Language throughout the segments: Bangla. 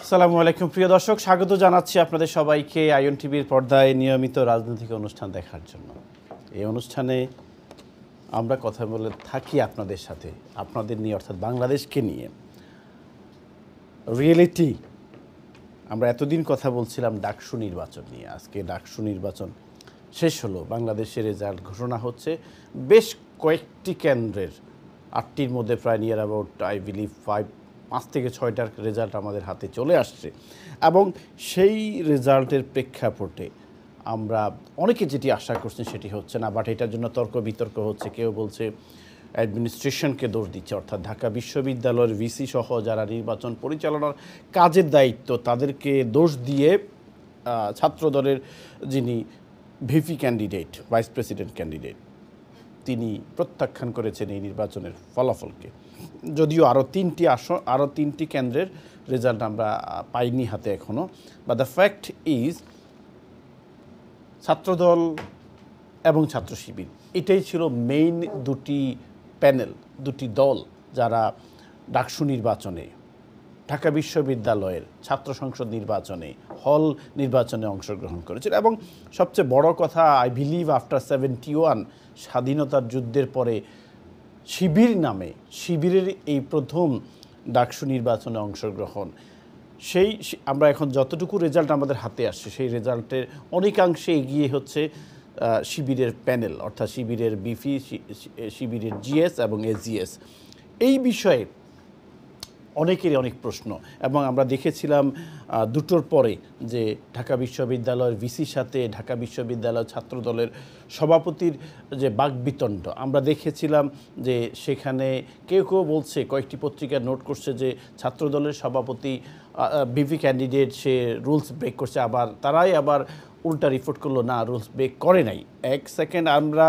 আসসালামু আলাইকুম প্রিয় দর্শক, স্বাগত জানাচ্ছি আপনাদের সবাইকে আইএন টিভির পর্দায় নিয়মিত রাজনৈতিক অনুষ্ঠান দেখার জন্য। এই অনুষ্ঠানে আমরা কথা বলে থাকি আপনাদের সাথে, আপনাদের নিয়ে, অর্থাৎ বাংলাদেশকে নিয়ে। রিয়েলিটি, আমরা এতদিন কথা বলছিলাম ডাকসু নির্বাচন নিয়ে। আজকে ডাকসু নির্বাচন শেষ হলো, বাংলাদেশের রেজাল্ট ঘোষণা হচ্ছে। বেশ কয়েকটি কেন্দ্রের 8টির মধ্যে প্রায় নিয়ার অ্যাবাউট আই বিলিভ 5 থেকে 6টার রেজাল্ট আমাদের হাতে চলে আসছে। এবং সেই রেজাল্টের প্রেক্ষাপটে আমরা অনেকে যেটি আশা করছেন সেটি হচ্ছে না, বাট এটার জন্য তর্ক বিতর্ক হচ্ছে। কেউ বলছে অ্যাডমিনিস্ট্রেশনকে দোষ দিচ্ছে, অর্থাৎ ঢাকা বিশ্ববিদ্যালয়ের ভিসি সহ যারা নির্বাচন পরিচালনার কাজের দায়িত্ব তাদেরকে দোষ দিয়ে ছাত্রদলের যিনি VP candidate, vice president candidate, তিনি প্রত্যাখ্যান করেছেন এই নির্বাচনের ফলাফলকে। যদিও আরও তিনটি কেন্দ্রের রেজাল্ট আমরা পাইনি হাতে এখনও, বাট দ্য ফ্যাক্ট ইজ ছাত্রদল এবং ছাত্র শিবির এটাই ছিল মেইন দুটি প্যানেল, দুটি দল যারা ডাকসু নির্বাচনে, ঢাকা বিশ্ববিদ্যালয়ের ছাত্র সংসদ নির্বাচনে, হল নির্বাচনে অংশগ্রহণ করেছিল। এবং সবচেয়ে বড় কথা, আই বিলিভ আফটার 71 স্বাধীনতার যুদ্ধের পরে শিবিরের এই প্রথম ডাকসু নির্বাচনে অংশগ্রহণ। আমরা এখন যতটুকু রেজাল্ট আমাদের হাতে আসছে, সেই রেজাল্টের অনেকাংশে এগিয়ে হচ্ছে শিবিরের প্যানেল, অর্থাৎ শিবিরের বিফি, শিবিরের জিএস এবং এসজিএস। এই বিষয়ে অনেকেরই অনেক প্রশ্ন, এবং আমরা দেখেছিলাম দুটোর পরে যে ঢাকা বিশ্ববিদ্যালয়ের ভিসির সাথে ঢাকা বিশ্ববিদ্যালয় ছাত্রদলের সভাপতির যে বাকবিতণ্ড আমরা দেখেছিলাম, যে সেখানে কেউ বলছে, কয়েকটি পত্রিকা নোট করছে যে ছাত্রদলের সভাপতি ভিপি ক্যান্ডিডেট সে রুলস ব্রেক করছে, আবার তারাই আবার উল্টা রিপোর্ট করলো না, রুলস ব্রেক করে নাই। এক সেকেন্ড আমরা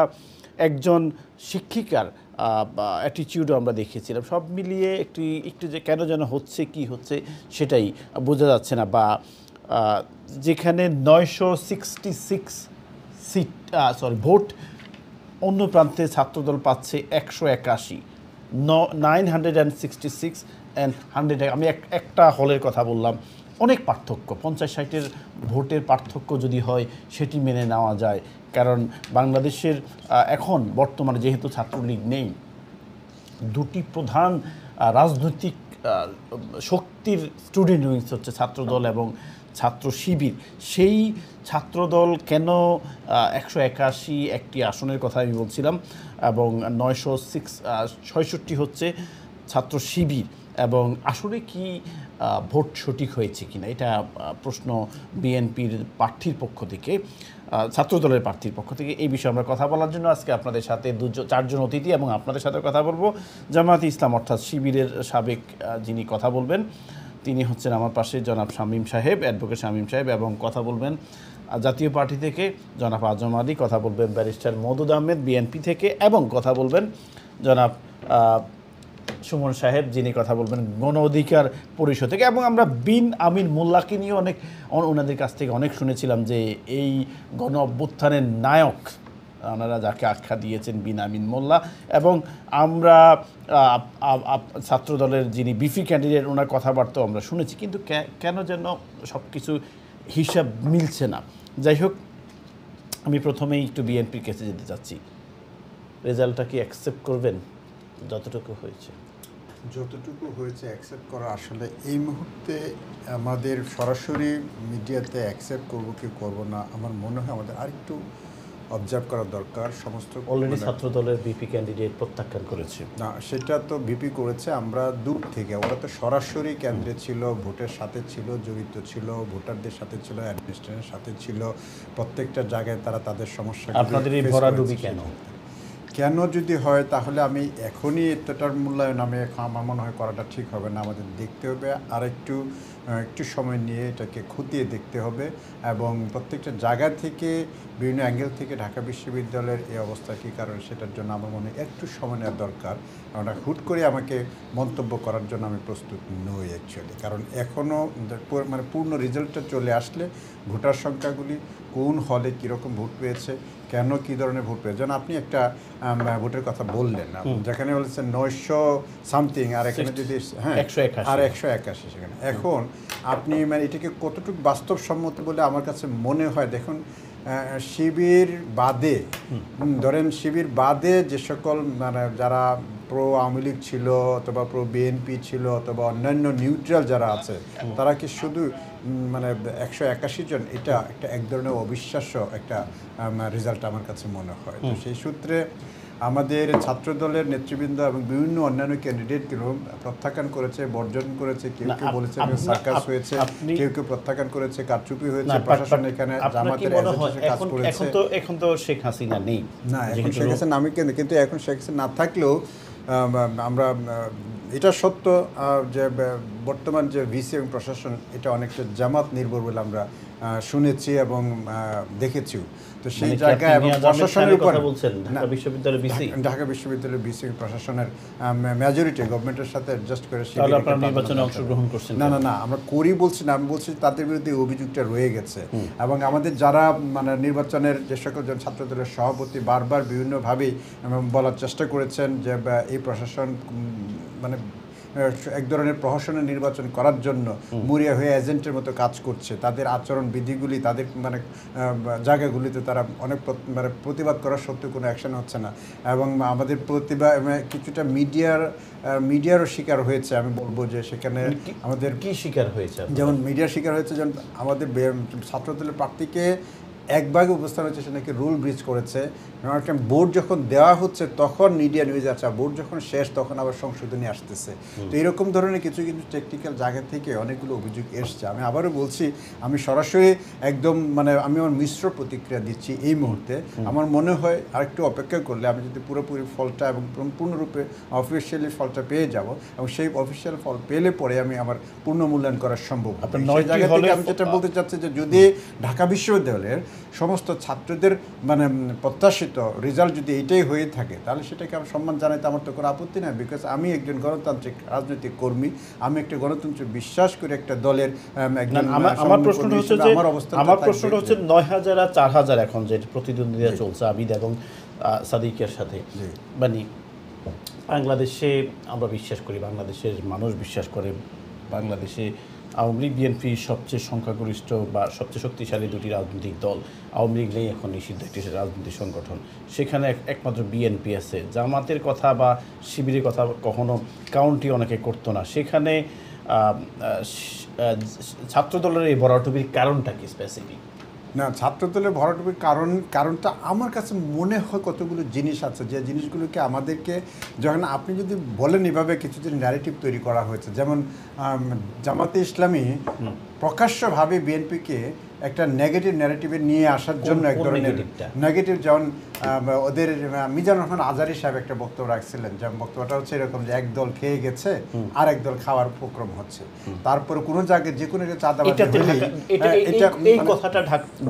একজন শিক্ষিকার অ্যাটিটিউডও আমরা দেখেছিলাম। সব মিলিয়ে একটু যে কেন যেন হচ্ছে, কি হচ্ছে সেটাই বোঝা যাচ্ছে না। বা যেখানে 966 সিট ভোট, অন্য প্রান্তে ছাত্রদল পাচ্ছে 181, 966 অ্যান্ড 100। আমি একটা হলের কথা বললাম, অনেক পার্থক্য, 50-60-এর ভোটের পার্থক্য যদি হয় সেটি মেনে নেওয়া যায়। কারণ বাংলাদেশের এখন বর্তমানে যেহেতু ছাত্রলীগ নেই, দুটি প্রধান রাজনৈতিক শক্তির স্টুডেন্ট উইংস হচ্ছে ছাত্রদল এবং ছাত্র শিবির। সেই ছাত্রদল কেন 181 একটি আসনের কথা আমি বলছিলাম, এবং 966 হচ্ছে ছাত্র শিবির। এবং আসলে কি ভোট সঠিক হয়েছে কিনা, এটা প্রশ্ন বিএনপির প্রার্থীর পক্ষ থেকে, ছাত্রদলের প্রার্থীর পক্ষ থেকে। এই বিষয়ে আমরা কথা বলার জন্য আজকে আপনাদের সাথে 4জন অতিথি, এবং আপনাদের সাথে কথা বলবো জামায়াতে ইসলাম অর্থাৎ শিবিরের সাবেক যিনি কথা বলবেন, তিনি হচ্ছেন আমার পাশে জনাব শামীম সাহেব, অ্যাডভোকেট শামীম সাহেব, এবং কথা বলবেন জাতীয় পার্টি থেকে জনাব আজম আলী, কথা বলবেন ব্যারিস্টার মওদুদ আহমেদ বিএনপি থেকে, এবং কথা বলবেন জনাব সুমন সাহেব, যিনি কথা বলবেন গণ অধিকার পরিষদ থেকে। এবং আমরা বিন আমিন মোল্লাকে নিয়ে ওনাদের কাছ থেকে অনেক শুনেছিলাম যে এই গণ অভ্যুত্থানের নায়ক ওনারা যাকে আখ্যা দিয়েছেন বিন আমিন মোল্লা। এবং আমরা ছাত্রদলের যিনি বিফি ক্যান্ডিডেট, ওনার কথাবার্তাও আমরা শুনেছি, কিন্তু কেন যেন সব কিছু হিসাব মিলছে না। যাই হোক, আমি প্রথমেই একটু বিএনপির কাছে যেতে চাচ্ছি। রেজাল্টটা কি অ্যাকসেপ্ট করবেন? যতটুকু হয়েছে অ্যাকসেপ্ট করা আসলে এই মুহূর্তে আমাদের সরাসরি মিডিয়াতে অ্যাকসেপ্ট করবো কি করবো না, আমার মনে হয় আমাদের আরেকটু অবজার্ভ করা দরকার। সমস্ত অলরেডি ছাত্রদলের ভিপি ক্যান্ডিডেট প্রত্যাখ্যান করেছে না, সেটা তো ভিপি করেছে, আমরা দূর থেকে, ওরা তো সরাসরি ক্যান্ডিডেট ছিল, ভোটের সাথে ছিল, জড়িত ছিল, ভোটারদের সাথে ছিল, অ্যাডমিনিস্ট্রেশনের সাথে ছিল, প্রত্যেকটা জায়গায় তারা তাদের সমস্যা। আপনাদের এই ভরাডুবি কেন যদি হয়, তাহলে আমি এখনই এতটার মূল্যায়ন আমার মনে হয় করাটা ঠিক হবে না। আমাদের দেখতে হবে, আর একটু সময় নিয়ে এটাকে খতিয়ে দেখতে হবে, এবং প্রত্যেকটা জায়গা থেকে, বিভিন্ন অ্যাঙ্গেল থেকে ঢাকা বিশ্ববিদ্যালয়ের এই অবস্থা কী কারণে, সেটার জন্য আমার মনে হয় একটু সময় নেওয়ার দরকার। আমরা হুট করে আমাকে মন্তব্য করার জন্য আমি প্রস্তুত নই অ্যাকচুয়ালি। কারণ এখনও পূর্ণ রেজাল্টটা চলে আসলে ভোটার সংখ্যাগুলি কোন হলে কীরকম ভোট পেয়েছে, কেন কী ধরনের ভোট পেয়ে, যেন আপনি একটা ভোটের কথা বললেন, যেখানে বলেছেন 900 সামথিং, আর এখানে যদি হ্যাঁ 181 আর 181 সেখানে। এখন আপনি মানে এটাকে কতটুকু বাস্তবসম্মত বলে আমার কাছে মনে হয়, দেখুন শিবির বাদে ধরেন শিবির বাদে যে সকল মানে যারা প্রো আওয়ামী লীগ ছিল অথবা প্রো বিএনপি ছিল অথবা অন্যান্য নিউট্রাল যারা আছে, তারা কি শুধু মানে 181 জন, এটা একটা এক ধরনের অবিশ্বাস্য একটা রেজাল্ট আমার কাছে মনে হয়। তো সেই সূত্রে আমাদের ছাত্রদলের নেতৃবৃন্দ এবং বিভিন্ন অন্যান্য ক্যান্ডিডেটগুলো প্রত্যাখ্যান করেছে, বর্জন করেছে, কেউ কেউ বলেছে সার্কাস হয়েছে, কেউ কেউ প্রত্যাখ্যান করেছে, কারচুপি হয়েছে, প্রশাসন এখানে জামাতের এজেন্সি কাজ করেছে। এখন তো শেখ হাসিনা নেই, না এখন শেখ হাসিনা নামে কিন্তু এখন শেখ হাসিনা না থাকলেও আমরা এটা সত্য যে বর্তমান যে ভিসি এবং প্রশাসন এটা অনেকটা জামাত নির্ভর বলে আমরা শুনেছি এবং দেখেছিও। তো সেই জায়গায় এবং প্রশাসনের উপর ঢাকা বিশ্ববিদ্যালয়ের ভিসি প্রশাসনের মেজরিটি গভর্নমেন্টের সাথে অ্যাডজাস্ট করে নির্বাচনে অংশগ্রহণ করছেন। না না না আমরা করি বলছি না, আমি বলছি তাদের বিরুদ্ধে অভিযোগটা রয়ে গেছে। এবং আমাদের যারা মানে নির্বাচনের যে সকল জন ছাত্রদলের সভাপতি বারবার বিভিন্নভাবেই বলার চেষ্টা করেছেন যে এই প্রশাসন মানে এক ধরনের প্রহসনের নির্বাচন করার জন্য মরিয়া হয়ে এজেন্টের মতো কাজ করছে, তাদের আচরণ বিধিগুলি তাদের মানে জায়গাগুলিতে তারা অনেক মানে প্রতিবাদ করার সত্ত্বেও কোনো অ্যাকশন হচ্ছে না। এবং আমাদের প্রতিবাদ কিছুটা মিডিয়ারও শিকার হয়েছে। আমি বলবো যে সেখানে আমাদের কি শিকার হয়েছে, যেমন মিডিয়ার শিকার হয়েছে, যেমন আমাদের ছাত্রদলের প্রার্থীকে এক ভাগে উপস্থান হচ্ছে, সে নাকি রুল ব্রিজ করেছে। একটা বোর্ড যখন দেওয়া হচ্ছে তখন মিডিয়া নিউজ আছে, বোর্ড যখন শেষ তখন আবার সংশোধনী আসতেছে। তো এরকম ধরনের কিছু কিন্তু টেকনিক্যাল জায়গা থেকে অনেকগুলো অভিযোগ এসছে। আমি আবারও বলছি, আমি সরাসরি একদম মানে আমি আমার মিশ্র প্রতিক্রিয়া দিচ্ছি এই মুহূর্তে। আমার মনে হয় আরেকটু অপেক্ষা করলে আমি যদি পুরোপুরি ফলটা এবং পূর্ণরূপে অফিসিয়ালি ফলটা পেয়ে যাব এবং সেই অফিসিয়াল ফল পেলে পরে আমি আমার পূর্ণ মূল্যায়ন করা সম্ভব। সেই জায়গা থেকে আমি যেটা বলতে চাচ্ছি যে যদি ঢাকা বিশ্ববিদ্যালয়ের সমস্ত ছাত্রদের মানে প্রত্যাশিত রেজাল্ট যদি এইটাই হয়ে থাকে তাহলে সেটাকে আমি সম্মান জানাইতে আমার তো কোনো আপত্তি নাই। বিকজ আমি একজন গণতান্ত্রিক রাজনৈতিক কর্মী, আমি একটা গণতন্ত্রে বিশ্বাস করে একটা দলের একজন। আমার প্রশ্নটা হচ্ছে 9,000 আর 4,000 এখন যে প্রতিদ্বন্দ্বিতা চলছে আবিদ এবং সাদিকের সাথে, মানে বাংলাদেশে আমরা বিশ্বাস করি, বাংলাদেশের মানুষ বিশ্বাস করে বাংলাদেশে আওয়ামী লীগ বিএনপি সবচেয়ে সংখ্যাগরিষ্ঠ বা সবচেয়ে শক্তিশালী দুটি রাজনৈতিক দল। আওয়ামী লীগ নেই এখন নিষিদ্ধ একটি রাজনৈতিক সংগঠন, সেখানে একমাত্র বিএনপি আছে। জামাতের কথা বা শিবিরের কথা কখনো কাউন্টি অনেকে করতো না। সেখানে ছাত্রদলের এই ভরাটুবির কারণটা কি স্পেসিফিক? না, ছাত্রদলের ভরাটুপির কারণটা আমার কাছে মনে হয় কতগুলো জিনিস আছে যে জিনিসগুলোকে আমাদেরকে যখন আপনি যদি বলেন এভাবে কিছু যে ন্যারেটিভ তৈরি করা হয়েছে, যেমন জামাতে ইসলামী প্রকাশ্যভাবে বিএনপিকে একটা নেগেটিভ ন্যারেটিভে নিয়ে আসার জন্য এক ধরনের নেগেটিভ, যেমন ওদের মিজানুর রহমান আজারি সাহেব একটা বক্তব্য রাখছিলেন, যেমন বক্তব্যটা হচ্ছে এরকম যে এক দল খেয়ে গেছে আর এক দল খাওয়ার উপক্রম হচ্ছে, তারপরে কোনো জায়গায় যে কোনো চাঁদাবাজি এই কথাটা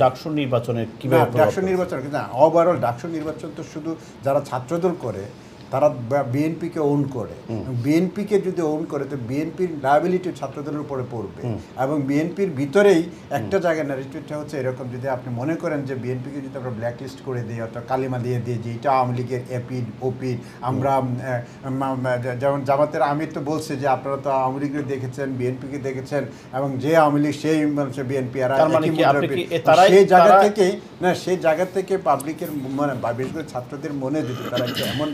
ডাকসু নির্বাচনের কিভাবে ডাকসু নির্বাচন না ওভারঅল ডাকসু নির্বাচন তো শুধু যারা ছাত্রদল করে তারা বিএনপিকে ওন করে, বিএনপিকে যদি ওন করে তো বিএনপির লায়াবিলিটি ছাত্রদলের উপরে পড়বে। এবং বিএনপির ভিতরেই একটা জায়গায় ন্যারেটিভটা হচ্ছে এরকম, যদি আপনি মনে করেন যে বিএনপিকে যদি আমরা ব্ল্যাকলিস্ট করে দিই অর্থাৎ কালিমা দিয়ে দিই যে এটা আওয়ামী লীগের এপিড ওপিড, আমরা যেমন জামাতের আমির তো বলছে যে আপনারা তো আওয়ামী লীগকে দেখেছেন, বিএনপিকে দেখেছেন এবং যে আওয়ামী লীগ সেই হচ্ছে বিএনপি, আর সেই জায়গা থেকেই না সেই জায়গা থেকে পাবলিকের মানে বিশেষ করে ছাত্রদের মনে যদি তারা এমন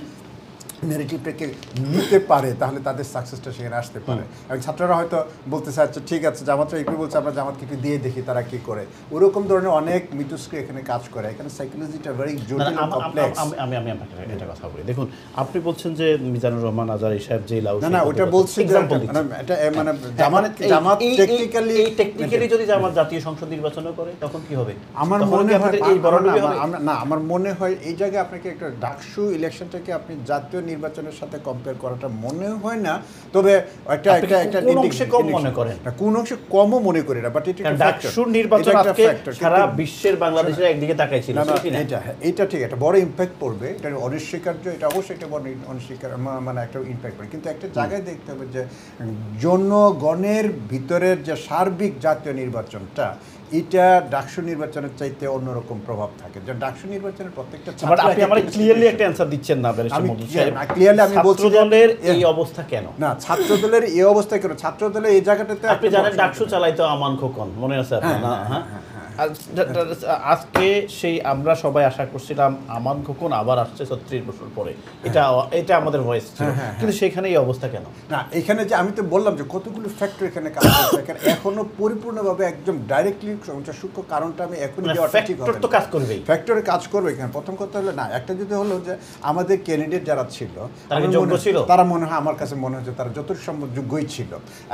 ন্যারেটিভটাকে নিতে পারে তাহলে তাদের সাকসেসটা সেখানে আসতে পারে। এবং ছাত্ররা হয়তো বলতে চাচ্ছে ঠিক আছে জামাতরা একটু বলছে আমরা জামাতকে একটু দিয়ে দেখি তারা কি করে, ওরকম ধরনের অনেক মিথস্ক্রিয়া এখানে কাজ করে। এখানে সাইকোলজিটা ভেরি জটিল কমপ্লেক্স। আমি একটা কথা বলি, দেখুন আপনি বলছেন যে মিজানুর রহমান আজারি সাহেব যে লাউ না ওটা বলছি যে এটা মানে জামাত টেকনিক্যালি যদি জামাত জাতীয় সংসদ নির্বাচন করে তখন কি হবে? আমার মনে হয় আমার মনে হয় এই জায়গায় আপনাকে একটা ডাকসু ইলেকশনটাকে আপনি জাতীয় নির্বাচনের সাথে কম্পেয়ার করাটা মনে হয় না। তবে একটা কোন অংশে কম মনে করেন? কোন অংশে কমও মনে করি না, বাট এটা ডাকসুর নির্বাচন আজকে সারা বিশ্বের বাংলাদেশের একদিকে তাকাইছিল। এটা ঠিক একটা বড় ইমপ্যাক্ট পড়বে, এটা অনস্বীকার্য, এটা অবশ্যই একটা বড় অনস্বীকার মানে একটা ইমপ্যাক্ট পড়বে। কিন্তু একটা জায়গায় দেখতে হবে যে জনগণের ভিতরের যে সার্বিক জাতীয় নির্বাচনটা এটা ডাকসু নির্বাচনের চাইতে অন্যরকম প্রভাব থাকে, যে ডাকসু নির্বাচনের প্রত্যেকটা বাট আপনি আমার ক্লিয়ারলি একটা অ্যানসার দিচ্ছেন না ব্যারিস্টার মণ্ডল সাহেব। ক্লিয়ারলি আমি বলছি ছাত্রদলের এই অবস্থা কেন? না, ছাত্রদলের এই অবস্থা কেন? ছাত্রদলের এই জায়গাটাতে আপনি জানেন ডাকসু চালাইতো আমান খোকন, মনে আছে আপনার? হ্যাঁ, আজকে সেই আমরা সবাই আশা করছিলাম আমান খোকন আবার আসছে 36 বছর পরে, এটা আমাদের ভয়েস ছিল, কিন্তু সেখানে এই অবস্থা কেন? না, এখানে যে আমি তো বললাম যে কতগুলো ফ্যাক্টর এখানে কাজ করছে, এখানে এখনো পরিপূর্ণভাবে একদম ডাইরেক্টলি সূক্ষ্ম কারণটা আমি এখনই দেওয়াটা ঠিক হবে। ফ্যাক্টর তো কাজ করবেই, ফ্যাক্টরে কাজ করবে। এখানে প্রথম কথা হলো না, একটা যদি হলো যে আমাদের ক্যান্ডিডেট যারা ছিল তারা মনে হয়, আমার কাছে মনে হচ্ছে তারা যত সম্ভব যোগ্যই ছিল,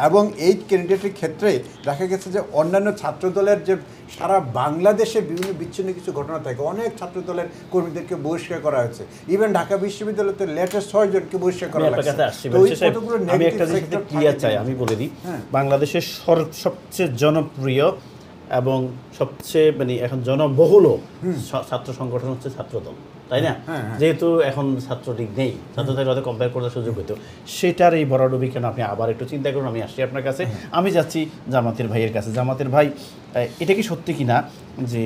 এবং এই ক্যান্ডিডেটের ক্ষেত্রে দেখা গেছে যে অন্যান্য ছাত্রদলের যে সারা বাংলাদেশে বিভিন্ন বিচ্ছিন্ন কিছু ঘটনা থাকে, অনেক ছাত্রদলের কর্মীদেরকে বহিষ্কার করা হয়েছে, ইভেন ঢাকা বিশ্ববিদ্যালয়তে লেটেস্ট 6 জনকে বহিষ্কার করা হয়েছে। আমি একটা জিনিস ক্লিয়ার চাই, আমি বলে দিই, বাংলাদেশের সবচেয়ে জনপ্রিয় এবং সবচেয়ে মানে এখন জনবহুল ছাত্র সংগঠন হচ্ছে ছাত্রদল, তাই না? যেহেতু এখন ছাত্রলীগ নেই, ছাত্রদের সাথে কম্পেয়ার করার সুযোগ হতো, সেটার এই বরাডুবি কেন আপনি আবার একটু চিন্তা করুন। আমি আসছি আপনার কাছে, আমি যাচ্ছি জামাতের ভাইয়ের কাছে। জামাতের ভাই, এটা কি সত্যি কিনা যে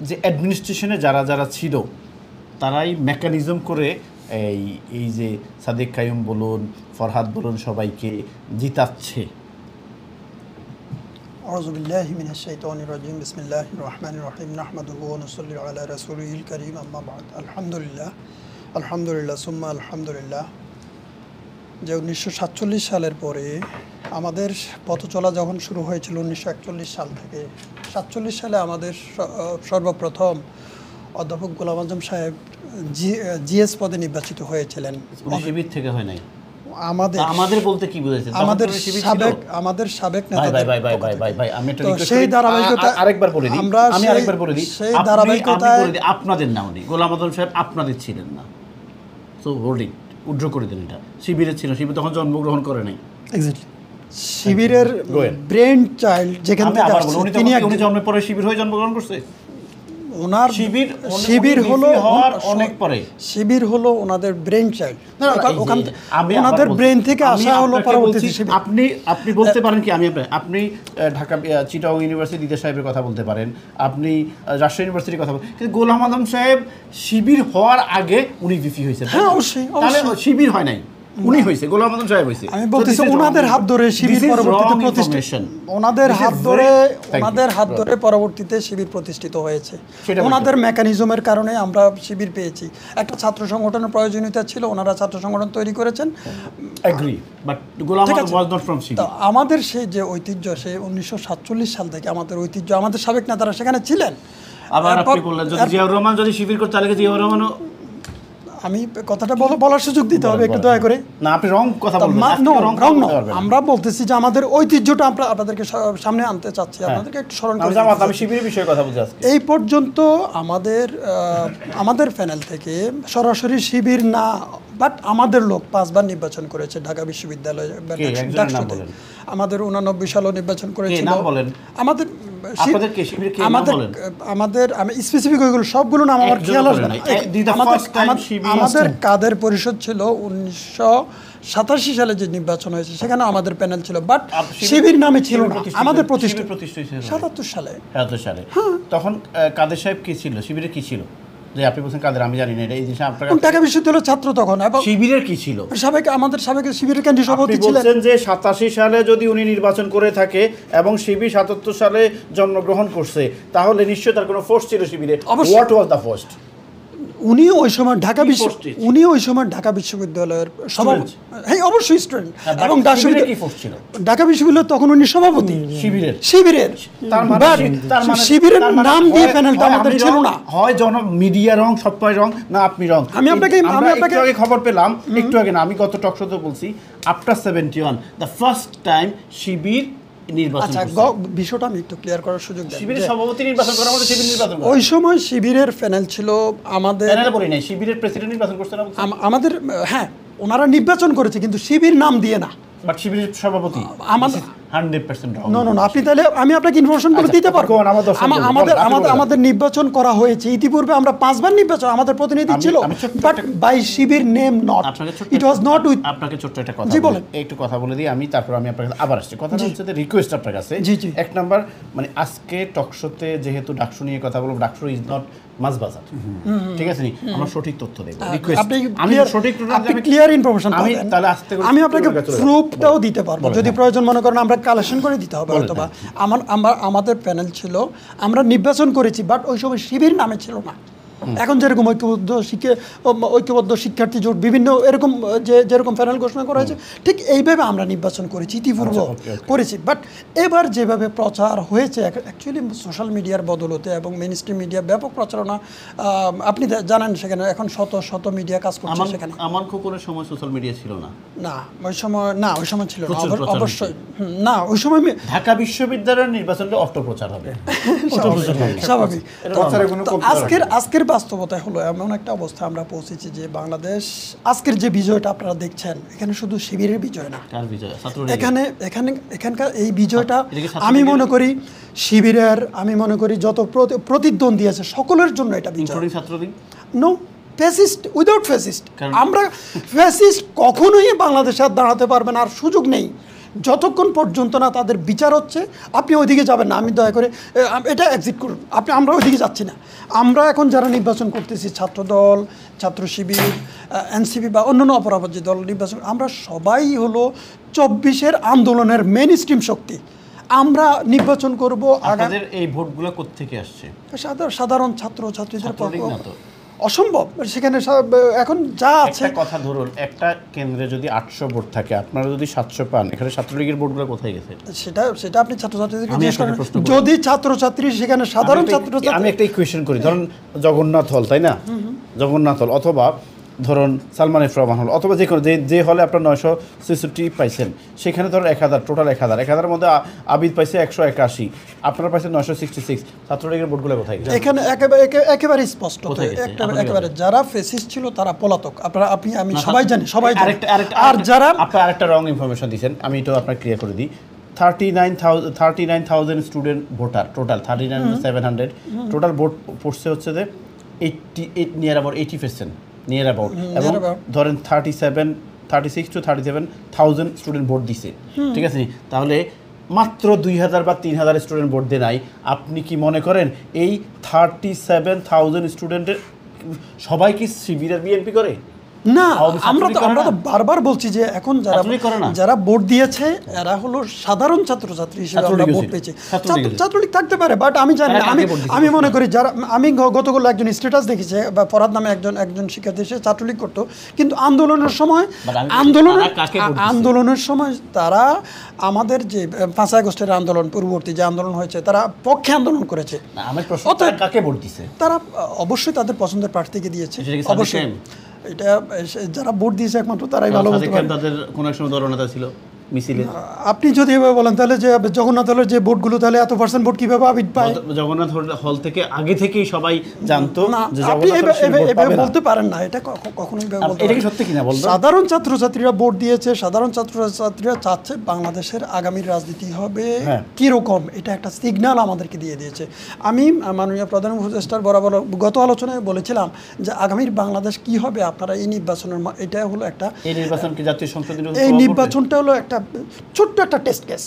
যে অ্যাডমিনিস্ট্রেশনে যারা যারা ছিল তারাই মেকানিজম করে এই যে সাদেক কাইয়ুম বলুন, ফরহাদ বলুন, সবাইকে জিতাচ্ছে? আউযু বিল্লাহি মিনাশ শাইতানির রাজিম, বিসমিল্লাহির রহমানির রহিম, নাহমাদুহু ওয়া নুসাল্লি আলা রাসূলিল কারীম, আম্মা বা'দ। আলহামদুলিল্লাহ সুম্মা আলহামদুলিল্লাহ। যে 1947 সালের পরে আমাদের পথ চলা যখন শুরু হয়েছিল 1941 সাল থেকে, 47 সালে আমাদের সর্বপ্রথম অধ্যাপক গোলাম আজম সাহেব জিএস পদে নির্বাচিত হয়েছিলেন। শিবির থেকে হয় নাই? আমাদের বলতে কি বুঝাইছেন? আমাদের সাবেক নেতা। ভাই আমি একটু সেই ধারাবাহিকতা আরেকবার বলে দিই, আমি আরেকবার বলে দিই, সেই ধারাবাহিকতায় আপনাদের নাম নেই, গোলাম আজম সাহেব আপনাদের ছিলেন না, সো হোল্ড ইট, উইথড্র করে দেন। এটা শিবিরের ছিল, শিবির তখন জন্মগ্রহণ করে নাই। এক্স্যাক্টলি, শিবিরের ব্রেন চাইল্ড যেখান থেকে আসছে, উনি জন্মের পরে শিবির হয়ে জন্মগ্রহণ করছে। ওনার শিবির হলো অনেক পরে, শিবির হলো ওনাদের ব্রেন চাইল্ড, ওনাদের ব্রেন থেকে আসা হলো পরবর্তীতে শিবির। আপনি বলতে পারেন কি, আপনি ঢাকা চিটাগং ইউনিভার্সিটি দিতে সাহেবের কথা বলতে পারেন, আপনি রাজশাহী ইউনিভার্সিটির কথা বলতে, কিন্তু গোলাম আজম সাহেব শিবির হওয়ার আগে উনি ভিপি হয়েছে। হ্যাঁ, অবশ্যই, তাহলে শিবির হয় নাই, উনি হয়েছে, গোলাম আজম সাহেব হয়েছে। আমি বলতেছি ওনাদের হাত ধরে শিবির পরবর্তীতে প্রতিষ্ঠিত, ওনাদের হাত ধরে পরবর্তীতে শিবির প্রতিষ্ঠিত হয়েছে। ওনাদের মেকানিজমের কারণে আমরা শিবির পেয়েছি। একটা ছাত্র সংগঠনের প্রয়োজনীয়তা ছিল, ওনারা ছাত্র সংগঠন তৈরি করেছেন। Agree, but Golam Azam was not from Shibir. আমাদের সেই যে ঐতিহ্য, সেই 1947 সাল থেকে আমাদের ঐতিহ্য, আমাদের সাবেক নেতারা সেখানে ছিলেন। আবার আপনি বললেন যদি জিয়াউর রহমান যদি শিবির করতে, তাহলে জিয়াউর রহমানও, আমি কথাটা বলার সুযোগ দিতে হবে একটু দয়া করে। না, আপনি রং কথা বলবেন, আমরা বলতেছি যে আমাদের ঐতিহ্যটা আমরা আপনাদেরকে সামনে আনতে চাচ্ছি, আপনাদেরকে একটু স্মরণ করে। আমি শিবিরের বিষয়ে কথা বলছি আজকে। এই পর্যন্ত আমাদের প্যানেল থেকে সরাসরি শিবির না, বাট আমাদের লোক 5 বার নির্বাচন করেছে ঢাকা বিশ্ববিদ্যালয়ে। আমাদের 89 সালও নির্বাচন করেছিল। আমাদের আমি স্পেসিফিক ওইগুলো সবগুলো নাম আমার খেয়াল আসবে না। আমাদের কাদের পরিষদ ছিল 1987 সালে যে নির্বাচন হয়েছে, সেখানে আমাদের প্যানেল ছিল, বাট শিবির নামে ছিল না। আমাদের প্রতিষ্ঠা 77 সালে। তখন কাদের সাহেব কি ছিল, শিবিরের কি ছিল? যে আপনি বলছেন কাদের, আমি জানি না এটা। এই জিনিস আপনার ঢাকা বিশ্ববিদ্যালয়ের ছাত্র তখন, এবং শিবিরের কি ছিল? আমাদের সাবেক শিবিরের কেন্দ্রীয় সভাপতি ছিলেন। বলছেন যে 87 সালে যদি উনি নির্বাচন করে থাকে এবং শিবির 77 সালে জন্মগ্রহণ করছে, তাহলে নিশ্চয়ই তার কোনো ফোর্স ছিল শিবিরে। What was the force? উনি ওই সময় ঢাকা বিশ্ববিদ্যালয়ের সভাপতি। হ্যাঁ, অবশ্যই স্টুডেন্ট, এবং ঢাকা বিশ্ববিদ্যালয় তখন উনি সভাপতি শিবিরের। শিবিরের নাম দিয়ে প্যানেলটা আমাদের ছিল না। হয় মিডিয়া রং, সবাই রং, না আপনি রং। আমি আপনাকে আগে খবর পেলাম, একটু আগে না, আমি গত টক শোতে বলছি, আফটার 71 দ্য ফার্স্ট টাইম শিবির নির্বাচন। বিষয়টা আমি একটু ক্লিয়ার করার সুযোগ দেন। শিবিরের সভাপতি নির্বাচন করার মধ্যে শিবির নির্বাচন করে। ওই সময় শিবিরের প্যানেল ছিল আমাদের, প্যানেল বলি নাই, শিবিরের প্রেসিডেন্ট নির্বাচন করছে না আমাদের। হ্যাঁ, ওনারা নির্বাচন করেছে, কিন্তু শিবির নাম দিয়ে না। বাট শিবিরের সভাপতি 100% wrong নো আপনি তাহলে আমি আপনাকে ইনফরমেশন করে আচ্ছা, দিতে পারবো। কোন আমার দর্শক বলুন, আমাদের আপনি আমাদের বলেন। আমাদের নির্বাচন করা হয়েছে ইতিপূর্বে, আমরা 5 বার নির্বাচন, আমাদের প্রতিনিধি আমি- ছিল, আমি ছোট্ট বাট একটা- বাই শিবির নেম নট, আপনাকে ছোট্ট ইট ওয়াজ নট উইথ। আপনাকে ছোট্ট একটা কথা জি, বলি। বলেন। একটু কথা বলে দিই আমি, তারপর আমি আপনার কাছে আবার আসছি। কথাটা হচ্ছে যে রিকোয়েস্ট আপনার কাছে। জি, জি। এক নাম্বার, মানে আজকে টকশোতে যেহেতু ডাকসু নিয়ে কথা বলবো, ডাকসু ইজ নট মাছ বাজার, ঠিক আছে নি? আমরা সঠিক তথ্য দেব। রিকোয়েস্ট আপনি আমি clear- সঠিক আপনি ক্লিয়ার ইনফরমেশন আমি পাবেন। তাহলে আস্তে করে আমি আপনাকে চলে যাবো। প্রুফটাও দিতে পারবো বলেন, যদি হ্যাঁ। প্রয়োজন মনে করেন, আমরা কালেকশন করে দিতে হবে বলেন, অথবা আমাদের প্যানেল ছিল, আমরা নির্বাচন করেছি, বাট ওই সময় শিবির নামে ছিল না। এখন যেরকম ঐক্যবদ্ধ শিক্ষার্থী জোট বিভিন্ন এরকম যেরকম প্যানেল ঘোষণা করা হয়েছে, ঠিক এইভাবে আমরা নির্বাচন করেছি ইতিপূর্বে আচ্ছা, okay, okay. করেছি। বাট এবার যেভাবে প্রচার হয়েছে অ্যাকচুয়ালি সোশ্যাল মিডিয়ার বদলতে এবং মেইন স্ট্রিম মিডিয়া ব্যাপক প্রচারণা, আপনি জানেন সেখানে এখন শত শত মিডিয়া কাজ করছে সেখানে। আমার খোকনের সময় সোশ্যাল মিডিয়া ছিল না। ওই সময় ছিল না, প্রচুর প্রচার অবশ্যই না ওই সময় ঢাকা বিশ্ববিদ্যালয়ের নির্বাচনটা অটোপ্রচার হবে। স্বাভাবিক। প্রচারে কোনো তো কমতি আজকের বাস্তবতা হলো এমন একটা অবস্থা আমরা পৌঁছেছি যে বাংলাদেশ আজকের যে বিজয়টা আপনারা দেখছেন, এখানে শুধু শিবিরের বিজয় না, কার বিজয়? ছাত্রলীগের। এখানকার এই বিজয়টা এটা কি ছাত্রলীগের? আমি মনে করি শিবিরের, আমি মনে করি যত প্রতিদ্বন্দ্বী আছে সকলের জন্য এটা বিজয়। Including Chhatra League. No fascist, without fascist কারণ- আমরা ফ্যাসিস্ট কখনোই বাংলাদেশে আর দাঁড়াতে পারবে না, আর সুযোগ নেই যতক্ষণ পর্যন্ত না তাদের বিচার হচ্ছে। আপনি ওইদিকে যাবেন না, আমি দয়া করে এটা এক্সিট করুন, আমরা ওইদিকে যাচ্ছি না। আমরা এখন যারা নির্বাচন করতেছি, ছাত্রদল, ছাত্র শিবির, এনসিপি বা অন্যান্য অপরাপরাধী দল নির্বাচন, আমরা সবাই হলো 24-এর আন্দোলনের মেইন স্ট্রিম শক্তি। আমরা নির্বাচন করব আগামী আপনাদের এই ভোটগুলো কোত্থেকে আসছে? সাধারণ ছাত্র ছাত্রীদের ছাত্রলীগ না তো? অসম্ভব সেখানে এখন যা আছে। একটা কথা ধরুন, একটা কেন্দ্রে যদি 800 ভোট থাকে, আপনারা যদি 700 পান, এখানে ছাত্রলীগের ভোটগুলো কোথায় গেছে? সেটা আপনি ছাত্রছাত্রীদেরকে আমি জিজ্ঞেস আপনাকে করেন। প্রশ্ন করি। যদি ছাত্রছাত্রী সেখানে সাধারণ আমি ছাত্রছাত্রী, একটা ইকুয়েশন করি, ধরুন জগন্নাথ হল, তাই না? জগন্নাথ হল, অথবা ধরুন সালমান এফ রহমান হল, অথবা যে কোনো যে হলে আপনার 966 পাইছেন, সেখানে ধরুন 1000, টোটাল 1000 মধ্যে আবিদ পাইছে 181, আপনারা পাইছেন 966, ছাত্রলীগের ভোটগুলো কোথায় গেছে? এখানে একেবারে স্পষ্ট কোথায় গেছে? একেবারে যারা ফেসিস্ট ছিল তারা পলাতক। আমি না, সবাই জানি আরেকটা আর যারা আপনার আরেকটা রং ইনফরমেশন দিয়েছেন, আমি এটা আপনার ক্লিয়ার করে দিই। 39,000 student voter, total 39,700 total vote পড়ছে হচ্ছে যে 88 নিয়ার অ্যাবাউট 80%, নিয়ার অ্যাবাউট, এবং ধরেন 36 to 37,000 স্টুডেন্ট ভোট দিছে, ঠিক আছে? তাহলে মাত্র 2000 বা 3000 স্টুডেন্ট ভোট দেয় নাই। আপনি কি মনে করেন এই 37,000 স্টুডেন্টের সবাই কি শিবির আর বিএনপি করে? না, আমরা তো বারবার বলছি যে এখন যারা ভোট দিয়েছে এরা হলো সাধারণ ছাত্রছাত্রী হিসেবে আমরা ভোট পেয়েছি। ছাত্রলীগ থাকতে পারে, বাট আমি জানি না, আমি মনে করি যারা, আমি গতকাল একজন স্ট্যাটাস দেখেছি বা ফরহাদ নামে একজন শিক্ষার্থী, সে ছাত্রলীগ করতো, কিন্তু আন্দোলনের সময় তারা আমাদের যে 5 আগস্টের আন্দোলন পূর্ববর্তী যে আন্দোলন হয়েছে, তারা পক্ষে আন্দোলন করেছে। আমার প্রশ্ন, কাকে ভোট দিছে? তারা অবশ্যই তাদের পছন্দের প্রার্থীকে দিয়েছে। অবশ্যই এটা যারা ভোট দিয়েছে একমাত্র তারাই ভালো বলতে পারে। তাদের কোন এক সময় দলনেতা ছিল মিছিলে। আপনি যদি এভাবে বলেন তাহলে যে জগন্নাথ হলের যে ভোটগুলো, তাহলে এত পার্সেন্ট ভোট কিভাবে আবিদ পায়? জগন্নাথ হল থেকে আগে থেকেই সবাই জানতো যে আপনি এভাবে বলতে পারেন না, এটা কখনোই এটা কি সত্যি কিনা বলতো? সাধারণ ছাত্রছাত্রীরা ভোট দিয়েছে, সাধারণ ছাত্রছাত্রীরা চাচ্ছে বাংলাদেশের আগামীর রাজনীতি হবে কিরকম, এটা একটা সিগন্যাল আমাদেরকে দিয়ে দিয়েছে। আমি মাননীয় প্রধান উপদেষ্টার বরাবর গত আলোচনায় বলেছিলাম যে আগামীর বাংলাদেশ কি হবে, আপনারা এই নির্বাচনের, এটা হলো একটা, এই নির্বাচন কি জাতীয় সংসদ এই নির্বাচনটা হলো একটা ছোট্ট একটা টেস্ট কেস।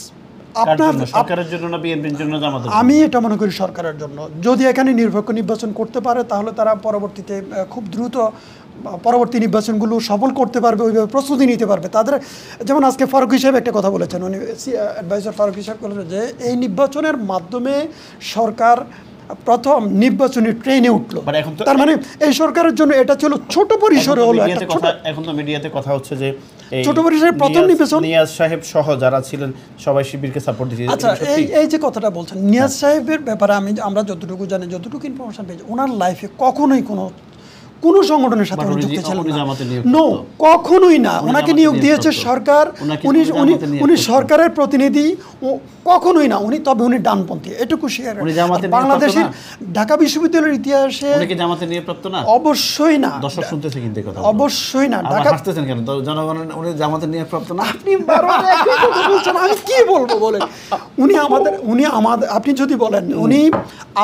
সরকারের জন্য না বিএনপির জন্য? আমি এটা মনে করি সরকারের জন্য। যদি এখানে নিরপেক্ষ নির্বাচন করতে পারে তাহলে তারা পরবর্তীতে খুব দ্রুত পরবর্তী নির্বাচনগুলো সফল করতে পারবে, ওইভাবে প্রস্তুতি নিতে পারবে তাদের। যেমন আজকে ফারুকী সাহেব একটা কথা বলেছেন, উনি অ্যাডভাইজার ফারুকী সাহেব বলেছেন যে এই নির্বাচনের মাধ্যমে সরকার প্রথম নির্বাচনী ট্রেনে উঠলো। তার মানে এই সরকারের জন্য এটা ছিল ছোট পরিসরে হলো একটা ছোট। এখন তো মিডিয়াতে কথা হচ্ছে যে ছোট পরিসরে প্রথম নির্বাচন, নিয়াজ সাহেব সহ যারা ছিলেন সবাই শিবিরকে সাপোর্ট দিয়েছে। আচ্ছা, এই যে কথাটা বলছেন নিয়াজ সাহেবের ব্যাপারে আমরা যতটুকু জানি, যতটুকু ইনফরমেশন পেয়েছি, ওনার লাইফে কখনোই কোনো সংগঠনের সাথে But উনি উনি যুক্ত ছিলেন উনি না। জামাতে নিয়োগ নো, করতো। কখনোই না। উনি ওনাকে জামাতে নিয়োগ নিয়োগ দিয়েছে করতো। সরকার। ওনাকে উনি জামাতে উনি নিয়োগ উনি করতো। সরকারের প্রতিনিধি, কখনোই না। তবে উনি ডানপন্থী, এটুকু শেয়ার। উনি জামাতে নিয়োগ বাংলাদেশের করতো ঢাকা বিশ্ববিদ্যালয়ের ইতিহাসে উনি কি জামাতে নিয়োগ প্রাপ্ত না? অবশ্যই না। দর্শক শুনতেছে কিন্তু এই কথা। অবশ্যই না। আবার ঢাকা হাসতেছেন কেন? জনগণ উনি জামাতে নিয়োগ প্রাপ্ত না? আপনি বারবার একই কথা বলছেন, আমি কি বলবো বলেন? উনি আমাদের আপনি যদি বলেন উনি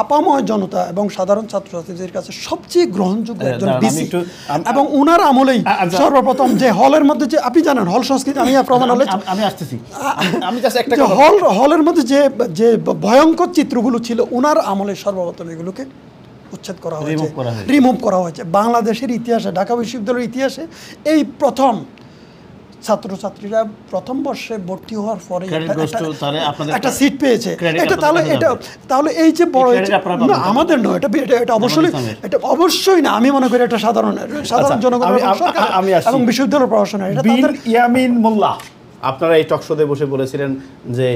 আপাময় জনতা এবং সাধারণ ছাত্রছাত্রীদের কাছে সবচেয়ে গ্রহণযোগ্য একজন দাঁড়ান, আমি বিসি, একটু- এবং ওনার আমলেই আচ্ছা। সর্বপ্রথম যে হলের মধ্যে যে আপনি জানেন হল সংস্কৃতি, আমি প্রমাণ হলে আমি আসতেছি। আমি জাস্ট একটা যে কথা হলের মধ্যে যে ভয়ঙ্কর চিত্রগুলো ছিল ওনার আমলে সর্বপ্রথম এগুলোকে উচ্ছেদ করা হয়েছে, রিমুভ করা হয়েছে। বাংলাদেশের ইতিহাসে, ঢাকা বিশ্ববিদ্যালয়ের ইতিহাসে এই প্রথম ছাত্রছাত্রীরা প্রথম বর্ষে ভর্তি হওয়ার পরে একটা সিট পেয়েছে। এটা তাহলে এই যে বড়, না আমাদের নয়, এটা অবশ্যই না। আমি মনে করি এটা সাধারণ জনগণের এবং বিশ্ববিদ্যালয় প্রশাসনের। এটা তাদের। ইয়ামিন মোল্লা, আপনারা এই টক শোতে বসে বলেছিলেন যে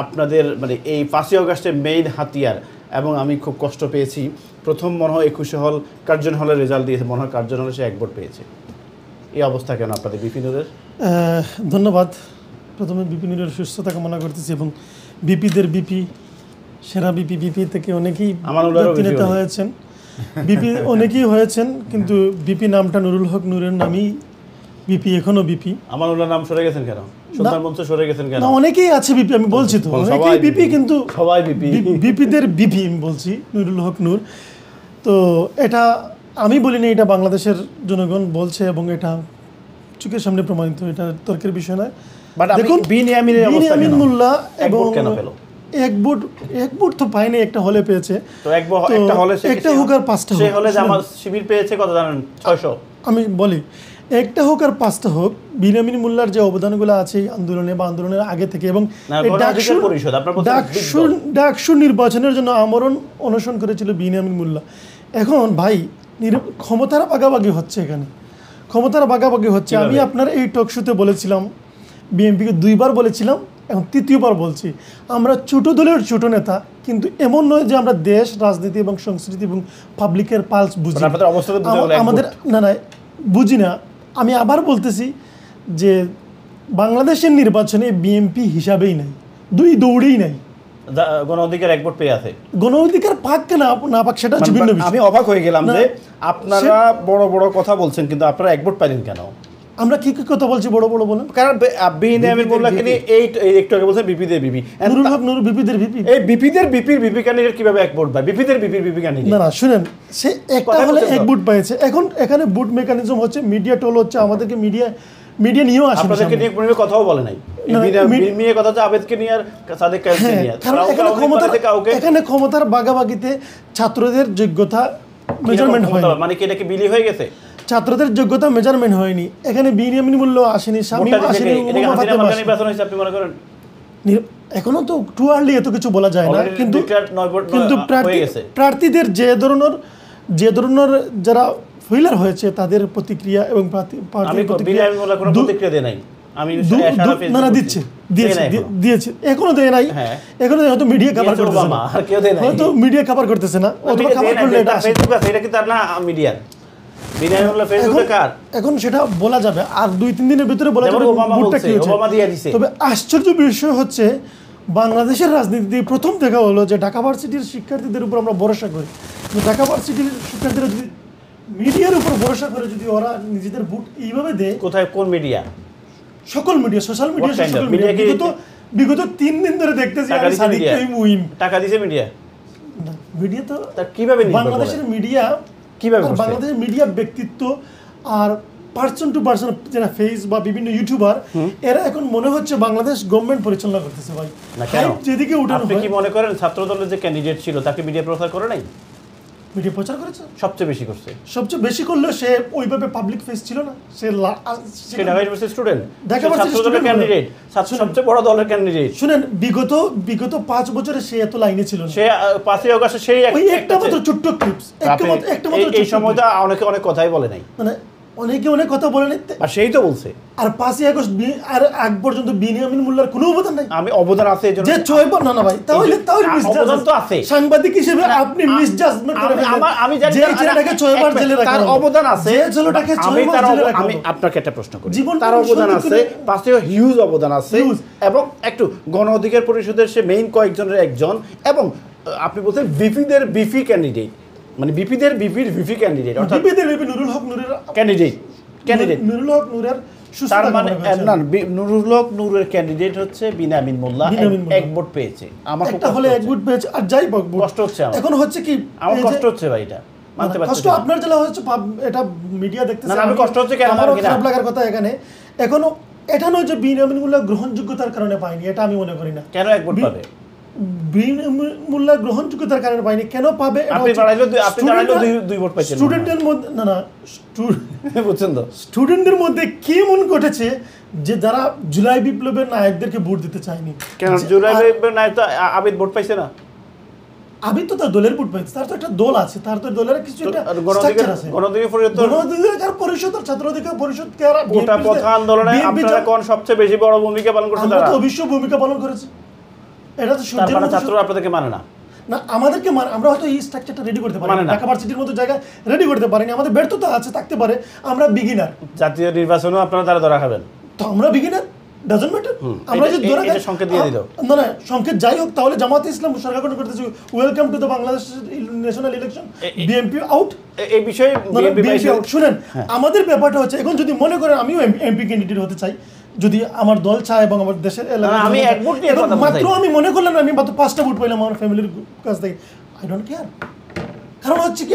আপনাদের মানে এই 5ই আগস্টের মেইন হাতিয়ার, এবং আমি খুব কষ্ট পেয়েছি। প্রথম মনে হয় 21 হল কার্জন হলের রেজাল্ট দিয়েছে, মনে হয় কার্জন হলে সে 1 ভোট পেয়েছে। এই অবস্থা কেন আপনাদের বিপিনুরের? ধন্যবাদ। প্রথমে বিপিনুরের সুস্থতা কামনা করতেছি, এবং বিপিদের বিপি, সেরা বিপি থেকে অনেকেই নেতা হয়েছেন, বিপি অনেকেই হয়েছেন, কিন্তু বিপি নামটা নুরুল হক নূরের নামই বিপি, এখনো বিপি। আমানুল্লাহ নাম সরে গেছেন কেন? সুলতান মঞ্চ সরে গেছেন কেন? না, অনেকেই আছে বিপি, আমি বলছি তো অনেকেই বিপি, কিন্তু সবাই বিপি, বিপিদের বিপি আমি বলছি, নুরুল হক নূর। তো এটা আমি বলিনি, এটা বাংলাদেশের জনগণ বলছে, এবং এটা চোখের সামনে প্রমাণিত, এটা তর্কের বিষয় নয়। দেখুন বিনিয়ামিন মোল্লা এবং এক ভোট তো পায়নি, একটা হলে পেয়েছে। তো একটা হলে একটা হোক আর 5টা হোক, সেই হলে জামাত শিবির পেয়েছে কত জানেন? 600। আমি বলি একটা হোক আর 5টা হোক, বিনিয়ামিন মোল্লার যে অবদানগুলো আছে এই আন্দোলনে বা আন্দোলনের আগে থেকে, এবং ডাকসু নির্বাচনের জন্য আমরণ অনশন করেছিল বিনিয়ামিন মোল্লা। এখন ভাই ক্ষমতার ভাগাভাগি হচ্ছে, এখানে ক্ষমতার ভাগাভাগি হচ্ছে। আমি আপনার এই টক শোতে বলেছিলাম, বিএনপিকে 2বার বলেছিলাম, এখন 3য়বার বলছি, আমরা ছোট দলের ছোট নেতা, কিন্তু এমন নয় যে আমরা দেশ, রাজনীতি এবং সংস্কৃতি এবং পাবলিকের পালস বুঝি আমাদের, না বুঝি না। আমি আবার বলতেছি যে বাংলাদেশের নির্বাচনে বিএনপি হিসাবেই নাই, দৌড়েই নাই। গণ অধিকার 1 ভোট পেয়ে আছে। গণ অধিকার পাক না পাক সেটা ভিন্ন বিষয়। আমি অবাক হয়ে গেলাম যে আপনারা বড় বড় কথা বলছেন, কিন্তু আপনারা 1 ভোট পাইলেন কেন? আমরা কি কথা বলছি বড় বড় বলেন? কারণ বিনিয়ামিন মোল্লাকে নিয়ে এই একটু আগে বলছেন বিপিদের বিপি, নুরুল হক নূর বিপিদের বিপি। এই বিপিদের বিপির বিপি ক্যান্ডিডেট কিভাবে 1 ভোট পায়? বিপিদের বিপির বিপি ক্যান্ডিডেট না শুনেন, সে একটা হলে 1 ভোট পেয়েছে। এখন এখানে ভোট মেকানিজম হচ্ছে, মিডিয়া টোল হচ্ছে, আমাদেরকে মিডিয়া নিয়েও আসে, আপনাদেরকে নিয়ে কোনো কথাও বলে নাই। নিয়ে কথা হচ্ছে আবেদকে নিয়ে আর সাদেক কায়েমকে নিয়ে। এখানে ক্ষমতার ভাগাভাগিতে ছাত্রদের যোগ্যতা মেজারমেন্ট হয়, মানে কি এটা কি বিলি হয়ে গেছে? ছাত্রদের যোগ্যতা মেজারমেন্ট হয়নি। এখানে বিনিয়ামিন মূল্য আসেনি, শামীম আসেনি, আপনি মনে করেন এখনো তো টু আর্লি, এত কিছু বলা যায় না। কিন্তু প্রার্থীদের যে ধরনের যারা হুইলার হয়েছে তাদের প্রতিক্রিয়া এবং দিয়েছে, এখনো দেয় নাই, এখনো হয়তো মিডিয়া কভার করতেছে না, হয়তো মিডিয়া কভার করতেছে না। এখন সেটা বলা যাবে, আর 2-3 দিনের ভিতরে বলা যাবে ভোটটা কি হয়েছে। তবে আশ্চর্য বিষয় হচ্ছে, বাংলাদেশের রাজনীতিতে প্রথম দেখা হলো যে ঢাকা ভার্সিটির শিক্ষার্থীদের উপর আমরা ভরসা করি, ঢাকা ভার্সিটির শিক্ষার্থীরা যদি মিডিয়ার উপর ভরসা করে, যদি ওরা নিজেদের ভোট এইভাবে দেয়, কোথায় কোন মিডিয়া? সকল মিডিয়া, সোশ্যাল মিডিয়া, বিগত 3 দিন ধরে দেখতেছি টাকা দিয়েছে মিডিয়া। মিডিয়া তো কিভাবে বাংলাদেশের মিডিয়া, বাংলাদেশের মিডিয়া ব্যক্তিত্ব আর পার্সন টু পার্সন যারা ফেস বা বিভিন্ন ইউটিউবার, এরা এখন মনে হচ্ছে বাংলাদেশ গভর্নমেন্ট পরিচালনা করতেছে। ভাই যেদিকে উঠানো, আপনি কি মনে করেন ছাত্র দলের যে ক্যান্ডিডেট ছিল তাকে মিডিয়া প্রচার করে নাই? মিডিয়া প্রচার করেছে, সবচেয়ে বেশি করছে। সবচেয়ে বেশি করলেও সে ওইভাবে পাবলিক ফেস ছিল না। সে ঢাকা ইউনিভার্সিটির স্টুডেন্ট, ছাত্র দলের ক্যান্ডিডেট, সবচেয়ে বড় দলের ক্যান্ডিডেট। শুনেন, বিগত 5 বছরে সে এত লাইনে ছিল না। সে 5ই আগস্টে সেই একটা মাত্র ছোট্ট ক্লিপস, একটা মাত্র এই সময়টা অনেক কথাই বলে নাই। মানে অনেকে অনেক কথা বলেন, আর সেই তো বলছে আর 5ই আগস্ট আর আগ পর্যন্ত বিনিয়ামিন মোল্লার কোনো অবদান নাই। আমি অবদান আছে এই জন্য যে 6 বার না ভাই, তাহলে অবদান তো আছে। সাংবাদিক হিসেবে আপনি মিসজাজমেন্ট করে আমি জানি যে ছেলেটাকে 6 বার জেলে রাখা তার অবদান আছে, যে ছেলেটাকে 6 বার জেলে রাখা আমি আপনাকে একটা প্রশ্ন করি, জীবন তার অবদান আছে, পাশে হিউজ অবদান আছে, এবং একটু গণ অধিকার পরিষদের সে মেইন কয়েকজনের একজন, এবং আপনি বলছেন বিপিদের বিপি ক্যান্ডিডেট, মানে বিপিদের বিপির ভিপি ক্যান্ডিডেট, অর্থাৎ বিপিদের বিপি নুরুল হক নূরের ক্যান্ডিডেট নুরুল হক নূরের তার মানে না, নুরুল হক নূরের ক্যান্ডিডেট হচ্ছে বিনামিন মোল্লা, এক ভোট পেয়েছে। আমার একটা হলে এক ভোট পেয়েছে, আর যাই হোক কষ্ট হচ্ছে আমার, এখন হচ্ছে কি আমার কষ্ট হচ্ছে ভাই, এটা মানতে পারছি কষ্ট আপনার জেলা হচ্ছে, এটা মিডিয়া দেখতেছে, না আমি কষ্ট হচ্ছে কেন আমার খারাপ লাগার কথা এখানে। এখনো এটা নয় যে বিনামিন মোল্লা গ্রহণযোগ্যতার কারণে পায়নি, এটা আমি মনে করি না। কেন এক ভোট পাবে? মোল্লা গ্রহণযোগ্যতার কারণে পায়নি, কেন পাবে? আপনি দাঁড়াইলো দুই ভোট পাইছেন স্টুডেন্টের মধ্যে, না না বুঝছেন তো, স্টুডেন্টদের মধ্যে কি মন ঘটেছে যে যারা জুলাই বিপ্লবের নায়কদেরকে ভোট দিতে চায়নি? কেন জুলাই বিপ্লবের নায়ক তো আবিদ ভোট পাইছে না? আবিদ তো তার দলের ভোট পাইছে, তার তো একটা দল আছে, তার তো দলের কিছু একটা স্ট্রাকচার আছে। গণঅধিকার পরিষদ আর ছাত্র অধিকার পরিষদ কে আর গোটা পথ আন্দোলনে আপনারা কোন সবচেয়ে বেশি বড় ভূমিকা পালন করছে? তারা তো অবশ্যই ভূমিকা পালন করেছে, এটা তো তার মানে ছাত্ররা আপনাদেরকে মানে না? না, আমাদেরকে আমরা হয়তো এই স্ট্রাকচারটা রেডি করতে পারি না, ঢাকা ভার্সিটির মতো জায়গা রেডি করতে পারিনি, আমাদের ব্যর্থতা আছে, থাকতে পারে, আমরা বিগিনার। জাতীয় নির্বাচনেও আপনারা তারা ধরা খাবেন তো আমরা বিগিনার, ডাজন্ট ম্যাটার, আমরা যদি ধরে এটা সংকেত দিয়ে দিল। না না, সংকেত যাই হোক, তাহলে জামায়াতে ইসলাম সরকার গঠন করতেছে, welcome to the Bangladesh national election, BNP out. এই বিষয়ে বিএনপি আউট। শুনেন, আমাদের ব্যাপারটা হচ্ছে, এখন যদি মনে করেন আমিও এমপি ক্যান্ডিডেট হতে চাই, যদি আমার দল চায় এবং আমার দেশের আমি এক ভোট দিয়ে কথা বলতে মাত্র আমি মনে করলাম আমি মাত্র 5টা ভোট পাইলাম আমার ফ্যামিলির কাছ থেকে, আই ডোন্ট কেয়ার। কারণ হচ্ছে কি,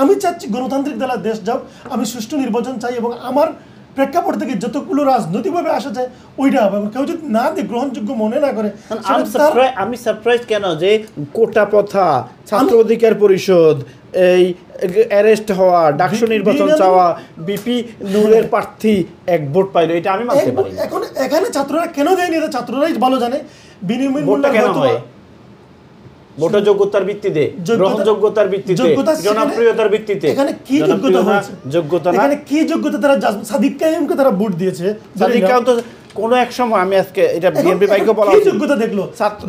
আমি চাচ্ছি গণতান্ত্রিক দলের দেশ যাও, আমি সুষ্ঠু নির্বাচন চাই, এবং আমার প্রেক্ষাপট থেকে যতগুলো রাজনৈতিকভাবে আসা যায় ওইটা হবে। কেউ যদি না দিয়ে গ্রহণযোগ্য মনে না করে, আমি সারপ্রাইজ কেন যে কোটা প্রথা, ছাত্র অধিকার পরিষদ, এই অ্যারেস্ট হওয়া, ডাকসু নির্বাচন চাওয়া, বিপি নূরের প্রার্থী এক ভোট পাইলো, এটা আমি মানতে পারি। এখন এখানে ছাত্ররা কেন দেয়নি, এটা ছাত্ররাই ভালো জানে। বিনিময় ভোটটা কেন হয়? ভোটার যোগ্যতার ভিত্তিতে, গ্রহণযোগ্যতার ভিত্তিতে, জনপ্রিয়তার ভিত্তিতে। এখানে কি যোগ্যতা হয়েছে? যোগ্যতা না, এখানে কি যোগ্যতা? তারা সাদিক কাইমকে তারা ভোট দিয়েছে, সাদিক কাইম তো কোন এক সময়, আমি আজকে এটা বিএনপি ভাইকে বলা, কি যোগ্যতা দেখলো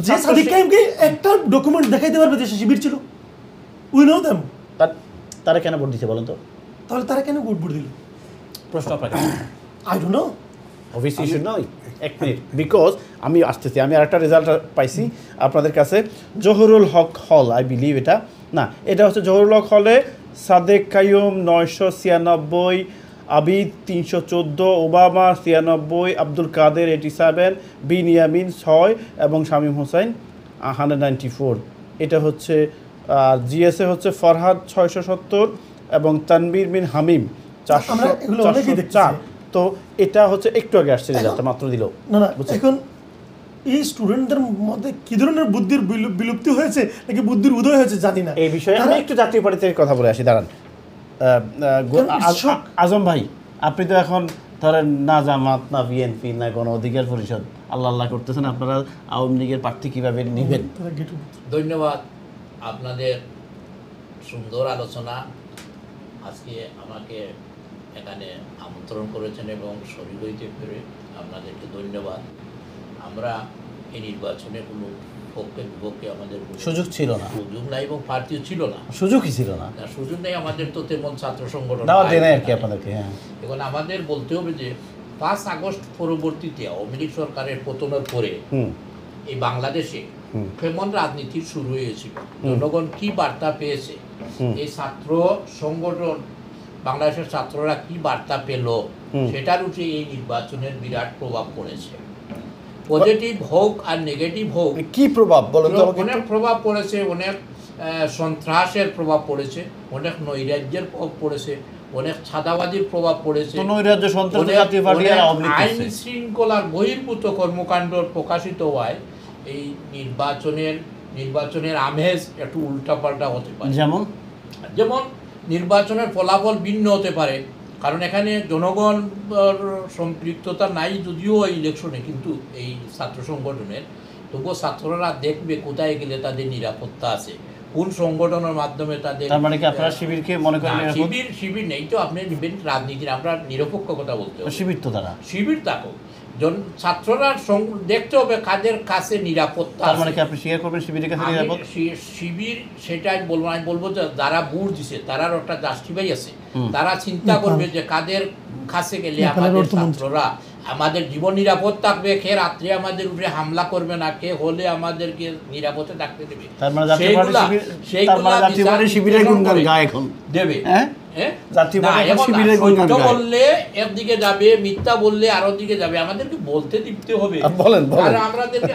যে সাদিক কাইমকে একটা ডকুমেন্ট দেখাইতে পারবে যে শিবির ছিল? We know them. তারা কেন ভোট দিতে বলেন তো? তাহলে তারা কেন ভোট দিল? প্রশ্ন আপনাকে, I don't know, obviously issue নয়। এক মিনিট, বিকজ আমি আসতেছি, আমি আরেকটা রেজাল্ট পাইছি আপনাদের কাছে। জহুরুল হক হল, আই বিলিভ এটা না, এটা হচ্ছে জহুরুল হক হলে সাদেক কাইয়ুম 996, আবিদ 314, ওবামা 96, আব্দুল কাদের 87, বিনিয়ামিন 6 এবং শামীম হোসেন 194। এটা হচ্ছে জিএসএ হচ্ছে ফরহাদ 670 এবং তানবীর বিন হামিম 404। তো এটা হচ্ছে একটু আগে আসছে রেজাল্টটা, মাত্র দিল না না। এখন এই স্টুডেন্টদের মধ্যে কি ধরনের বুদ্ধির বিলুপ্তি হয়েছে নাকি বুদ্ধির উদয় হয়েছে জানি না। এই বিষয়ে আমি একটু জাতীয় পার্টি থেকে কথা বলে আসি, দাঁড়ান। আজম ভাই, আপনি তো এখন ধরেন না জামাত, না বিএনপি, না গণ অধিকার পরিষদ, আল্লাহ আল্লাহ করতেছেন, আপনারা আওয়ামী লীগের প্রার্থী কীভাবে নেবেন? ধন্যবাদ, আপনাদের সুন্দর আলোচনা। আজকে আমাকে এখানে আমন্ত্রণ করেছেন এবং শরীর হইতে পেরে আপনাদেরকে ধন্যবাদ। আমরা এই নির্বাচনে কোনো পক্ষে বিপক্ষে আমাদের সুযোগ ছিল না, সুযোগ নাই এবং প্রার্থীও ছিল না, সুযোগই ছিল না, সুযোগ নেই। আমাদের তো তেমন ছাত্র সংগঠন আপনাদেরকে। হ্যাঁ, এখন আমাদের বলতে হবে যে 5 আগস্ট পরবর্তীতে আওয়ামী লীগ সরকারের পতনের পরে এই বাংলাদেশে কেমন রাজনীতি শুরু হয়েছিল, জনগণ কি বার্তা পেয়েছে, এই ছাত্র সংগঠন, বাংলাদেশের ছাত্ররা কি বার্তা পেল, সেটার উপরে এই নির্বাচনের বিরাট প্রভাব পড়েছে। পজিটিভ হোক আর নেগেটিভ হোক, কি প্রভাব বলেন তো? অনেক প্রভাব পড়েছে, অনেক সন্ত্রাসের প্রভাব পড়েছে, অনেক নৈরাজ্যের প্রভাব পড়েছে, অনেক ছাদাবাদীর প্রভাব পড়েছে, আইন শৃঙ্খলার বহির্ভূত কর্মকাণ্ড প্রকাশিত হওয়ায় এই নির্বাচনের আমেজ একটু উল্টাপাল্টা হতে পারে। যেমন নির্বাচনের ফলাফল ভিন্ন হতে পারে, কারণ এখানে জনগণ সম্পৃক্ততা নাই যদিও এই ইলেকশনে, কিন্তু এই ছাত্র সংগঠনের, তবুও ছাত্ররা দেখবে কোথায় গেলে তাদের নিরাপত্তা আছে, কোন সংগঠনের মাধ্যমে তাদের তার মানে কি আপনারা শিবিরকে মনে করেন না, শিবির নেই তো, আপনি নিবেন রাজনীতির, আমরা নিরপেক্ষ কথা বলতে হবে। শিবির তো তারা, শিবির থাকুক, ছাত্ররা দেখতে হবে কাদের কাছে নিরাপত্তা তার মানে আছে। কি আপনি স্বীকার করবেন শিবিরের কাছে আমি নিরাপদ? শিবির সেটাই বলবো, আমি বলবো যে যারা ভোট দিছে তারার একটা জাস্টিফাই আছে, তারা চিন্তা করবে যে কাদের কাছে গেলে আমাদের ছাত্ররা আমাদের জীবন নিরাপদ থাকবে, কে রাত্রে আমাদের উপরে হামলা করবে না, কে হলে আমাদেরকে নিরাপদে থাকতে দেবে, তার মানে জাতীয় পার্টি শিবিরের গুণগান গায় এখন দেবে। জাতীয় পার্টি এখন শিবিরের গুণগান সত্য গায়। বললে একদিকে যাবে, মিথ্যা বললে আরো দিকে যাবে, আমাদেরকে বলতে দিতে হবে। বলেন আর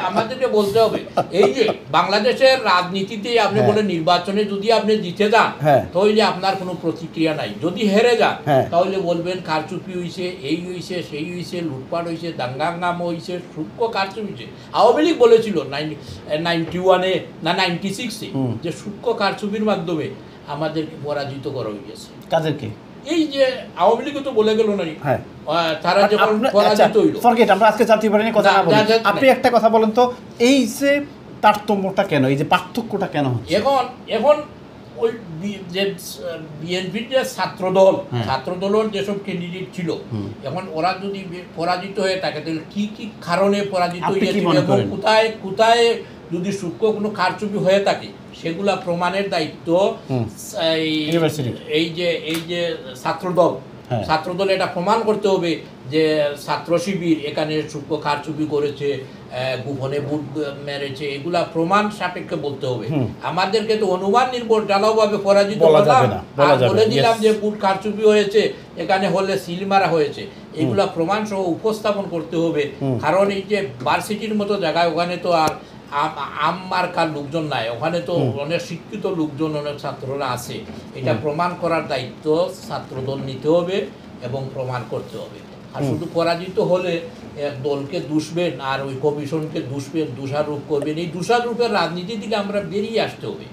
আমাদেরকে বলতে হবে, এই যে বাংলাদেশের রাজনীতিতে আপনি বলেন নির্বাচনে যদি আপনি জিতে যান তাহলে আপনার কোনো প্রতিক্রিয়া নাই, যদি হেরে যান তাহলে বলবেন কারচুপি হইছে, এই হইছে, সেই হইছে, লুটপাট হইছে, দাঙ্গাঙ্গাম হইছে, সূক্ষ্ম কারচুপি হইছে। আওয়ামী লীগ বলেছিল 91-এ না 96-এ যে সূক্ষ্ম কারচুপির মাধ্যমে আমাদেরকে পরাজিত করা হয়েছে। কাদেরকে? এই যে আওয়ামী লীগ তো বলে গেল না, তারা যখন পরাজিত হইল। ফরগেট, আমরা আজকে জাতীয় পার্টি নিয়ে কথা না বলি, আপনি একটা কথা বলেন তো, এই যে তারতম্যটা কেন, এই যে পার্থক্যটা কেন হচ্ছে? এখন ওই যে বিএনপির যে ছাত্রদলের যেসব ক্যান্ডিডেট ছিল, এখন ওরা যদি পরাজিত হয়ে থাকে তাহলে কি কি কারণে পরাজিত হয়েছিল এবং কোথায় কোথায় যদি সূক্ষ্ম কোনো কারচুপি হয়ে থাকে সেগুলা প্রমাণের দায়িত্ব এই যে ছাত্রদল এটা প্রমাণ করতে হবে যে ছাত্র শিবির এখানে সূক্ষ্ম কারচুপি করেছে, গোপনে বুট মেরেছে, এগুলা প্রমাণ সাপেক্ষে বলতে হবে। আমাদেরকে তো অনুমান নির্ভর ঢালাওভাবে পরাজিত বলে দিলাম যে বুট কারচুপি হয়েছে, এখানে হলে সিল মারা হয়েছে, এগুলা প্রমাণ সহ উপস্থাপন করতে হবে। কারণ এই যে ভার্সিটির মতো জায়গায়, ওখানে তো আর আম মার্কার লোকজন নাই, ওখানে তো অনেক শিক্ষিত লোকজন, অনেক ছাত্ররা আছে। এটা প্রমাণ করার দায়িত্ব ছাত্রদল নিতে হবে এবং প্রমাণ করতে হবে। আর শুধু পরাজিত হলে এক দলকে দুষবেন আর ওই কমিশনকে দুষবেন, দোষারোপ করবেন, এই দোষারোপের রাজনীতি থেকে আমরা বেরিয়ে আসতে হবে।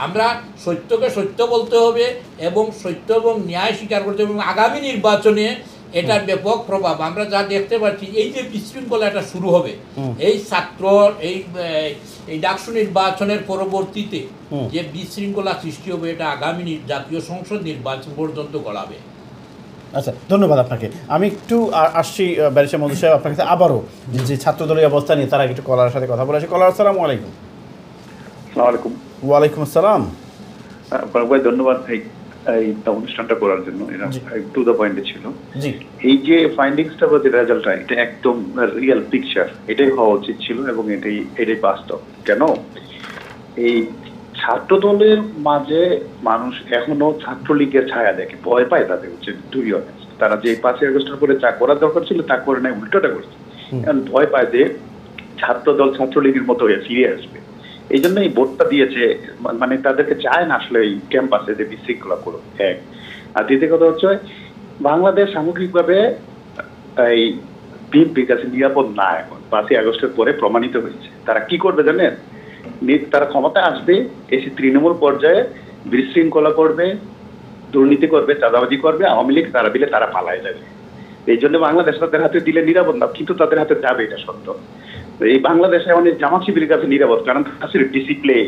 আমরা সত্যকে সত্য বলতে হবে এবং সত্য এবং ন্যায় স্বীকার করতে হবে। এবং আগামী নির্বাচনে এটার ব্যাপক প্রভাব আমরা যা দেখতে পাচ্ছি, এই যে বিশৃঙ্খলা এটা শুরু হবে, এই ছাত্র এই ডাকসু নির্বাচনের পরবর্তীতে যে বিশৃঙ্খলা সৃষ্টি হবে, এটা আগামী জাতীয় সংসদ নির্বাচন পর্যন্ত গড়াবে। আচ্ছা, ধন্যবাদ আপনাকে। আমি একটু আসছি ব্যারিস্টার মধু সাহেব আপনার কাছে আবারও, যে ছাত্রদলীয় অবস্থা নিয়ে তারা একটু কলার সাথে কথা বলে আসি। কলার, আসসালামু আলাইকুম। ওয়ালাইকুম আসসালাম। ধন্যবাদ ভাই এই অনুষ্ঠানটা করার জন্য, এটা টু দ্য পয়েন্টে ছিল। এই যে ফাইন্ডিংসটা বা যে রেজাল্টটা, এটা একদম রিয়েল পিকচার, এটাই হওয়া উচিত ছিল এবং এটাই বাস্তব। কেন এই ছাত্র দলের মাঝে মানুষ এখনো ছাত্রলীগের ছায়া দেখে, ভয় পায় তাদের, হচ্ছে টু বি অনেস্ট। তারা যে 5ই আগস্টের পরে যা করার দরকার ছিল তা করে নাই, উল্টোটা করছে। এখন ভয় পায় যে ছাত্র দল ছাত্রলীগের মতো হয়ে ফিরে আসবে, এই জন্য এই ভোটটা দিয়েছে। মানে তাদেরকে চায় না আসলে এই ক্যাম্পাসে যে বিশৃঙ্খলা করো, এক। আর দ্বিতীয় কথা হচ্ছে, বাংলাদেশ সামগ্রিকভাবে এই বিএনপির কাছে নিরাপদ না এখন, 5ই আগস্টের পরে প্রমাণিত হয়েছে। তারা কি করবে জানেন? তারা ক্ষমতা আসবে, এসে তৃণমূল পর্যায়ে বিশৃঙ্খলা করবে, দুর্নীতি করবে, চাঁদাবাজি করবে, আওয়ামী লীগ তারা দিলে তারা পালায় যাবে। এই জন্য বাংলাদেশ তাদের হাতে দিলে নিরাপদ না, কিন্তু তাদের হাতে যাবে, এটা সত্য। এই বাংলাদেশে অনেক জামাত শিবিরের কাছে নিরাপদ, কারণ তাদের ডিসিপ্লিন।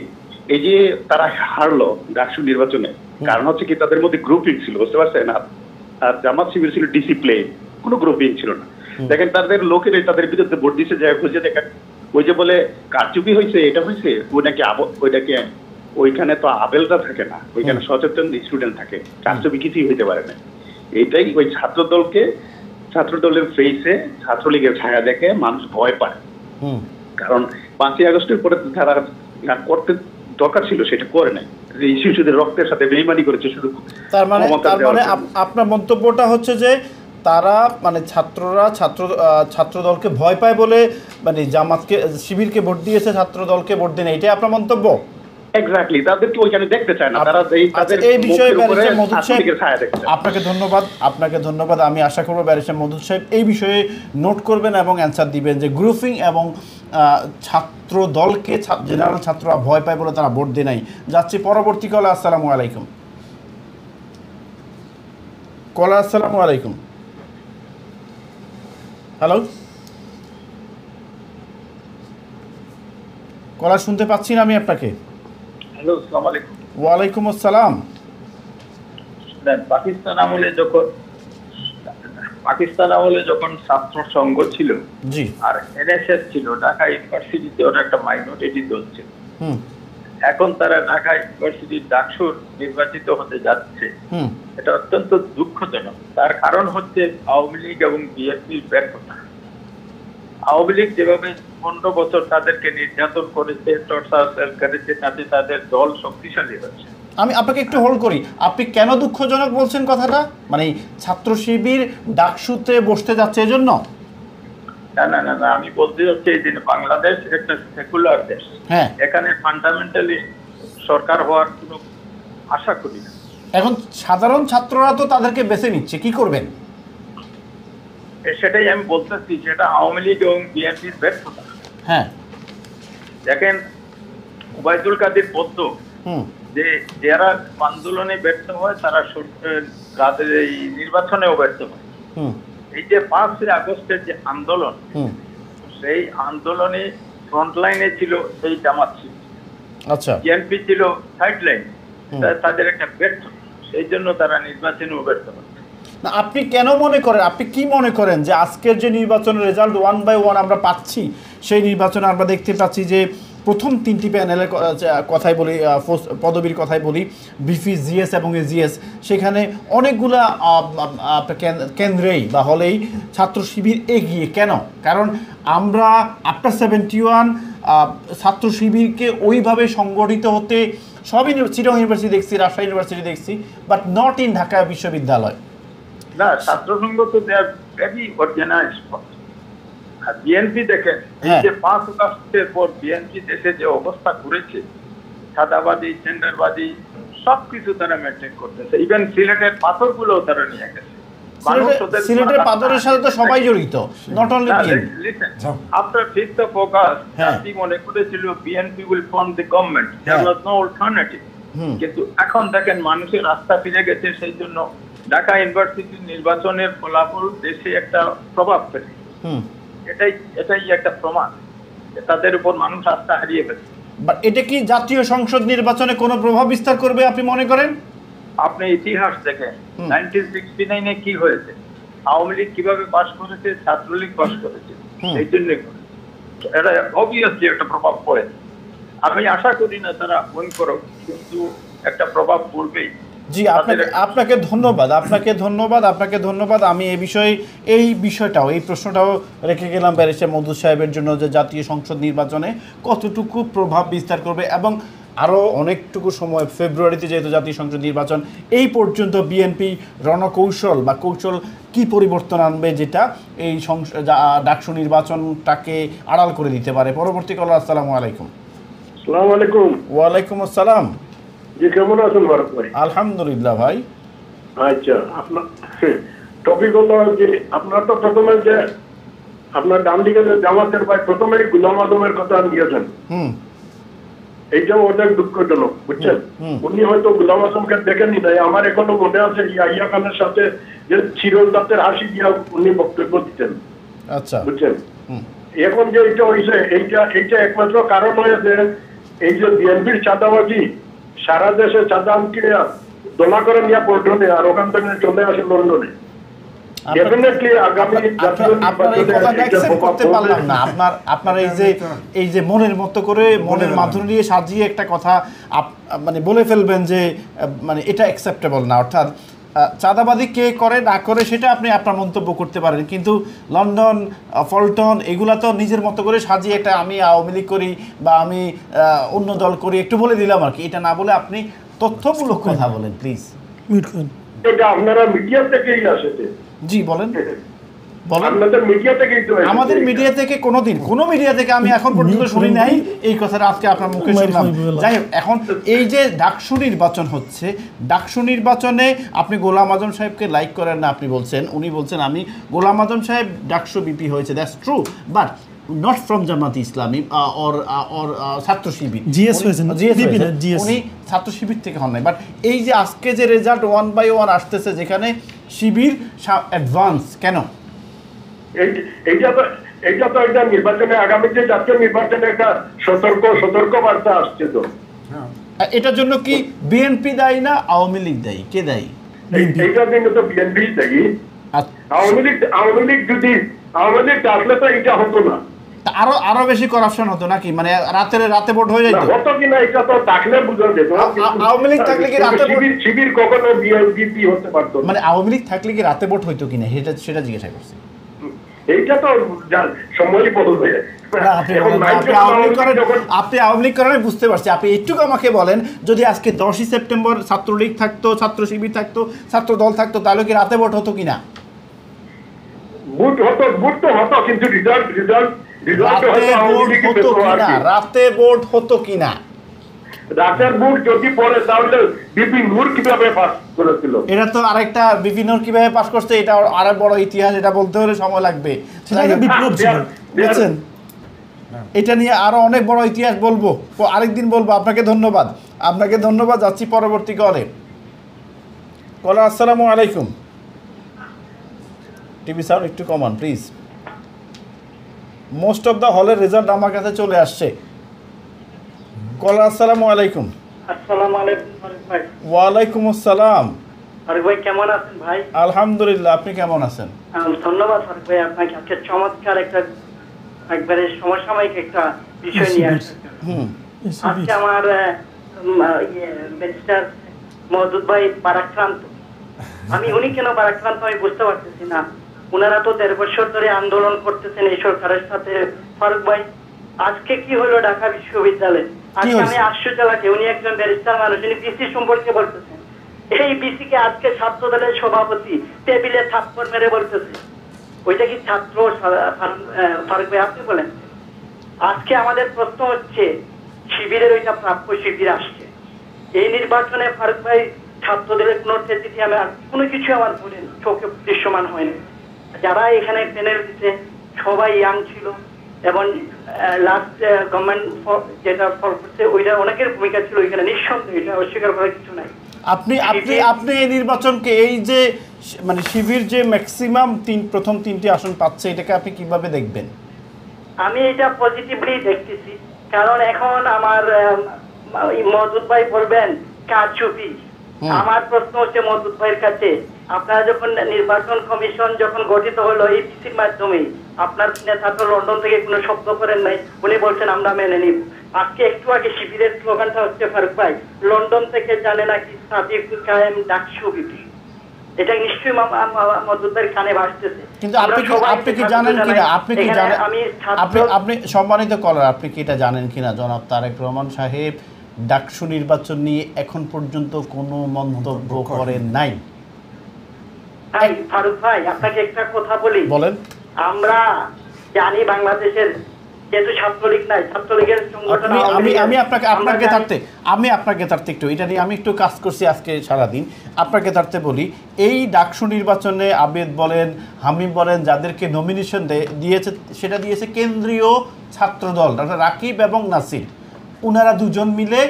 এই যে তারা হারলো ডাকসু নির্বাচনে, কারণ হচ্ছে কি তাদের মধ্যে গ্রুপিং ছিল, বুঝতে পারছেন? আর জামাত শিবির ছিল ডিসিপ্লিন, কোনো গ্রুপিং ছিল না। দেখেন তাদের লোকের তাদের বিরুদ্ধে ভোট দিচ্ছে, যায় খুঁজে দেখেন, ওই যে বলে কারচুপি হয়েছে, এটা হয়েছে, ওইটাকে ওইখানে তো আবেলটা থাকে না, ওইখানে সচেতন স্টুডেন্ট থাকে, কারচুপি কিছুই হইতে পারে না। এইটাই ওই ছাত্রদলের ফেসে ছাত্রলীগের ছায়া দেখে মানুষ ভয় পায়। কারণ 5ই আগস্টের পরে তারা করতে দরকার ছিল সেটা করে নাই, শিশুদের রক্তের সাথে বেইমানি করেছে শুধু। তার মানে আপনার মন্তব্যটা হচ্ছে যে তারা মানে ছাত্রদলকে ভয় পায় বলে মানে জামাতকে শিবিরকে ভোট দিয়েছে, ছাত্রদলকে ভোট দেন, এটাই আপনার মন্তব্য? এক্স্যাক্টলি, তাদেরকে ওইখানে দেখতে চায় না তারা। এই বিষয়ে ব্যারিস্টার মধু সাহেব আপনাকে ধন্যবাদ। আমি আশা করব ব্যারিস্টার মধু সাহেব এই বিষয়ে নোট করবেন এবং অ্যান্সার দিবেন যে গ্রুপিং এবং ছাত্র দলকে জেনারেল ছাত্ররা ভয় পায় বলে তারা ভোট দেয় নাই। যাচ্ছি পরবর্তী কলে। আসসালামু আলাইকুম। কলা, আসসালামু আলাইকুম। হ্যালো, কলা শুনতে পাচ্ছি না আমি আপনাকে। হ্যালো, আসসালামু আলাইকুম। ওয়ালাইকুম আসসালাম। পাকিস্তান আমলে যখন ছাত্র সংঘ ছিল জি, আর এনএসএস ছিল, ঢাকা ইউনিভার্সিটিতে ওটা একটা মাইনরিটি দল ছিল। হুম এখন তারা ঢাকা ইউনিভার্সিটির ডাকসুর নির্বাচিত হতে যাচ্ছে। হুম এটা অত্যন্ত দুঃখজনক। তার কারণ হচ্ছে আওয়ামী লীগ এবং বিএনপির ব্যর্থতা। আওয়ামী লীগ যেভাবে 15 বছর তাদেরকে নির্যাতন করেছে, টর্চার করেছে, তাতে তাদের দল শক্তিশালী হচ্ছে। আমি আপনাকে একটু হোল্ড করি। আপনি কেন দুঃখজনক বলছেন কথাটা? মানে ছাত্র শিবির ডাকসুতে বসতে যাচ্ছে এজন্য? না না না না, আমি বলতে চাচ্ছি এই দিনে বাংলাদেশ একটা সেকুলার দেশ। হ্যাঁ, এখানে ফান্ডামেন্টালি সরকার হওয়ার কোনো আশা করি না। এখন সাধারণ ছাত্ররা তো তাদেরকে বেছে নিচ্ছে, কি করবেন? সেটাই আমি বলতেছি, সেটা আওয়ামী লীগ এবং বিএনপির ব্যর্থতা। হ্যাঁ, দেখেন, ওবায়দুল কাদের বলত হুম যে যারা আন্দোলনে ব্যর্থ হয় তারা তাদের এই নির্বাচনেও ব্যর্থ হয়। হুম এই যে 5 আগস্টের যে আন্দোলন, হুম সেই আন্দোলনে ফ্রন্ট লাইনে ছিল সেই জামাত ছিল, আচ্ছা, বিএনপি ছিল সাইড লাইন। তাদের একটা ব্যর্থ, সেই জন্য তারা নির্বাচনেও ব্যর্থ হয়। না, আপনি কেন মনে করেন, আপনি কি মনে করেন যে আজকের যে নির্বাচনের রেজাল্ট 1 বাই 1 আমরা পাচ্ছি, সেই নির্বাচনে আমরা দেখতে পাচ্ছি যে প্রথম 3টি প্যানেলের কথাই বলি, পদবীর কথাই বলি, বিপি, জিএস এবং এজিএস, সেখানে অনেকগুলা কেন্দ্রেই বা হলেই ছাত্র শিবির এগিয়ে। কেন? কারণ আমরা আফটার 71 ছাত্র শিবিরকে ওইভাবে সংগঠিত হতে সবই চিটাগং ইউনিভার্সিটি দেখছি, রাজশাহী ইউনিভার্সিটি দেখছি, বাট নট ইন ঢাকা বিশ্ববিদ্যালয়। না, ছাত্রসংঘ তো there very organised. R BNP দেখেন, এই যে 5 আগস্টের পর বিএনপি দেশে যে অবস্থা করেছে, সাদাবাদী, টেন্ডারবাদী সবকিছু তারা মেনটেন করতেছে। ইভেন সিলেটের পাথরগুলোও তারা নিয়ে গেছে। সিলেটের পাথরের সাথে তো সবাই জড়িত, not only BNP. After 5th of August, জাতি মনে করেছিল BNP will form the government, there was no alternative. কিন্তু এখন দেখেন মানুষের রাস্তা ফিরে গেছে, সেই জন্য ঢাকা ইউনিভার্সিটির নির্বাচনের ফলাফল দেশে একটা প্রভাব ফেলে। এটাই একটা প্রমাণ তাদের উপর মানুষ আস্থা হারিয়ে ফেলছে। বাট এটা কি জাতীয় সংসদ নির্বাচনে কোনো প্রভাব বিস্তার করবে আপনি মনে করেন? আপনি ইতিহাস দেখেন, 1969-এ কি হয়েছে, আওয়ামী লীগ কিভাবে পাস করেছে, ছাত্রলীগ পাস করেছে, এই জন্য এটা অবভিয়াসলি একটা প্রভাব পড়ে। আমি আশা করি না তারা মন করো, কিন্তু একটা প্রভাব পড়বেই। জি, আপনাকে ধন্যবাদ। আমি এই প্রশ্নটাও রেখে গেলাম ব্যারিস্টার মওদুদ সাহেবের জন্য, যে জাতীয় সংসদ নির্বাচনে কতটুকু প্রভাব বিস্তার করবে, এবং আরও অনেকটুকু সময়, ফেব্রুয়ারিতে যেহেতু জাতীয় সংসদ নির্বাচন, এই পর্যন্ত বিএনপি রণকৌশল বা কৌশল কি পরিবর্তন আনবে, যেটা এই ডাকসু নির্বাচনটাকে আড়াল করে দিতে পারে। পরবর্তী কল। আসসালামু আলাইকুম। আসসালামু আলাইকুম। ওয়ালাইকুম আসসালাম। জি, কেমন আছেন ফারুক ভাই? আলহামদুলিল্লাহ ভাই। আচ্ছা, আপনার টপিক হলো যে আপনার তো প্রথমে যে আপনার ডান দিকে যে জামাতের ভাই প্রথমে গোলাম আজমের কথা নিয়েছেন, এইটা অনেক দুঃখজনক, বুঝছেন? উনি হয়তো গোলাম আজমকে দেখেনি নাই। আমার এখনো মনে আছে ইয়াহিয়া খানের সাথে যে চিরদাতের হাসি দিয়া উনি বক্তব্য দিতেন। আচ্ছা, বুঝছেন? এখন যে এইটা হয়েছে, এইটা একমাত্র কারণ হয়েছে এই যে বিএনপির চাঁদাবাজি, সারা দেশে চাঁদা আনতে দোলা করে নিয়ে পল্টনে, আর ওখান থেকে চলে আসে লন্ডনে। আপনার এই যে মনের মতো করে, মনের মাধুরী দিয়ে সাজিয়ে একটা কথা মানে বলে ফেলবেন যে মানে এটা অ্যাকসেপ্টেবল না। অর্থাৎ চাঁদাবাজি কে করে না করে সেটা আপনি আপনার মন্তব্য করতে পারেন, কিন্তু লন্ডন, ফলটন এগুলা তো নিজের মতো করে সাজিয়ে একটা আমি আওয়ামী লীগ করি বা আমি অন্য দল করি একটু বলে দিলাম আর কি। এটা না বলে আপনি তথ্যমূলক কথা বলেন প্লিজ। আপনারা মিডিয়া থেকেই আসেছে। জি বলেন। আমাদের মিডিয়া থেকে কোনো মিডিয়া থেকে আমি এখন পর্যন্ত শুনি নাই এই কথাটা, আজকে আপনার মুখে শুনলাম। যাই হোক, এখন এই যে ডাকসু নির্বাচন হচ্ছে, ডাকসু নির্বাচনে আপনি গোলাম আজম সাহেবকে লাইক করেন না, আপনি বলছেন, উনি বলছেন আমি গোলাম আজম সাহেব ডাকসু বিপি হয়েছে, that's true, but not from Jamaat Islami or ছাত্র শিবির। উনি ছাত্র শিবির থেকে হন নাই, বাট এই যে আজকে যে রেজাল্ট 1 বাই 1 আসতেছে, যেখানে শিবির অ্যাডভান্স, কেন? এইটা তো একটা নির্বাচনে, আগামী যে জাতীয় নির্বাচনে একটা সতর্ক বার্তা আসছে তো। এটার জন্য কি বিএনপি দায়ী না আওয়ামী লীগ দায়ী, কে দায়ী? এইটার জন্য তো বিএনপি দায়ী। আওয়ামী লীগ যদি আসলে তো এটা হতো না, আরো বেশি করাপশন হতো নাকি? মানে রাতে ভোট হয়ে যেত? হতো কিনা এটা তো থাকলে বুঝা যেত। আওয়ামী লীগ থাকলে কি রাতে ভোট? শিবির কখনো বিএনপি হতে পারতো না। মানে আওয়ামী লীগ থাকলে কি রাতে ভোট হইতো কিনা সেটা জিজ্ঞাসা করছি। এইটা তো সময়ই বলবে। আপনি আওয়ামী লীগ করেন বুঝতে পারছি, আপনি একটু আমাকে বলেন, যদি আজকে 10ই সেপ্টেম্বর ছাত্রলীগ থাকতো, ছাত্র শিবির থাকতো, ছাত্র দল থাকতো, তাহলে কি রাতে ভোট হতো কিনা? ভোট তো হতো, কিন্তু রাতে ভোট হতো কিনা? রাতের ভোট যদি পড়ে তাহলে বিপি নূর কিভাবে পাস করেছিল? এটা তো আরেকটা বিপি নূর কিভাবে পাস করছে, এটা আরেক বড় ইতিহাস, এটা বলতে হলে সময় লাগবে। বিপ্লব ছিল, বুঝছেন? এটা নিয়ে আরো অনেক বড় ইতিহাস বলবো, আরেকদিন বলবো। আপনাকে ধন্যবাদ। যাচ্ছি পরবর্তী কলে। আসসালামু আলাইকুম। টিভি সাউন্ড একটু কমান প্লিজ। মোস্ট অফ দ্য হলের রেজাল্ট আমার কাছে চলে আসছে। আসসালামু আলাইকুম। আসসালামু আলাইকুম ভাই। ওয়ালাইকুম আসসালাম। ফারুক ভাই কেমন আছেন ভাই? আলহামদুলিল্লাহ, আপনি কেমন আছেন? ধন্যবাদ ফারুক ভাই, আপনাকে আজকে চমৎকার একবারে সমসাময়িক একটা বিষয় নিয়ে আসছেন। আজকে আমার ব্যারিস্টার মওদুদ ভাই বারাক্রান্ত। উনি কেন বারাক্রান্ত আমি বুঝতে পারতেছি না। ওনারা তো 13 বছর ধরে আন্দোলন করতেছেন এই সরকারের সাথে। ফারুক ভাই, আজকে কি হলো ঢাকা বিশ্ববিদ্যালয়ে? আজকে আমি আশ্চর্য লাগে, উনি একজন ব্যারিস্টার মানুষ, উনি বিসি সম্পর্কে বলতেছেন। এই বিসি কে আজকে ছাত্র দলের সভাপতি টেবিলে থাপ্পড় মেরে বলতেছে, ওইটা কি ছাত্র? ফারুক ভাই আপনি বলেন। আজকে আমাদের প্রশ্ন হচ্ছে, শিবিরের ওইটা প্রাপ্য শিবির আসছে এই নির্বাচনে। ফারুক ভাই, ছাত্র দলের কোনো কিছু আমার চোখে দৃশ্যমান হয়নি। যারা এখানে প্যানেল দিতে সবাই ইয়াং ছিল, এবং লাস্ট গভর্নমেন্ট যেটা ফল করছে ওইটা অনেকের ভূমিকা ছিল এখানে, নিঃসন্দেহে, এটা অস্বীকার করার কিছু নাই। আপনি এই নির্বাচনকে, এই যে মানে শিবির যে ম্যাক্সিমাম প্রথম 3টি আসন পাচ্ছে, এটাকে আপনি কিভাবে দেখবেন? আমি এটা পজিটিভলি দেখতেছি, কারণ এখন আমার মওদুদ ভাই বলবেন কারচুপি। আমার প্রশ্ন হচ্ছে মওদুদ ভাইয়ের কাছে, আপনারা যখন নির্বাচন কমিশন যখন গঠিত হলো এই পিসির মাধ্যমে, আপনার নেতা তো লন্ডন থেকে কোনো শব্দ করেন নাই, উনি বলছেন আমরা মেনে নিব। আজকে একটু আগে শিবিরের স্লোগানটা হচ্ছে ফারুক ভাই, লন্ডন থেকে জানে নাকি সাদিক কায়েম ডাকসু বিপি। এটা নিশ্চয়ই মওদুদ ভাইয়ের কানে ভাসতেছে। কিন্তু আপনি কি জানেন কিনা, আপনি সম্মানিত কলার, আপনি কি এটা জানেন কিনা জনাব তারেক রহমান সাহেব ডাকসু নির্বাচন নিয়ে এখন পর্যন্ত কোনো মন্তব্য করেন নাই? ফারুক ভাই, আপনাকে একটা কথা বলি, বলেন। আমরা জানি বাংলাদেশের যেহেতু ছাত্রলীগ নাই, ছাত্রলীগের সংগঠন, আমি আপনাকে থাকতে একটু এটা নিয়ে আমি একটু কাজ করছি আজকে সারাদিন। আপনাকে থাকতে বলি, এই ডাকসু নির্বাচনে আবেদ বলেন, হামিম বলেন, যাদেরকে নমিনেশন দিয়েছে, সেটা দিয়েছে কেন্দ্রীয় ছাত্র দল, ডক্টর রাকিব এবং নাসির। ওনারা দুজন মিলে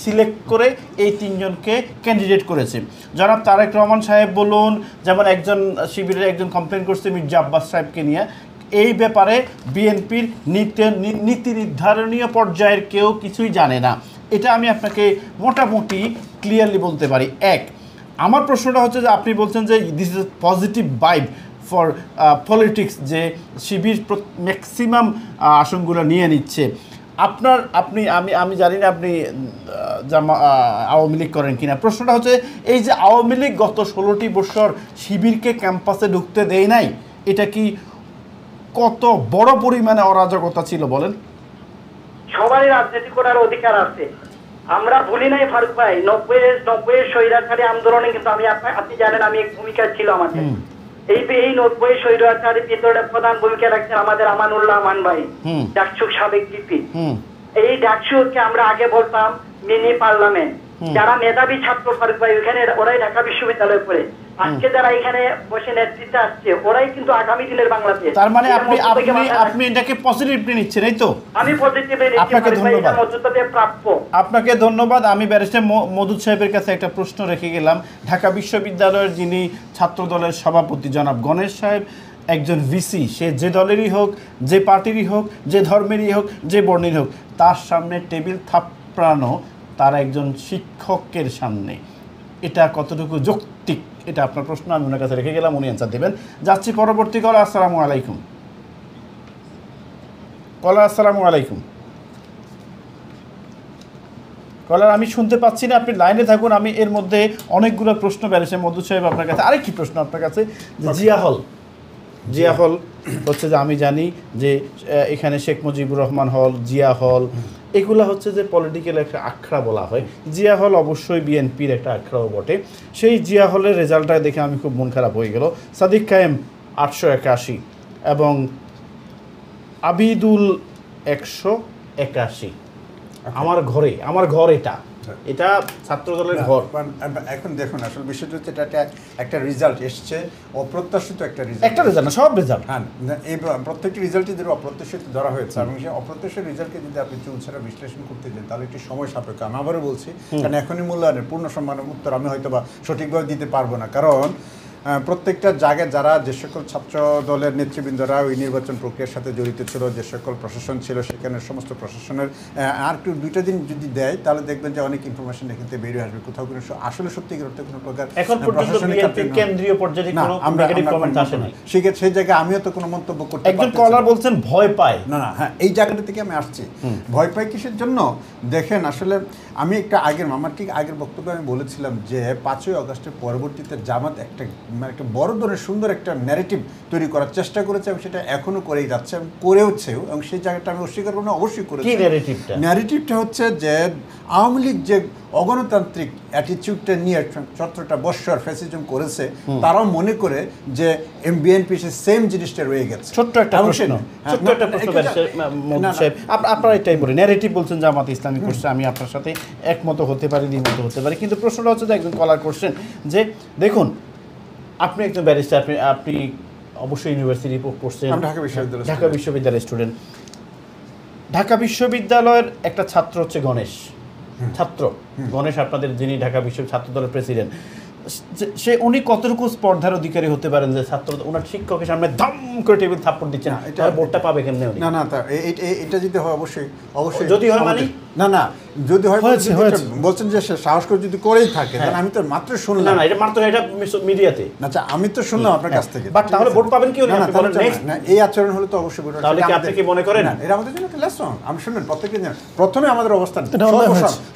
সিলেক্ট করে এই 3 জনকে ক্যান্ডিডেট করেছে। জনাব তারেক রহমান সাহেব বলুন, যেমন একজন শিবিরের একজন কমপ্লেন করছে মির্জা আব্বাস সাহেবকে নিয়ে, এই ব্যাপারে বিএনপির নীতি নির্ধারণীয় পর্যায়ের কেউ কিছুই জানে না। এটা আমি আপনাকে মোটামুটি ক্লিয়ারলি বলতে পারি। আমার প্রশ্নটা হচ্ছে যে, আপনি বলছেন যে this is positive vibe for politics, যে শিবির ম্যাক্সিমাম আসনগুলো নিয়ে নিচ্ছে। আমি জানি না আপনি আওয়ামী লীগ করেন কিনা। প্রশ্নটা হচ্ছে, এই যে আওয়ামী লীগ গত 16টি বছর শিবিরকে ক্যাম্পাসে ঢুকতে দেয় নাই, এটা কি কত বড় পরিমাণে অরাজকতা ছিল বলেন? সবারই রাজনীতি করার অধিকার আছে। আমরা ভুলি নাই ফারুক ভাই, 90 স্বৈরাচারী আন্দোলনে কিন্তু আপনি জানেন আমি এক ভূমিকা ছিল আমাদের। এই 90 স্বৈরাচারীর ভিতরে প্রধান ভূমিকা রাখছেন আমাদের আমানুল্লাহ আমান ভাই, ডাকসুর সাবেক জিপি। এই ডাকসুকে আমরা আগে বলতাম মিনি পার্লামেন্ট। যারা মেধাবী ছাত্র ফারুক ভাই, ওখানে ওরাই ঢাকা বিশ্ববিদ্যালয়ে পড়ে। আজকে যারা এখানে বসে নেতৃত্বে আসছে, ওরাই কিন্তু আগামী দিনের বাংলাদেশ। তার মানে আপনি এটাকে পজিটিভলি নিচ্ছেন, এই তো? আমি পজিটিভলি নিচ্ছি। আপনাকে ধন্যবাদ। প্রাপ্য। আপনাকে ধন্যবাদ। আমি ব্যারিস্টার মওদুদ সাহেবের কাছে একটা প্রশ্ন রেখে গেলাম। ঢাকা বিশ্ববিদ্যালয়ের যিনি ছাত্র দলের সভাপতি জনাব গণেশ সাহেব, একজন ভিসি, সে যে দলেরই হোক, যে পার্টিরই হোক, যে ধর্মেরই হোক, যে বর্ণেরই হোক, তার সামনে টেবিল থাপড়ানো তার একজন শিক্ষকের সামনে, এটা কতটুকু যৌক্তিক, এটা আপনার প্রশ্ন, আমি ওনার কাছে রেখে গেলাম, উনি অ্যান্সার দেবেন। যাচ্ছি পরবর্তী কল। আসসালামু আলাইকুম। কলার আসসালামু আলাইকুম। কলার আমি শুনতে পাচ্ছি না, আপনি লাইনে থাকুন। আমি এর মধ্যে অনেকগুলো প্রশ্ন বেড়েছে মধু সাহেব আপনার কাছে। আরেকটি প্রশ্ন আপনার কাছে, যে জিয়া হল হচ্ছে যে আমি জানি যে এখানে শেখ মুজিবুর রহমান হল, জিয়া হল, এগুলো হচ্ছে যে পলিটিক্যাল একটা আখড়া বলা হয়। জিয়া হল অবশ্যই বিএনপির একটা আখড়াও বটে। সেই জিয়া হলের রেজাল্টটা দেখে আমি খুব মন খারাপ হয়ে গেল। সাদিক কায়েম 881 এবং আবিদুল 181। আমার ঘর এটা ছাত্রদলের ঘর। এখন দেখুন, আসলে বিষয়টা হচ্ছে এটা একটা রেজাল্ট এসছে, অপ্রত্যাশিত একটা রেজাল্ট না, সব রেজাল্ট। হ্যাঁ, এই প্রত্যেকটি রেজাল্টই যদি অপ্রত্যাশিত ধরা হয়েছে, এবং সেই অপ্রত্যাশিত রেজাল্টকে যদি আপনি চুলছাড়া বিশ্লেষণ করতে যান তাহলে একটি সময় সাপেক্ষ। আমি আবারও বলছি, কারণ এখনই মূল্যায়নের পূর্ণ সম্মানের উত্তর আমি হয়তো বা সঠিকভাবে দিতে পারবো না, কারণ প্রত্যেকটা জায়গায় যারা যে সকল ছাত্র দলের নেতৃবৃন্দরা ওই নির্বাচন প্রক্রিয়ার সাথে জড়িত ছিল, যে সকল প্রশাসন ছিল, সেখানে সমস্ত প্রশাসনের আর একটু 2টা দিন যদি দেয় তাহলে দেখবেন যে অনেক ইনফরমেশন এখান থেকে বেরিয়ে আসবে। কোথাও কোনো আসলে সত্যিকার অর্থে কোনো প্রকার এখন পর্যন্ত বিএনপি কেন্দ্রীয় পর্যায়ে কোনো নেগেটিভ কমেন্ট আসে নাই। সেই জায়গায় আমিও তো কোনো মন্তব্য করতে একজন কলার বলছেন ভয় পায় না। হ্যাঁ, এই জায়গাটা থেকে আমি আসছি। ভয় পাই কিসের জন্য? দেখেন, আসলে আমি আমার ঠিক আগের বক্তব্যে আমি বলেছিলাম যে 5ই আগস্টের পরবর্তীতে জামাত একটা বড় ধরনের সুন্দর একটা ন্যারেটিভ তৈরি করার চেষ্টা করেছে, এবং সেটা এখনো করেই যাচ্ছে এবং করেওছেও, এবং সেই জায়গাটা আমি অস্বীকার করবো না, অবশ্যই করেছি। ন্যারেটিভটা হচ্ছে যে আওয়ামী লীগ যে অগণতান্ত্রিক অ্যাটিটিউডটা নিয়ে 17টা বৎসর ফ্যাসিজম করেছে, তারাও মনে করে যে বিএনপি সে সেম জিনিসটা রয়ে গেছে। ছোট্ট একটা প্রশ্ন আপনারা এটাই বলেন, ন্যারেটিভ বলছেন জামাত ইসলামী করছে, আমি আপনার সাথে একমত হতে পারি, দ্বিমত হতে পারি, কিন্তু প্রশ্নটা হচ্ছে যে একজন কলার করছেন যে দেখুন, আপনি একজন ব্যারিস্টার, আপনি অবশ্যই ইউনিভার্সিটি পড়ছেন, ঢাকা বিশ্ববিদ্যালয়ের স্টুডেন্ট। ঢাকা বিশ্ববিদ্যালয়ের একটা ছাত্র হচ্ছে গণেশ, গণেশ আপনাদের যিনি ঢাকা বিশ্ববিদ্যালয় ছাত্র দলের প্রেসিডেন্ট, উনি কতটুকু স্পর্ধার অধিকারী হতে পারেন যে ছাত্র ওনার শিক্ষকের সামনে ধাম করে টেবিল থাপ্পড় দিচ্ছেন, এটা ভোটটা পাবে কেমনে? না, এটা যদি হয় অবশ্যই যদি হয় মানে না যদি হয় বলছেন যে সাহস করে যদি করেই থাকে, তাহলে আমি তো মাত্র শুনলাম। না, এটা মাত্র এটা মিডিয়াতে। আচ্ছা, আমি তো শুনলাম আপনার কাছ থেকে, বাট তাহলে ভোট পাবেন কি না? এই আচরণ হলে তো অবশ্যই ভোট। তাহলে কি আপনি কি মনে করেন এটা আমাদের জন্য একটা লেসন? আমি শুনুন, প্রথমে আমাদের অবস্থান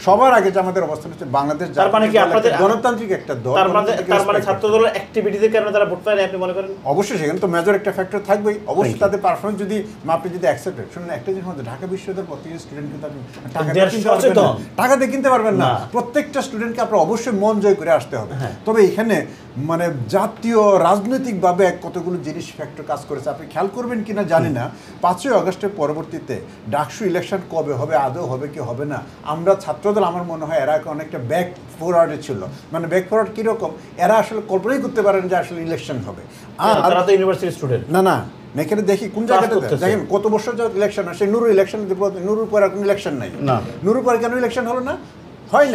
সবার আগে যে আমাদের অবস্থান হচ্ছে বাংলাদেশ গণতান্ত্রিক একটা দল। তার মানে ছাত্র দলের অ্যাক্টিভিটিদের কারণে তারা ভোট পায় না, আপনি মনে করেন? অবশ্যই সেখানে তো মেজর একটা ফ্যাক্টর থাকবেই, অবশ্যই তাদের পারফরমেন্স যদি আপনি যদি অ্যাকসেপ্টেড। শুনুন, একটা জিনিস আমাদের ঢাকা বিশ্ববিদ্যালয়ের প্রত্যেক স্টুডেন্ট কিন্তু আপনি টাকা দিয়ে কিনতে পারবেন না। প্রত্যেকটা স্টুডেন্টকে আপনার অবশ্যই মন জয় করে আসতে হবে। তবে এখানে মানে জাতীয় রাজনৈতিকভাবে কতগুলো জিনিস ফ্যাক্টর কাজ করেছে, আপনি খেয়াল করবেন কিনা জানি না। 5ই আগস্টের পরবর্তীতে ডাকসু ইলেকশন কবে হবে, আদৌ হবে কি হবে না, আমরা ছাত্রদল আমার মনে হয় এরা অনেকটা ব্যাক ফরওয়ার্ডে ছিল। মানে ব্যাক ফরওয়ার্ড কীরকম, এরা আসলে কল্পনাই করতে পারেন যে আসলে ইলেকশন হবে। আর তারা তো ইউনিভার্সিটি স্টুডেন্ট না এখানে দেখি কোন জায়গাটা দেখেন কত বছর যাওয়া ইলেকশন হয়। সেই নুরুর ইলেকশন, নুরুর পরে কোনো ইলেকশন নাই। নুরুর পরে কেন ইলেকশন হলো না? হয়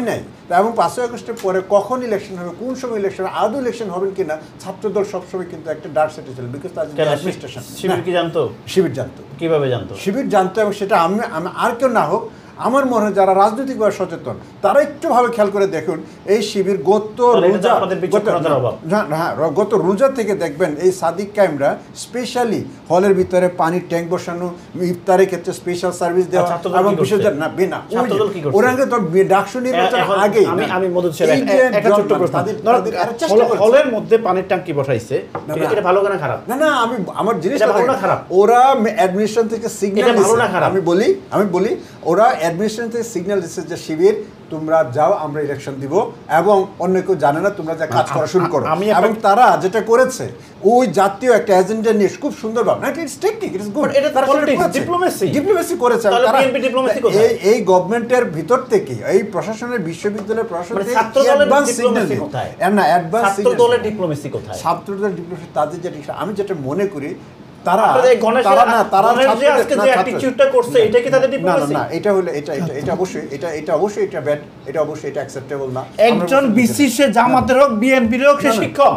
নাই। এবং 5ই আগস্টের পরে কখন ইলেকশন হবে, কোন সময় ইলেকশন, আদৌ ইলেকশন হবেন কিনা, ছাত্রদল সবসময় কিন্তু একটা ডার্ক সাইডে ছিল। বিকজ অ্যাডমিনিস্ট্রেশন শিবির জানতো। কিভাবে জানতো? শিবির জানতো, এবং সেটা আমি আর কেউ না হোক, আমার মনে হয় যারা রাজনৈতিকভাবে সচেতন তারা একটু ভাবে খেয়াল করে দেখুন, এই শিবির গত রোজা থেকে দেখবেন এই সাদিক কায়েমরা স্পেশালি হলের ভিতরে পানির ট্যাঙ্ক বসানো, ইফতারের ক্ষেত্রে স্পেশাল সার্ভিস দেওয়া, এবং বিশেষজ্ঞ না বিনা ওরা তো ডাকসু নির্বাচনের আগেই। আমি হলের মধ্যে পানির ট্যাঙ্কি বসাইছে, এটা ভালো না খারাপ? না, আমি আমার জিনিসটা খারাপ। ওরা অ্যাডমিনিস্ট্রেশন থেকে সিগন্যাল, আমি বলি ওরা অ্যাডমিনিস্ট্রেশন থেকে সিগন্যাল দিচ্ছে যে শিবির তোমরা যাও, আমরা ইলেকশন দিব, এবং অন্য কেউ জানে না, তোমরা যা কাজ করা শুরু করো। এবং তারা যেটা করেছে ওই জাতীয় একটা এজেন্ডা নিয়ে খুব সুন্দরভাবে, ডিপ্লোমেসি করেছে এই গভর্নমেন্টের ভিতর থেকে, এই প্রশাসনের বিশ্ববিদ্যালয়ের প্রশাসনের ছাত্রদলের ডিপ্লোমেসি তাদের যেটা আমি যেটা মনে করি, একজন বিসিএস জামাতের হোক বিএনপির হোক সে শিক্ষক,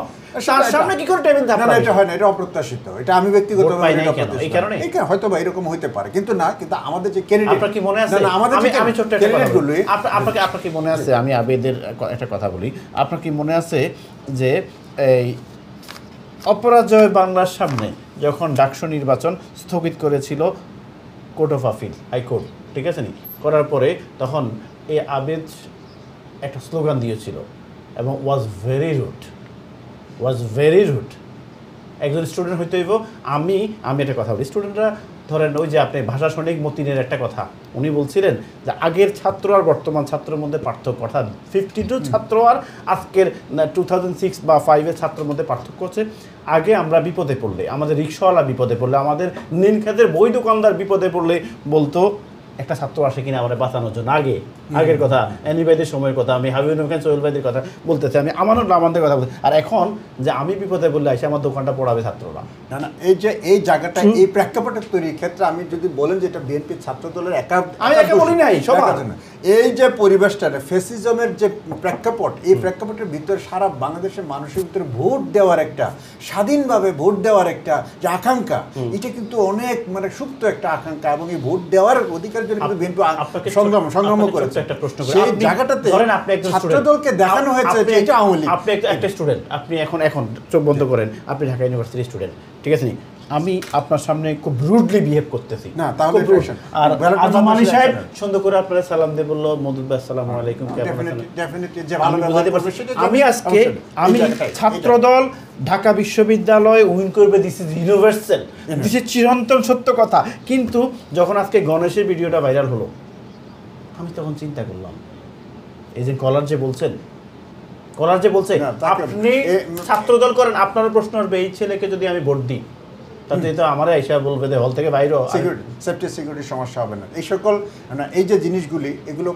তার সামনে কি করে টেবিল না ধাক্কা না, দিবে? এটা হয় না, এটা অপ্রত্যাশিত, এটা আমি ভোট ব্যক্তিগতভাবে পাই নাই এটা কেন? অপ্রত্যাশিত। এই কারণে? এই কারণে হয়তো বা এরকম হইতে পারে, কিন্তু না, কিন্তু আমাদের যে ক্যান্ডিডেট, আপনার কি মনে আছে? না আমাদের যে আমি ছোট্ট একটা কথা ক্যান্ডিডেট বলি। গুলো, আপনার কি মনে আছে, আমি আবেদের একটা কথা বলি, আপনার কি মনে আছে যে এই অপরাজয় বাংলার সামনে যখন ডাকসু নির্বাচন স্থগিত করেছিল কোর্ট অফ আপিল, হাইকোর্ট, ঠিক আছে নি, করার পরে তখন এই আবেদ একটা স্লোগান দিয়েছিল এবং ওয়াজ ভেরি রুড। একজন স্টুডেন্ট হইতে হইব, আমি একটা কথা বলি, স্টুডেন্টরা ধরেন ওই যে আপনি ভাষা সৈনিক মতিনের একটা কথা উনি বলছিলেন যে আগের ছাত্র আর বর্তমান ছাত্রের মধ্যে পার্থক্য, অর্থাৎ 52 ছাত্র আর আজকের 2006 বা 5-এর ছাত্রের মধ্যে পার্থক্য হচ্ছে, আগে আমরা বিপদে পড়লে, আমাদের রিক্সাওয়ালা বিপদে পড়লে, আমাদের নীলক্ষেতের বই দোকানদার বিপদে পড়লে বলতো একটা ছাত্র আসে কিনা আমরা বাঁচানোর জন্য, আগের কথা, অ্যানিভাইদের সময়ের কথা, আমি হাবিবুল খান সোহেল ভাইদের কথা বলতেছি, আমি আমাদের কথা বলছি। আর এখন যে আমি বিপদে বললে এসে আমার দোকানটা পড়াবে ছাত্ররা। না না, এই যে এই জায়গাটা, এই প্রেক্ষাপটের তৈরির ক্ষেত্রে আমি যদি বলেন যে এটা বিএনপি ছাত্র দলের আমি একা বলি নাই, সবার। এই যে পরিবেশটা, ফ্যাসিজমের যে প্রেক্ষাপট, এই প্রেক্ষাপটের ভিতরে সারা বাংলাদেশের মানুষের ভিতরে ভোট দেওয়ার একটা, স্বাধীনভাবে ভোট দেওয়ার একটা যে আকাঙ্ক্ষা, এটা কিন্তু অনেক মানে সুপ্ত একটা আকাঙ্ক্ষা, এবং এই ভোট দেওয়ার অধিকার জন্য কিন্তু বিএনপি সংগ্রাম করেছে। একটা প্রশ্ন করি, সেই জায়গাটাতে ছাত্রদলকে দেখানো হয়েছে যে এটা আওয়ামী লীগ। আপনি একটা স্টুডেন্ট, আপনি এখন চোখ বন্ধ করেন, আপনি ঢাকা ইউনিভার্সিটির স্টুডেন্ট, ঠিক আছে নি, আমি আপনার সামনে খুব রুডলি বিহেভ করতেছি, না তাহলে আর আজম আলী সাহেব সুন্দর করে আপনারা সালাম দিয়ে বললো, মওদুদ ভাই আসসালামু আলাইকুম, ডেফিনেটলি যে ভালো ব্যবহার করবে সেটা আমি ছাত্রদল ঢাকা বিশ্ববিদ্যালয় উইন করবে, this is universal, this is চিরন্তন সত্য কথা। কিন্তু যখন আজকে গণেশের ভিডিওটা ভাইরাল হলো, আমি তখন চিন্তা করলাম, এই যে কলার যে বলছে আপনি ছাত্রদল করেন, আপনার প্রশ্ন আসবে এই ছেলেকে যদি আমি ভোট দিই তাতে তো আমার আইসা বলবে যে হল থেকে বাইরে সিকিউরিটির সমস্যা হবে না। এই সকল এই যে জিনিসগুলি, এগুলো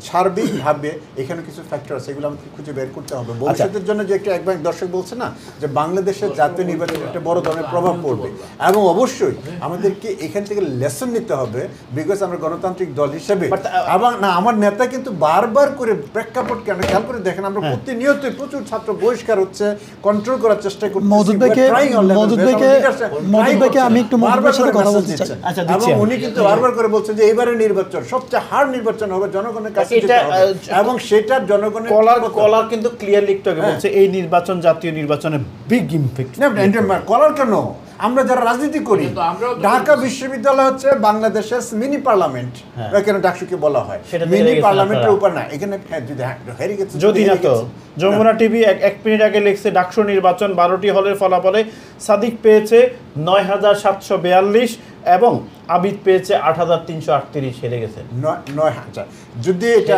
সার্বিকভাবে এখানে কিছু ফ্যাক্টর আছে, এগুলো আমাদের খুঁজে বের করতে হবে ভবিষ্যতের জন্য। যে একটা একবার দর্শক বলছে না যে বাংলাদেশের জাতীয় নির্বাচনে একটা বড় ধরনের প্রভাব পড়বে, এবং অবশ্যই আমাদেরকে এখান থেকে লেসন নিতে হবে, বিকজ আমরা গণতান্ত্রিক দল হিসেবে। এবং না, আমার নেতা কিন্তু বারবার করে প্রেক্ষাপট কেন খেয়াল করে দেখেন, আমরা প্রতিনিয়তই প্রচুর ছাত্র বহিষ্কার হচ্ছে, কন্ট্রোল করার চেষ্টা করছি। আমি একটু মওদুদের সাথে কথা বলতে চাই। এবং উনি কিন্তু বারবার করে বলছেন যে এবারের নির্বাচন সবচেয়ে হার্ড নির্বাচন হবে, জনগণের কাছে যেতে হবে, এবং সেটার জনগণের কলার কিন্তু ক্লিয়ারলি একটু আগে বলছে এই নির্বাচন জাতীয় নির্বাচনে বিগ ইমপ্যাক্ট। না কলার কেন, আমরা যারা রাজনীতি করি, ঢাকা বিশ্ববিদ্যালয় হচ্ছে বাংলাদেশের মিনি পার্লামেন্ট, এখানে ডাকসুকে বলা হয় মিনি পার্লামেন্টের উপর না, এখানে যদি না তো যমুনা টিভি 1 মিনিট আগে লিখছে ডাকসু নির্বাচন 12টি হলের ফলাফলে সাদিক পেয়েছে ৯৭৪২ এবং আবিদ পেয়েছে ৮৩৩৩, হেরে গেছেন ৯০০০। যদি এটা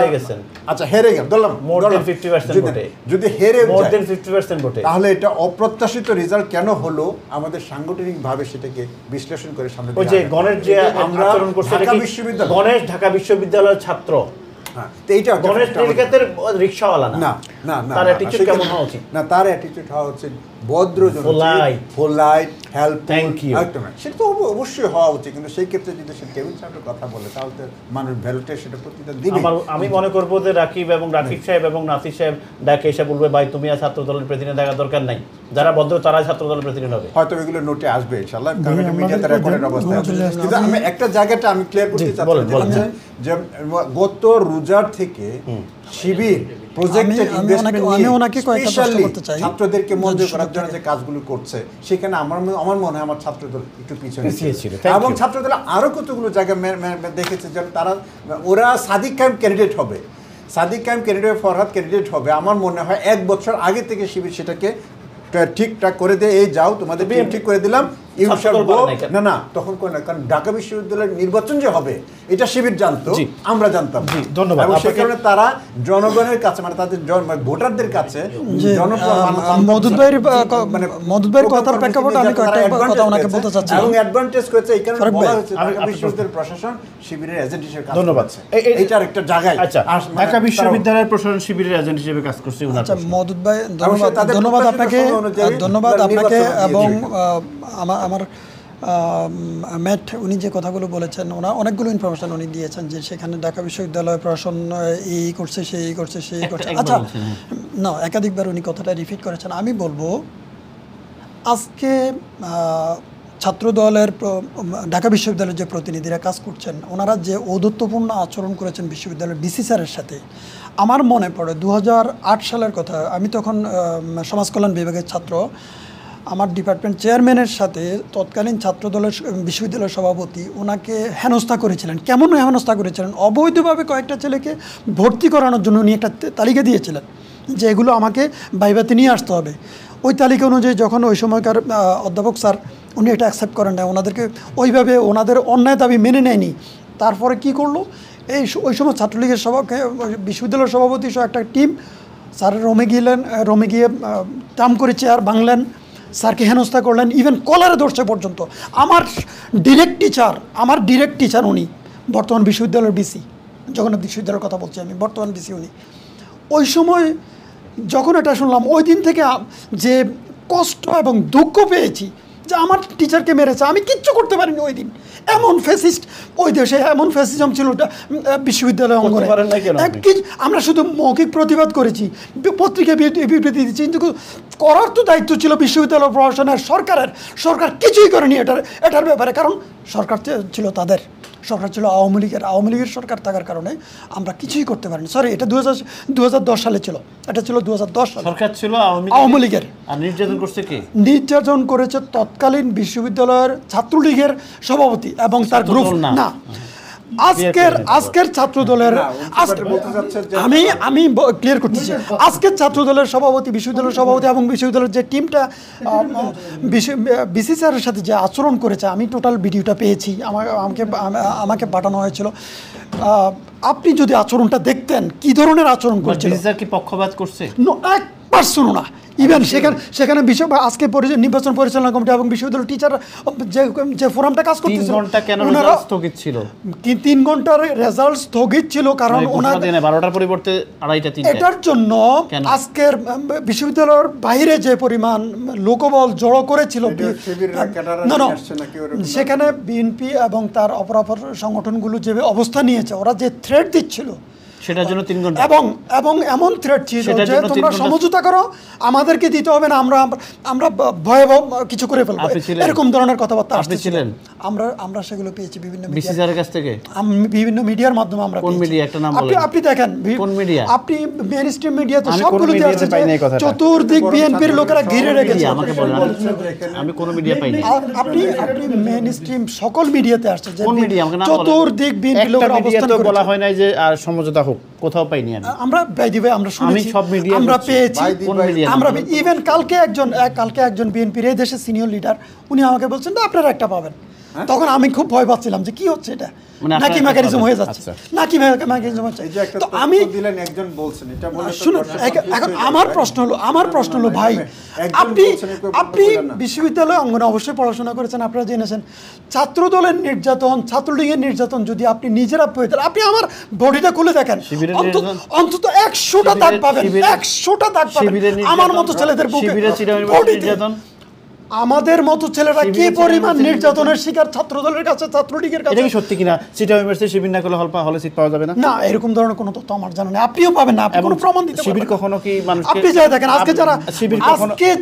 আচ্ছা হেরে গেল, ধরলাম মোর দেন 50% ভোটে, যদি হেরে মোর দেন 50% ভোটে, তাহলে এটা অপ্রত্যাশিত রেজাল্ট কেন হলো, আমাদের সাংগঠনিকভাবে সেটাকে বিশ্লেষণ করে সামনে ওই যে গণেশ যে আচরণ করছে, ঢাকা বিশ্ববিদ্যালয়, গণেশ ঢাকা বিশ্ববিদ্যালয়ের ছাত্র, এইটা গণেশ নীলক্ষেতের রিকশাওয়ালা না, তার অ্যাটিটিউড কেমন হওয়া উচিত? না, তার অ্যাটিটিউড হওয়া উচিত ভদ্রজনক, পোলাইট, হেল্পফুল, সেটা তো অবশ্যই হওয়া উচিত। কিন্তু সেই ক্ষেত্রে যদি সে টেবিল চাপের কথা বলে, তাহলে তো মানুষ ভ্যালুটে সেটা প্রতিটা দিবে। আমি মনে করবো যে রাকিব সাহেব এবং নাসির সাহেব ডাকে এসে বলবে, ভাই তুমি আর ছাত্র দলের প্রেসিডেন্ট থাকার দরকার নাই, যারা ভদ্র তারাই ছাত্র দলের প্রেসিডেন্ট হবে। হয়তো এগুলো নোটে আসবে ইনশাআল্লাহ, কারণ এটা মিডিয়াতে রেকর্ডের অবস্থা আছে। কিন্তু আমি একটা জায়গাটা আমি ক্লিয়ার করতে চাচ্ছি যে গত রোজার থেকে শিবির প্রজেক্টেড ইনভেস্টমেন্ট নিয়ে স্পেশালি ছাত্রদেরকে মনোযোগ করার জন্য যে কাজগুলো করছে, সেখানে আমার মনে হয় আমার ছাত্রদল একটু পিছনে ছিল। এবং ছাত্রদল আরো কতগুলো জায়গায় দেখেছে যে ওরা সাদিক কায়েম ক্যান্ডিডেট হবে, ফরহাদ ক্যান্ডিডেট হবে। আমার মনে হয় 1 বছর আগে থেকে শিবির সেটাকে ঠিকঠাক করে দিয়ে, এই যাও তোমাদের ঠিক করে দিলাম, না তখন কোন না, কারণ ঢাকা বিশ্ববিদ্যালয়ের নির্বাচন যে হবে এটা শিবির জানতো, আমরা জানতাম। ধন্যবাদ। এবং সেই কারণে তারা জনগণের কাছে, মানে তাদের ভোটারদের কাছে মওদুদ ভাইয়ের কথার প্রেক্ষাপটে আমি কয়েকটা কথা ওনাকে বলতে চাচ্ছি। এবং অ্যাডভান্টেজ করেছে এই কারণে বলা হয়েছে ঢাকা বিশ্ববিদ্যালয়ের প্রশাসন শিবিরের এজেন্ট হিসেবে কাজ করছে। ধন্যবাদ। এইটার একটা জায়গায় আচ্ছা, ঢাকা বিশ্ববিদ্যালয়ের প্রশাসন শিবিরের এজেন্ট হিসেবে কাজ করছে। আচ্ছা মওদুদ ভাই, ধন্যবাদ আপনাকে এবং আমার ম্যাট, উনি যে কথাগুলো বলেছেন, অনেকগুলো ইনফরমেশন উনি দিয়েছেন যে সেখানে ঢাকা বিশ্ববিদ্যালয় প্রশাসন এই করছে, সেই করছে। আচ্ছা না, একাধিকবার উনি কথাটা রিপিট করেছেন। আমি বলবো আজকে ছাত্রদলের ঢাকা বিশ্ববিদ্যালয়ের যে প্রতিনিধিরা কাজ করছেন, ওনারা যে ঔদ্ধত্যপূর্ণ আচরণ করেছেন বিশ্ববিদ্যালয়ের বিসি স্যারের সাথে, আমার মনে পড়ে 2008 সালের কথা। আমি তখন সমাজ কল্যাণ বিভাগের ছাত্র। আমার ডিপার্টমেন্ট চেয়ারম্যানের সাথে তৎকালীন ছাত্রদলের বিশ্ববিদ্যালয়ের সভাপতি ওনাকে হেনস্থা করেছিলেন। কেমন হেনস্থা করেছিলেন? অবৈধভাবে কয়েকটা ছেলেকে ভর্তি করানোর জন্য উনি একটা তালিকা দিয়েছিলেন যে এগুলো আমাকে ভাইভাতে নিয়ে আসতে হবে। ওই তালিকা অনুযায়ী যখন ওই সময়কার অধ্যাপক স্যার উনি এটা অ্যাকসেপ্ট করেন না, ওনাদেরকে ওইভাবে ওনাদের অন্যায় দাবি মেনে নেয়নি। তারপরে কি করলো, ওই সময় ছাত্রলীগের বিশ্ববিদ্যালয়ের সভাপতি সহ একটা টিম স্যার রোমে গিয়ে টাম করে চেয়ার ভাঙলেন, স্যারকে হেনস্থা করলেন, ইভেন কলারে ধরছে পর্যন্ত। আমার ডিরেক্ট টিচার উনি, বর্তমান বিশ্ববিদ্যালয়ের বিসি, জগন্নাথ বিশ্ববিদ্যালয়ের কথা বলছি আমি, বর্তমান বিসি উনি। ওই সময় যখন এটা শুনলাম, ওই দিন থেকে যে কষ্ট এবং দুঃখ পেয়েছি যে আমার টিচারকে মেরেছে, আমি কিচ্ছু করতে পারিনি ওই দিন। এমন ফ্যাসিস্ট ওই দেশে, এমন ফ্যাসিজম ছিল বিশ্ববিদ্যালয় অঙ্গনে। আমরা শুধু মৌখিক প্রতিবাদ করেছি, পত্রিকায় বিবৃতি দিচ্ছি, কিন্তু করার তো দায়িত্ব ছিল বিশ্ববিদ্যালয় প্রশাসনের, সরকার কিছুই করেনি এটার ব্যাপারে। কারণ সরকার ছিল তাদের, সরকার ছিল আওয়ামী লীগের সরকার থাকার কারণে আমরা কিছুই করতে পারিনি। সরি, এটা 2010 সালে ছিল, এটা ছিল 2010 সালে। সরকার ছিল আওয়ামী লীগের। আর নির্যাতন করছে কে? নির্যাতন করেছে তৎকালীন বিশ্ববিদ্যালয়ের ছাত্রলীগের সভাপতি এবং তার গ্রুপ। না, আজকের ছাত্রদলের, আমি ক্লিয়ার করতেছি, আজকের ছাত্রদলের সভাপতি, বিশ্ববিদ্যালয়ের সভাপতি এবং বিশ্ববিদ্যালয়ের যে টিমটা বিসি স্যারের সাথে যে আচরণ করেছে, আমি টোটাল ভিডিওটা পেয়েছি, আমাকে পাঠানো হয়েছিল। আপনি যদি আচরণটা দেখতেন কি ধরনের আচরণ করছে, কি পক্ষপাত করছে? 1% না। ইভেন সেখানে আজকে নির্বাচন পরিচালনা কমিটি এবং বিশ্ববিদ্যালয়ের টিচার যে ফোরামটা কাজ করতেছিল, 3 ঘন্টা কেন রেজাল্ট স্থগিত ছিল? 3 ঘন্টার রেজাল্ট স্থগিত ছিল কারণ ওনারা 12টার পরিবর্তে 2:30 এটার জন্য আজকের বিশ্ববিদ্যালয়ের বাইরে যে পরিমাণ লোকবল জড়ো করেছিল, সেখানে বিএনপি এবং তার অপরাপর সংগঠনগুলো যে অবস্থা নিয়েছে, ওরা যে থ্রেট দিচ্ছিল সেটার জন্য 3 ঘন্টা, এবং এমন থ্রেট ছিল যে তোমরা সমঝোতা করো, আমাদেরকে দিতে হবে না, আমরা ভয়াবহ কিছু করে ফেলবো, এরকম ধরনের কথাবার্তা আসছিল। আমরা সেগুলো পেয়েছি বিভিন্ন মিডিয়ার কাছ থেকে, বিভিন্ন মিডিয়ার মাধ্যমে। আমরা কোন মিডিয়া একটা নাম বলেন? আপনি দেখেন, কোন মিডিয়া? আপনি মেইনস্ট্রিম মিডিয়াতে সবগুলোতে আছে, চতুর্দিক বিএনপির লোকেরা ঘিরে রেখেছে। আমাকে বলেন, আমি কোন মিডিয়া পাইনি। আপনি মেইনস্ট্রিম সকল মিডিয়াতে আসছে, যে কোন মিডিয়া? আমাকে নাম বলেন। চতুর্দিক বিএনপির লোকেরা অবস্থান করেছে। বলা হয় নাই যে আর সমঝোতা হোক, কোথাও পাইনি আমি। আমরা আমরা শুনেছি, সব মিডিয়া আমরা পেয়েছি। কোন মিডিয়া? আমরা ইভেন কালকে একজন বিএনপির এই দেশের সিনিয়র লিডার উনি আমাকে বলছেন যে আপনারা একটা পাবেন। তখন আমি খুব ভয় পাচ্ছিলাম যে কি হচ্ছে এটা, নাকি মেকানিজম হয়ে যাচ্ছে, নাকি মেকানিজম হচ্ছে। তো আমি একজন বলছেন এটা বলে, শুনুন, এখন আমার প্রশ্ন হলো ভাই, আপনি বিশ্ববিদ্যালয় অঙ্গনে অবশ্যই পড়াশোনা করেছেন, আপনারা জেনেছেন ছাত্রদলের নির্যাতন, ছাত্রলীগের নির্যাতন যদি আপনি নিজেরা পেয়ে থাকেন, আপনি আমার বডিটা খুলে দেখেন, অন্তত 100টা দাগ পাবেন, 100টা দাগ পাবেন আমার মতো ছেলেদের বুকে। আমাদের মতো ছেলেরা কি পরিমাণ নির্যাতনের শিকার ছাত্রদলের কাছে, ছাত্রলীগের কাছে। এটা কি সত্যি কিনা? সিটি ইউনিভার্সিটি শিবির না করলে হলে সিট পাওয়া যাবে না? না, এরকম ধরনের কোনো তথ্য আমার জানা নেই, আপনিও পাবেন না, আপনি কোনো প্রমাণ দিতে পারবেন না। শিবির কখনো কি মানুষকে, আপনি যারা দেখেন আজকে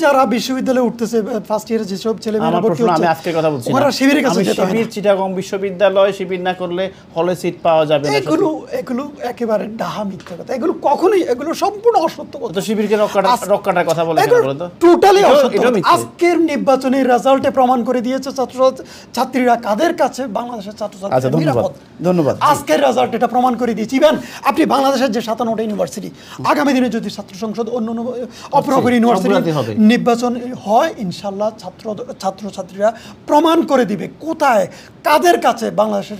যারা বিশ্ববিদ্যালয়ে উঠতেছে, ফার্স্ট ইয়ারে যেসব ছেলেমেয়েরা ভর্তি হচ্ছে, আমি আজকে কথা বলছি, ওরা শিবিরের কাছে যেতে হয়। শিবির চিটাগং বিশ্ববিদ্যালয় শিবির না করলে হলে সিট পাওয়া যাবে না। এগুলো একেবারে ডাহা মিথ্যা কথা, এগুলো কখনোই, এগুলো সম্পূর্ণ অসত্য কথা। তো শিবিরকে রক্ষাটার কথা বলে কেন বলেন তো? টোটালি অসত্য। আজকের নির্বাচনী রেজাল্টে প্রমাণ করে দিয়েছে ছাত্রীরা কাদের কাছে বাংলাদেশের ছাত্রছাত্রীরা নিরাপদ। ধন্যবাদ। আজকের রেজাল্ট এটা প্রমাণ করে দিয়েছে। ইভেন আপনি বাংলাদেশের যে 57টা ইউনিভার্সিটি, আগামী দিনে যদি ছাত্র সংসদ, অন্য অপরাপর ইউনিভার্সিটি নির্বাচন হয়, ইনশাল্লাহ ছাত্রছাত্রীরা প্রমাণ করে দিবে কোথায় কাদের কাছে বাংলাদেশের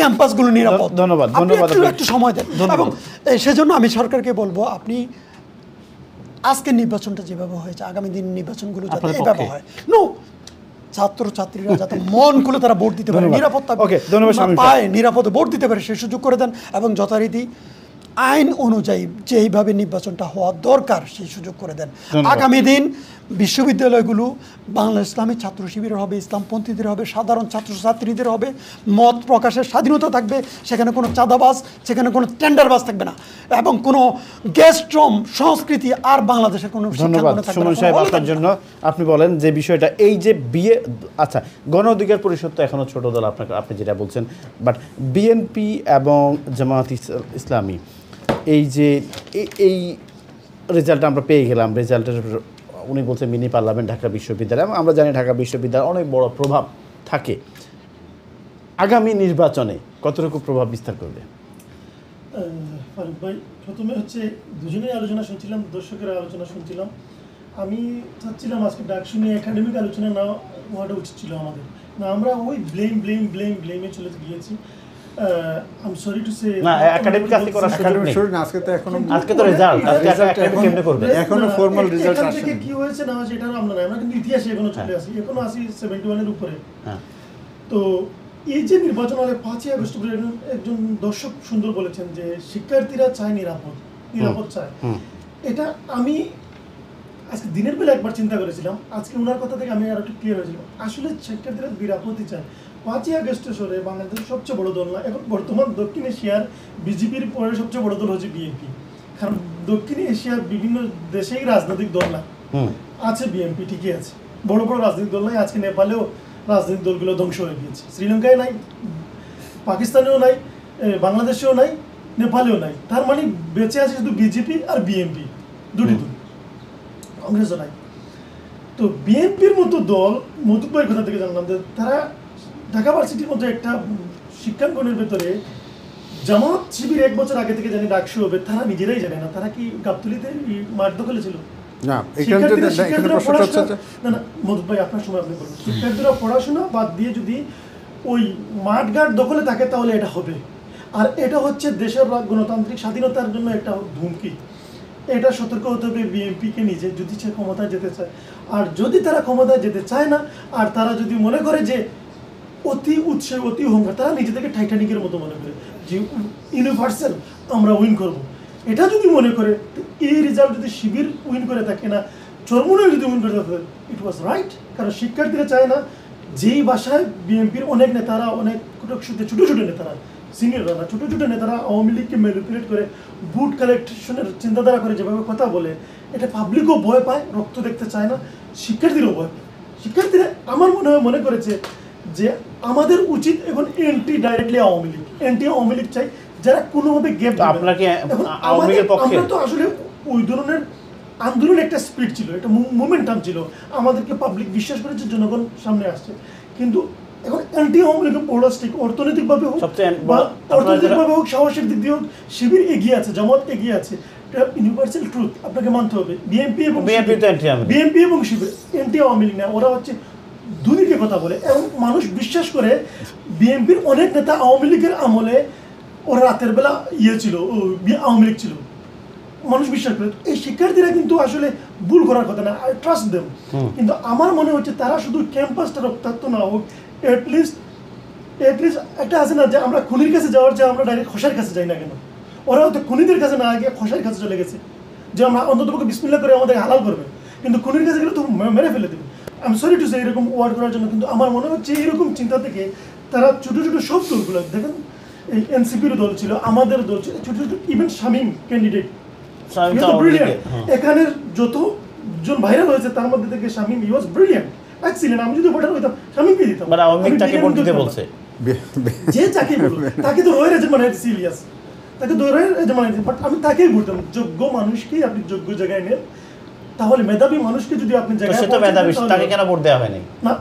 ক্যাম্পাসগুলো নিরাপদ। ধন্যবাদ। একটু সময় দেন। এবং সেজন্য আমি সরকারকে বলবো, আপনি আজকের নির্বাচনটা যেভাবে হয়েছে, আগামী দিন নির্বাচনগুলো যাতে এভাবে হয়, ছাত্রছাত্রীরা যাতে মন খুলে তারা ভোট দিতে পারে, নিরাপত্তা পায়, নিরাপদে ভোট দিতে পারে, সেই সুযোগ করে দেন। এবং যথারীতি আইন অনুযায়ী যেইভাবে নির্বাচনটা হওয়া দরকার সেই সুযোগ করে দেন। আগামী দিন বিশ্ববিদ্যালয়গুলো বাংলা ইসলামী ছাত্র শিবিরের হবে, ইসলামপন্থীদের হবে, সাধারণ ছাত্রছাত্রীদের হবে, মত প্রকাশের স্বাধীনতা থাকবে, সেখানে কোনো চাঁদাবাজ, সেখানে কোনো টেন্ডারবাজ থাকবে না, এবং কোনো গ্যাস্ট্রম সংস্কৃতি আর বাংলাদেশের কোনো ধন্যবাদ সুমন সাহেব আপনার জন্য। আপনি বলেন যে বিষয়টা এই যে বিয়ে, আচ্ছা গণ অধিকার পরিষদ তো এখনও ছোট দল, আপনাকে আপনি যেটা বলছেন, বাট বিএনপি এবং জামায়াত ইসলামী এই যে এই রেজাল্টটা আমরা পেয়ে গেলাম, রেজাল্টের উনি বলছেন মিনি পার্লামেন্ট ঢাকা বিশ্ববিদ্যালয়, এবং আমরা জানি ঢাকা বিশ্ববিদ্যালয় অনেক বড় প্রভাব থাকে, আগামী নির্বাচনে কতটুকু প্রভাব বিস্তার করবে? ফারুক ভাই, প্রথমে হচ্ছে দুজনেই আলোচনা শুনছিলাম, দর্শকের আলোচনা শুনছিলাম। আমি চাচ্ছিলাম আজকে ডাকসু নিয়ে একাডেমিক আলোচনা না হওয়াটা উচিত ছিল আমাদের, না আমরা ওই ব্লেমে চলে গিয়েছি। I'm sorry to say না একাডেমিক আজকে করার সুযোগ নেই, আজকে তো আজকে তো রেজাল্ট, আজকে একাডেমিক কেমনে করবে? এখনো ফর্মাল রেজাল্ট আসেনি। কি হয়েছে না হয়েছে এটা আমরা না, আমরা কিন্তু ইতিহাসে এখনো চলে আসি, এখনো আসি 71 এর উপরে। তো এই যে নির্বাচন হলে 5ই আগস্ট একজন দর্শক সুন্দর বলেছেন যে শিক্ষার্থীরা চায় নিরাপদ চায়। এটা আমি আজকে দিনের বেলা একবার চিন্তা করেছিলাম, আজকে ওনার কথা থেকে আমি আর একটু ক্লিয়ার হয়েছিলাম, আসলে শিক্ষার্থীরা নিরাপদই চায়। 5ই আগস্টের সরে বাংলাদেশের সবচেয়ে বড় দল না, এখন বর্তমান দক্ষিণ এশিয়ার বিজেপির পরে সবচেয়ে বড় দল হচ্ছে বিএনপি, কারণ দক্ষিণ এশিয়ার বিভিন্ন দেশেই রাজনৈতিক দল না আছে, বিএনপি ঠিকই আছে, বড় বড় রাজনৈতিক দল নাই। আজকে নেপালেও রাজনৈতিক দলগুলো ধ্বংস হয়ে গিয়েছে, শ্রীলঙ্কায় নাই, পাকিস্তানেও নাই, বাংলাদেশেও নাই, নেপালেও নাই। তার মানে বেঁচে আছে শুধু বিজেপি আর বিএনপি, দুটি দল, কংগ্রেসও নাই। তো বিএনপির মতো দল, মধুবাইয়ের কথা থেকে জানলাম যে তারা ঢাকা ভার্সিটির মধ্যে একটা শিক্ষাঙ্গনের ভেতরে জামাত শিবির 1 বছর আগে থেকে জানি ডাকসু হবে, তারা নিজেরাই জানে না তারা কি গাবতলীতে মাঠ দখলে ছিল। না মধু ভাই আপনার সময় আপনি বলুন, শিক্ষার্থীরা পড়াশোনা বাদ দিয়ে যদি ওই মাঠঘাট দখলে থাকে তাহলে এটা হবে, আর এটা হচ্ছে দেশের গণতান্ত্রিক স্বাধীনতার জন্য একটা হুমকি। এটা সতর্ক হতে হবে বিএনপিকে নিজে, যদি সে ক্ষমতায় যেতে চায়। আর যদি তারা ক্ষমতায় যেতে চায় না, আর তারা যদি মনে করে যে অতি উৎসাহ অতি অহংকার, তারা নিজে থেকে টাইটানিকের মতো মনে করে যে ইউনিভার্সাল আমরা উইন করব, এটা যদি মনে করে, এই রেজাল্ট যদি শিবির উইন করে থাকে না, চরমুনায় যদি উইন করে থাকে, ইট ওয়াজ রাইট। কারণ শিক্ষার্থীরা চায় না যেই বাসায় বিএনপির অনেক নেতারা, অনেক ছোটো ছোটো নেতারা, সিনিয়ররা না, ছোটো ছোটো নেতারা আওয়ামী লীগকে ম্যানিপুলেট করে ভোট কালেকশনের চিন্তাধারা করে যেভাবে কথা বলে, এটা পাবলিকও ভয় পায়, রক্ত দেখতে চায় না, শিক্ষার্থীরাও ভয় পায়। শিক্ষার্থীরা আমার মনে করেছে যে আমাদের উচিত এখন ডাইরেক্টলি আওয়ামী লীগ চাই, যারা কোনোভাবে গ্যাপ দেবে। আপনাকে আওয়ামী লীগের পক্ষে? আমরা তো আসলে ওই ধরনের আন্দোলন একটা স্পিড ছিল, একটা মোমেন্টাম ছিল, আমাদেরকে পাবলিক বিশ্বাস করেছে, জনগণ সামনে আসছে। কিন্তু এখন অ্যান্টি আওয়ামী লীগের বড় স্টেক, অর্থনৈতিকভাবে হোক, অর্থনৈতিকভাবে হোক, সাহসের দিক দিয়ে হোক, শিবির এগিয়ে আছে, জামাত এগিয়ে আছে। এটা ইউনিভার্সাল ট্রুথ, আপনাকে মানতে হবে। বিএনপি এবং শিবির অ্যান্টি আওয়ামী লীগ না, ওরা হচ্ছে দুদিকে কথা বলে, এবং মানুষ বিশ্বাস করে বিএনপির অনেক নেতা আওয়ামী লীগের আমলে ওরা রাতের বেলা ছিল, আওয়ামী লীগ ছিল, মানুষ বিশ্বাস করে। এই শিক্ষার্থীরা কিন্তু আসলে ভুল করার কথা না, আই ট্রাস্ট দেম। কিন্তু আমার মনে হচ্ছে তারা শুধু ক্যাম্পাসটা রক্তাক্ত না হোক, অ্যাটলিস্ট একটা আছে না যে আমরা খুনির কাছে যাওয়ার যে আমরা ডাইরেক্ট খসার কাছে যাই না কেন, ওরা হয়তো খুনিদের কাছে না গিয়ে খসার কাছে চলে গেছে, যে আমরা অন্ততপক্ষে বিসমিল্লাহ করে আমাদের হালাল করবে, কিন্তু খুনির কাছে গেলে তো মেরে ফেলে দেবে। আমি সরি টু সে এরকম ওয়ার্ড করার জন্য, কিন্তু আমার মনে হচ্ছে এইরকম চিন্তা থেকে তারা ছোটো ছোটো সব দলগুলো, দেখেন এই এনসিপির দল ছিল, আমাদের দল ছিল, ছোটো ছোটো, ইভেন শামীম ক্যান্ডিডেট, এখানে যতজন ভাইরাল হয়েছে তার মধ্যে থেকে শামীম হি ওয়াজ ব্রিলিয়ান্ট, এক্সিলেন্ট। আমি যদি ভোটার হইতাম শামীমকে দিতাম, যে যাকে বলুন তাকে তো রয়ের এজেন্ট মানে সিরিয়াস, তাকে তো রয়ের এজেন্ট মানে, বাট আমি তাকেই বলতাম, যোগ্য মানুষকেই আপনি যোগ্য জায়গায় নেন, তাহলে মেধাবী মানুষকে যদি আপনি জায়গায়, সে তো মেধাবী, তাকে কেন ভোট দেওয়া হয়নি? না,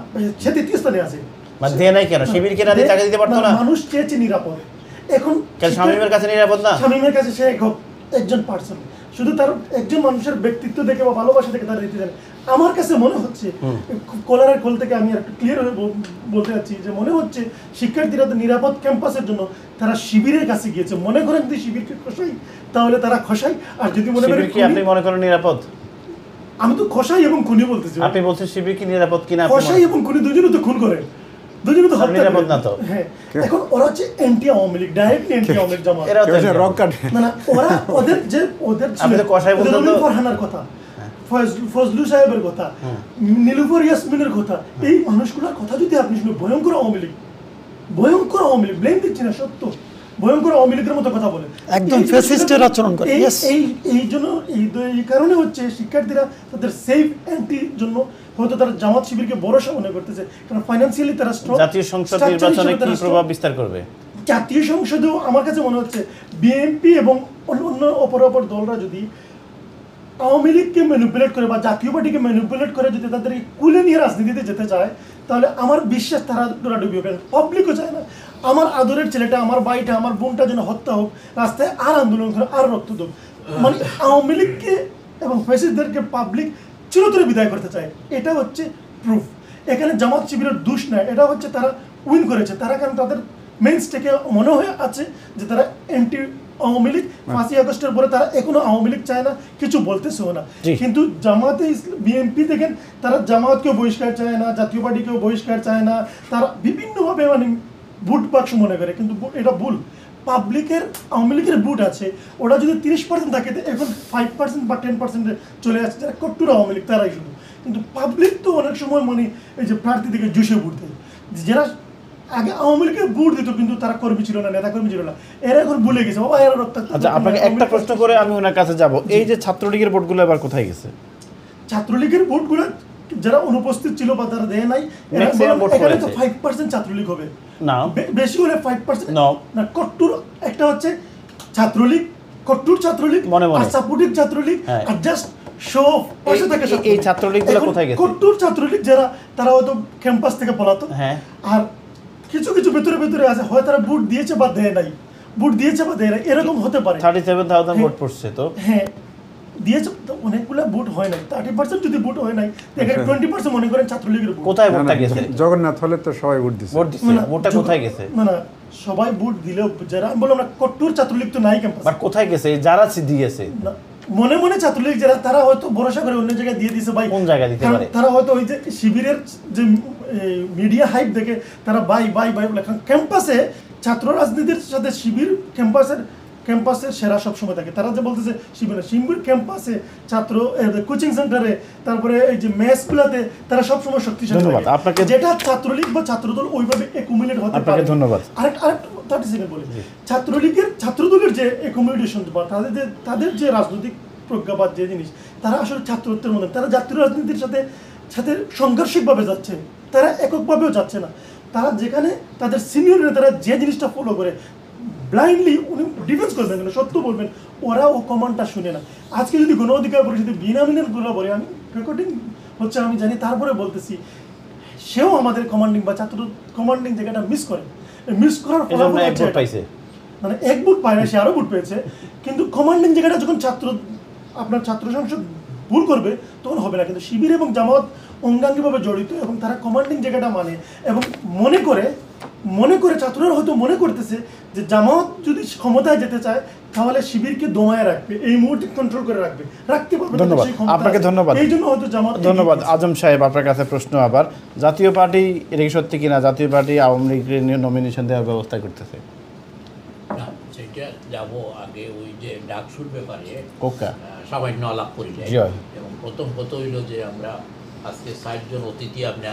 সে তৃতীয় স্থানে আছে, মানে দেয় নাই কেন? শিবিরকে না দিয়ে তাকে দিতে পারতো না? মানুষ চেয়েছে নিরাপদ। এখন শামীমের কাছে নিরাপদ না? শামীমের কাছে সে একজন পার্সন, শুধু তার একজন মানুষের ব্যক্তিত্ব দেখে বা ভালোবাসা দেখে তারা দিতে জানে। আমার কাছে মনে হচ্ছে, কলারের খোল থেকে আমি একটা ক্লিয়ার হয়ে বলতে যাচ্ছি যে মনে হচ্ছে শিক্ষার্থীরা তো নিরাপদ ক্যাম্পাসের জন্য তারা শিবিরের কাছে গিয়েছে। মনে করেন যদি শিবিরকে খসাই তাহলে তারা খসাই, আর যদি মনে করেন আপনি মনে করেন নিরাপদ, আমি তো খসাই এবং খুনি বলতেছি। আপনি বলছেন শিবির কি নিরাপদ কিনা? খসাই এবং খুনি দুজনে তো খুন করে, দুজনে তো হত্যা নিরাপদ না তো। হ্যাঁ, এখন ওরা হচ্ছে anti Awami League, directly anti Awami League Jamaat. এরা রং কাটে না না, ওরা ওদের আপনি তো কষাই বলতেন তো। রবিন ফারহানার কথা, ফজলু সাহেবের কথা, নীলুফার ইয়াসমিনের কথা, এই মানুষগুলোর কথা যদি আপনি শুনে ভয়ঙ্কর আওয়ামী লীগ, ব্লেম দিচ্ছি না, সত্য ভয়ঙ্কর আওয়ামী লীগের মতো কথা বলে, একদম ফ্যাসিস্টের আচরণ করে। এই জন্য এই কারণে হচ্ছে শিক্ষার্থীরা তাদের সেফ অ্যান্টির জন্য হয়তো তারা জামাত শিবিরকে ভরসা মনে করতেছে, কারণ ফাইন্যান্সিয়ালি তারা স্ট্রং। জাতীয় সংসদ নির্বাচনে কি প্রভাব বিস্তার করবে? জাতীয় সংসদেও আমার কাছে মনে হচ্ছে বিএনপি এবং অন্য অপর দলরা যদি আওয়ামী লীগকে ম্যানিপুলেট করে বা জাতীয় পার্টিকে ম্যানিপুলেট করে যদি তাদের কুলে নিয়ে রাজনীতিতে যেতে চায়, তাহলে আমার বিশ্বাস তারা ডুবি হবে। পাবলিকও চায় না আমার আদরের ছেলেটা, আমার ভাইটা, আমার বোনটা যেন হত্যা হোক, রাস্তায় আর আন্দোলন করে, আর রক্ত দেব। মানে আওয়ামী লীগকে এবং ফ্যাসিস্টদেরকে পাবলিক চিরতরে বিদায় করতে চায়, এটা হচ্ছে প্রুফ। এখানে জামাত শিবিরের দোষ নয়, এটা হচ্ছে তারা উইন করেছে। তারা কারণ তাদের মেইন স্টেকে মনে হয়ে আছে যে তারা অ্যান্টি আওয়ামী লীগ, 5ই আগস্টের পরে তারা এখনো আওয়ামী লীগ চায় না, কিছু বলতেছেও না। কিন্তু জামাতে বিএনপি দেখেন, তারা জামাতকেও বহিষ্কার চায় না, জাতীয় পার্টিকেও বহিষ্কার চায় না, তারা বিভিন্নভাবে মানে ভোট বাক্স মনে করে, কিন্তু এটা ভুল। পাবলিকের আওয়ামী লীগের ভোট আছে, ওরা যদি 30% থাকে, এখন 5% বা 10% চলে আসছে যারা কট্টর আওয়ামী লীগ, তারাই শুধু। কিন্তু পাবলিক তো অনেক সময় মানে এই যে প্রার্থী থেকে জুসে ভোট দেয়, যারা আগে আওয়ামী লীগের ভোট দিত কিন্তু তারা কর্মী ছিল না, নেতা কর্মী ছিল না, এরা এখন ভুলে গেছে। বাবা এরা রক্ত। আচ্ছা, আপনাকে একটা প্রশ্ন করে আমি ওনার কাছে যাব, এই যে ছাত্রলীগের ভোটগুলো এবার কোথায় গেছে? ছাত্রলীগের ভোটগুলো যারা অনুপস্থিত ছিল বা তারা দেয় নাই, এখানে তো 5% ছাত্রলীগ হবে না, বেশি হলে 5% না। কট্টর একটা হচ্ছে ছাত্রলীগ, কট্টর ছাত্রলীগ আর সাপোর্টিভ ছাত্রলীগ, আর জাস্ট শো অফ পাশে থাকে। এই ছাত্রলীগগুলো কোথায় গেছে? কট্টর ছাত্রলীগ যারা, তারা হয়তো ক্যাম্পাস থেকে পলাতো, আর কিছু কিছু ভেতরে আছে, হয় তারা ভোট দিয়েছে বা দেয় নাই, ভোট দিয়েছে বা দেয় নাই, এরকম হতে পারে। 37,000 ভোট পড়ছে তো। হ্যাঁ, দিয়েছে, অনেকগুলো ভোট হয় নাই, 30% যদি ভোট হয় নাই, এখানে 20% মনে করেন ছাত্রলীগের ভোট। কোথায় ভোটটা গেছে? জগন্নাথ হলে তো সবাই ভোট দিচ্ছে। ভোটটা কোথায় গেছে? না সবাই ভোট দিলেও যারা, আমি বললাম না, কট্টর ছাত্রলীগ তো নাই ক্যাম্পাস। আর কোথায় গেছে যারা দিয়েছে? মনে মনে ছাত্রলীগ যারা, তারা হয়তো ভরসা করে অন্য জায়গায় দিয়ে দিয়েছে। ভাই কোন জায়গায় দিতে পারে? তারা হয়তো ওই যে শিবিরের যে মিডিয়া হাইপ দেখে তারা বাই বলে। ক্যাম্পাসে ছাত্র রাজনীতির সাথে শিবির ক্যাম্পাসের সেরা সবসময় থাকে। তারা যে বলতেছে শিবির ক্যাম্পাসে, ছাত্র কোচিং সেন্টারে, তারপরে এই যে মেসগুলোতে তারা সবসময় শক্তিশালী। আপনাকে যেটা ছাত্রলীগ বা ছাত্রদল ওইভাবে একুমুলেট হতে পারে। ধন্যবাদ। আরেকটা 30 সেকেন্ড বলি, ছাত্রদলের যে একুমুলেশন বা তাদের যে রাজনৈতিক প্রজ্ঞাবাদ যে জিনিস, তারা আসলে ছাত্রত্বের মধ্যে, তারা জাতীয় রাজনীতির সাথে সাংঘর্ষিকভাবে যাচ্ছে, তারা এককভাবেও যাচ্ছে না। তারা যেখানে তাদের সিনিয়র নেতারা যে জিনিসটা ফলো করে, ব্লাইন্ডলি উনি ডিফেন্স করবেন কেন, সত্য বলবেন, ওরা ও কমান্ডটা শুনে না। আজকে যদি গণ অধিকার পরিষদে বিনামিনের গুলো বলে, আমি রেকর্ডিং হচ্ছে আমি জানি, তারপরে বলতেছি, সেও আমাদের কমান্ডিং বা ছাত্র কমান্ডিং জায়গাটা মিস করে। মিস করার ফলে পাইছে, মানে এক ভোট পায় না, সে আরও ভোট পেয়েছে, কিন্তু কমান্ডিং জায়গাটা যখন আপনার ছাত্র সংসদ ভুল করবে তখন হবে না। কিন্তু শিবির এবং জামাত অঙ্গাঙ্গিভাবে জড়িত, এবং তারা কমান্ডিং জায়গাটা মানে, এবং মনে করে ছাত্ররা হয়তো মনে করতেছে যে জামাত যদি ক্ষমতায় যেতে চায় তাহলে শিবিরকে দমায় রাখবে, এই মুহূর্তে কন্ট্রোল করে রাখতে পারবে। ধন্যবাদ আপনাকে। ধন্যবাদ। এই জন্য হয়তো জামাত। ধন্যবাদ আজম সাহেব। আপনার কাছে প্রশ্ন আবার, জাতীয় পার্টি এটা কি সত্যি কিনা জাতীয় পার্টি আওয়ামী লীগের নমিনেশন দেওয়ার ব্যবস্থা করতেছে? সেটা যাব আগে ওই যে ডাকসুর ব্যাপারে কোকা সামান্য আলাপ করি যায়। এবং প্রথম কথা হইল যে আমরা আজকে 60 জন অতিথি আপনি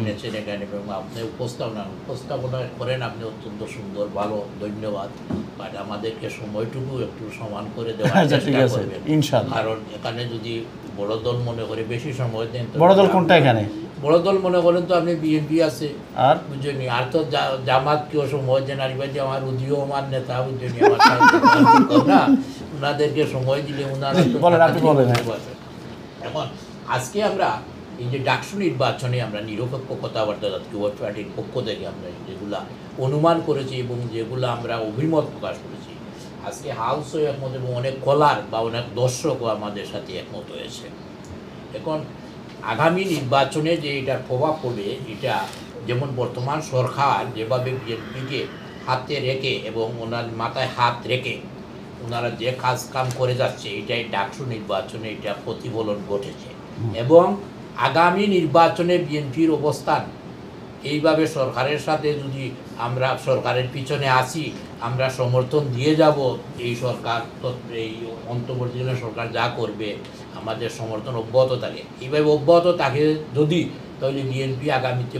এনেছেন এখানে, এবং আপনি উপস্থাপনা করেন আপনি অত্যন্ত সুন্দর, ভালো, ধন্যবাদ। বাট আমাদেরকে সময়টুকু একটু সমান করে দেওয়ার চেষ্টা করবেন, কারণ এখানে যদি বড় দল মনে করে বেশি সময় দেন। বড় দল কোনটা? এখানে বড় দল মনে করেন তো আপনি বিএনপি আছে, আর বুঝলি, আর তো জামাত কেউ সময় দেন, আর যে আমার উদীয়মান নেতা বুঝলি আমার না, ওনাদেরকে সময় দিলে ওনারা। এখন আজকে আমরা এই যে ডাকসু নির্বাচনে আমরা নিরপেক্ষ কথাবার্তা জাতীয় পার্টির পক্ষ থেকে আমরা যেগুলা অনুমান করেছি এবং যেগুলো আমরা অভিমত প্রকাশ করেছি, আজকে হাউসও একমত এবং অনেক কলার বা অনেক দর্শকও আমাদের সাথে একমত হয়েছে। এখন আগামী নির্বাচনে যে এটার প্রভাব পড়বে, এটা যেমন বর্তমান সরকার যেভাবে বিএনপিকে হাতে রেখে এবং ওনার মাথায় হাত রেখে ওনারা যে কাম করে যাচ্ছে, এটাই ডাকসু নির্বাচনে এটা প্রতিফলন ঘটেছে। এবং আগামী নির্বাচনে বিএনপির অবস্থান এইভাবে সরকারের সাথে যদি আমরা সরকারের পিছনে আসি, আমরা সমর্থন দিয়ে যাব, এই সরকার এই অন্তর্বর্তীকালীন সরকার যা করবে আমাদের সমর্থন অব্যাহত থাকে। এইভাবে অব্যাহত থাকে যদি, তাহলে বিএনপি আগামীতে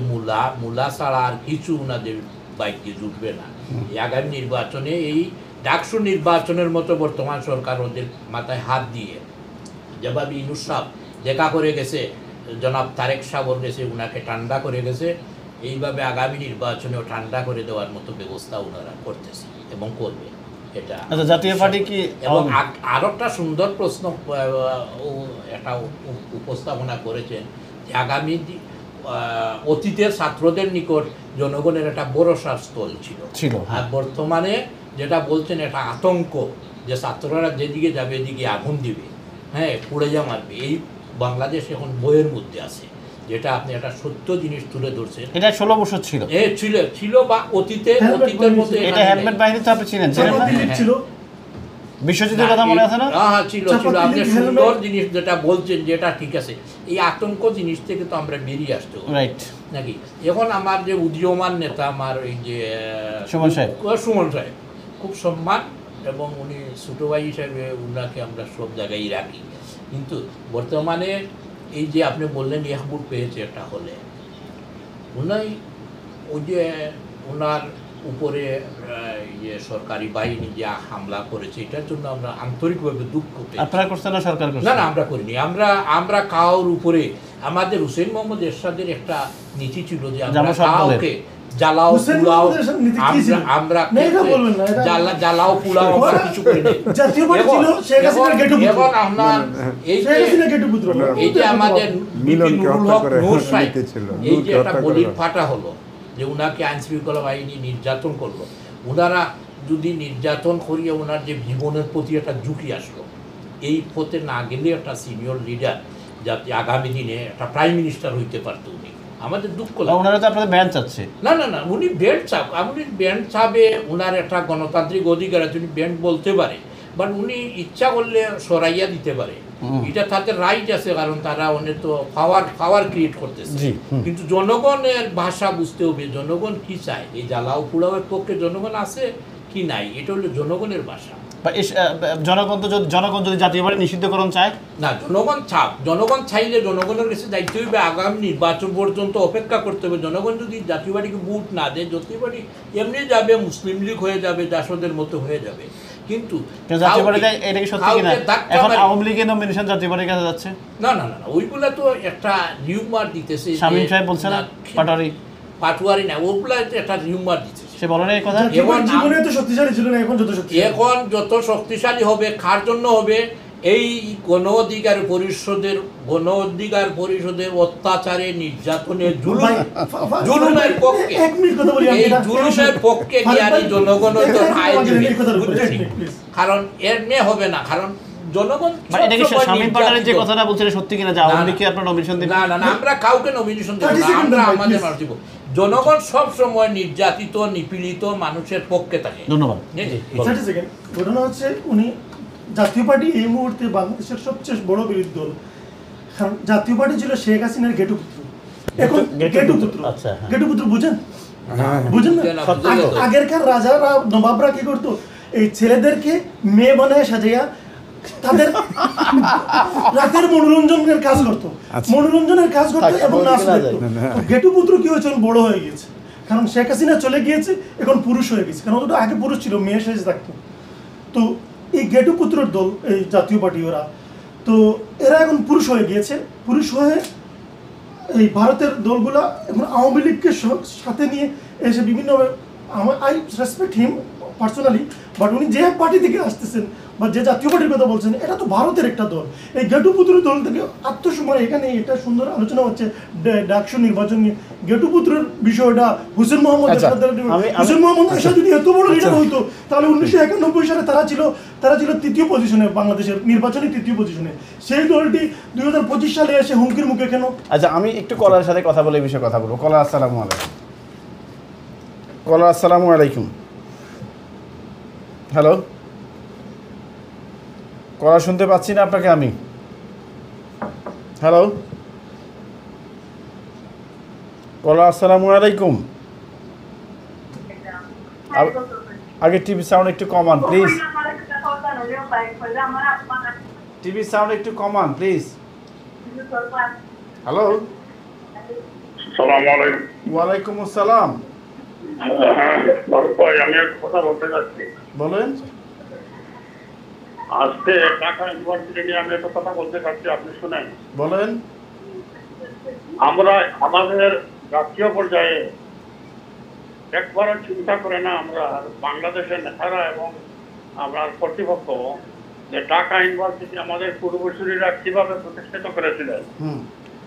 মূলা ছাড়া আর কিছু ওনাদের বাইকে জুটবে না। এই আগামী নির্বাচনে এই ডাকসু নির্বাচনের মতো বর্তমান সরকার ওদের মাথায় হাত দিয়ে, যেভাবে ইউনূস সাহেব দেখা করে গেছে, জনাব তারেক সাহেব গেছে, ওনাকে ঠান্ডা করে গেছে, এইভাবে আগামী নির্বাচনেও ঠান্ডা করে দেওয়ার মতো ব্যবস্থা ওনারা করতেছে এবং করবে। এটা আচ্ছা, জাতীয় পার্টি কি এবং আরো একটা সুন্দর প্রশ্ন একটা উপস্থাপনা করেছেন যে আগামী অতীতের ছাত্রদের নিকট জনগণের একটা ভরসার স্থল ছিল, আর বর্তমানে যেটা বলছেন এটা আতঙ্ক, যে ছাত্ররা যেদিকে যাবে এদিকে আগুন দিবে, হ্যাঁ, পুড়ে যা মারবে। এই বাংলাদেশ এখন বইয়ের মধ্যে আছে, যেটা আপনি একটা সত্য জিনিস তুলে ধরছেন। এটা 16 বছর ছিল ছিল বা অতীতের মধ্যে এটা হেলমেট বাহিনী তো আপনি চিনেন ছিল, বিশ্বজিতের কথা মনে আছে না? হ্যাঁ ছিল। আপনি সুন্দর জিনিস যেটা বলছেন, যেটা ঠিক আছে। এই আতঙ্ক জিনিস থেকে তো আমরা বেরিয়ে আসতে হবে, রাইট নাকি? এখন আমার যে উদীয়মান নেতা, আমার এই যে সুমন সাহেব খুব সম্মান, এবং উনি ছোটো ভাই হিসাবে উনাকে আমরা সব জায়গায় রাখি। কিন্তু বর্তমানে এই যে আপনি বললেন ইয়াহবুব পেয়েছে একটা হলে, উনাই ওই যে ওনার উপরে যে সরকারি বাহিনী যে হামলা করেছে, এটার জন্য আমরা আন্তরিকভাবে দুঃখ পেয়েছি। আপনারা করছেন না সরকার করছে? না, আমরা করিনি। আমরা কাউর উপরে, আমাদের হুসেইন মোহাম্মদ এরশাদের একটা নীতি ছিল যে আমরা কাউকে জ্বালাও পুলাও, আমরা জ্বালাও পুলাও আমরা কিছু করি না। এখন আপনার এই যে আমাদের নুরুল হক নূর সাহেব, এই যে একটা বলির ফাটা হলো যে উনাকে আইনশৃঙ্খলা বাহিনী নির্যাতন করলো, ওনারা যদি নির্যাতন করিয়ে ওনার যে জীবনের প্রতি একটা ঝুঁকি আসলো, এই পথে না গেলে একটা সিনিয়র লিডার যাতে আগামী দিনে একটা প্রাইম মিনিস্টার হইতে পারতো উনি, আমাদের দুঃখ লাগে। ওনারা তো আপনাদের ব্যান চাচ্ছে। না, উনি ব্যান্ড চাপ, উনি ব্যান্ড চাবে, ওনার একটা গণতান্ত্রিক অধিকার আছে, উনি ব্যান্ড বলতে পারে, বাট উনি ইচ্ছা করলে সরাইয়া দিতে পারে, এটা তাদের রাইট আছে, কারণ তারা অনেক তো পাওয়ার ক্রিয়েট করতেছে। কিন্তু জনগণের ভাষা বুঝতে হবে, জনগণ কি চায়, এই জ্বালাও পুড়াওয়ের পক্ষে জনগণ আছে কি নাই, এটা হলো জনগণের ভাষা। জনগণ যদি জাতীয় পার্টি নিষিদ্ধকরণ চায়, না, জনগণ চাইলে জনগণের কাছে যাইতে হবে, আগামী নির্বাচন পর্যন্ত অপেক্ষা করতে হবে। জনগণ যদি জাতীয় পার্টিকে ভোট না দেয়, জাতীয় পার্টি এমনি যাবে, মুসলিম লীগ হয়ে যাবে, জাসদের মতো হয়ে যাবে। কিন্তু জাতীয় পার্টি এটা কি সত্যি কিনা? এখন আওয়ামী লীগের নমিনেশন জাতীয় পার্টির কাছে যাচ্ছে। না, ওইগুলা তো একটা রিউমার দিতেছে। শামীম সাহেব বলছে না, পাটোয়ারি না, ওগুলা একটা রিউমার দিতেছে। সে বলে না এই কথা। জীবনে তো শক্তিশালী ছিল না, এখন যত শক্তিশালী হবে, কার জন্য হবে? এই গণ অধিকার পরিষদের অত্যাচারে, নির্যাতনে, জুলুমের পক্ষে, এই জুলুমের পক্ষে জনগণ কারণ এর মেয়ে হবে না, কারণ জনগণ যে কথাটা বলছেন সত্যি কিনা, যে আওয়ামী লীগকে আপনার নমিনেশন দিবেন? না, আমরা কাউকে নমিনেশন দেব না, আমরা আমাদের মানুষ দিব। জনগণ সব সময় নির্যাতিত, নিপীড়িত মানুষের পক্ষে থাকে। ধন্যবাদ। ঘটনা হচ্ছে উনি জাতীয় পার্টি এই মুহূর্তে বাংলাদেশের সবচেয়ে বড় বিরোধী দল, কারণ জাতীয় পার্টি ছিল শেখ হাসিনার ঘেটুপুত্র। এখন ঘেটুপুত্র বুঝেন না? আগেরকার রাজারা, নবাবরা কি করতো, এই ছেলেদেরকে মেয়ে বানায় সাজাইয়া তাদের রাতের মনোরঞ্জনের কাজ করতো, এবং নাচ দেখতো। ঘেটুপুত্র কি হয়েছে, বড় হয়ে গিয়েছে, কারণ শেখ হাসিনা চলে গিয়েছে, এখন পুরুষ হয়ে গেছে। কারণ ওটা আগে পুরুষ ছিল, মেয়ে সেজে থাকতো। তো এই ঘেটুপুত্রের দল, এই জাতীয় পার্টি, ওরা তো এরা এখন পুরুষ হয়ে গিয়েছে। পুরুষ হয়ে এই ভারতের দলগুলা এখন আওয়ামী লীগকে সাথে নিয়ে এসে বিভিন্নভাবে, I respect him personally, but উনি যে পার্টি থেকে আসতেছেন বা যে জাতীয় পার্টির কথা বলছেন, এটা তো ভারতের একটা দল। এই ঘেটুপুত্রের দল থেকে আত্মসময়, এখানে এটা সুন্দর আলোচনা হচ্ছে ডাকসু নির্বাচন নিয়ে। ঘেটুপুত্রের বিষয়টা হুসেন মোহাম্মদ এরশাদ যদি এত বড় লিডার হইতো, তাহলে 1991 সালে তারা ছিল তৃতীয় পজিশনে, বাংলাদেশের নির্বাচনে তৃতীয় পজিশনে। সেই দলটি 2025 সালে এসে হুমকির মুখে কেন? আচ্ছা, আমি একটু কলার সাথে কথা বলে এই বিষয়ে কথা বলবো। কলা, আসসালামু আলাইকুম। আসসালামু আলাইকুম। হ্যালো, কলা শুনতে পাচ্ছি না আপনাকে আমি। হ্যালো, কলা আসসালামু আলাইকুম। আগে টিভি সাউন্ড একটু কমান প্লিজ, টিভি সাউন্ড একটু কমান প্লিজ। হ্যালো, সালাম আলাইকুম। ওয়ালাইকুম আসসালাম, আমি একটা কথা বলতে চাচ্ছি। বলেন। আজকে ঢাকা ইউনিভার্সিটি নিয়ে আমি একটা কথা বলতে চাচ্ছি, আপনি শুনেন। বলেন। আমরা আমাদের জাতীয় পর্যায়ে একবারও চিন্তা করে না আমরা বাংলাদেশের নেতারা এবং আমরা কর্তৃপক্ষ যে ঢাকা ইউনিভার্সিটি আমাদের পূর্বসূরীরা কিভাবে প্রতিষ্ঠিত করেছিলেন,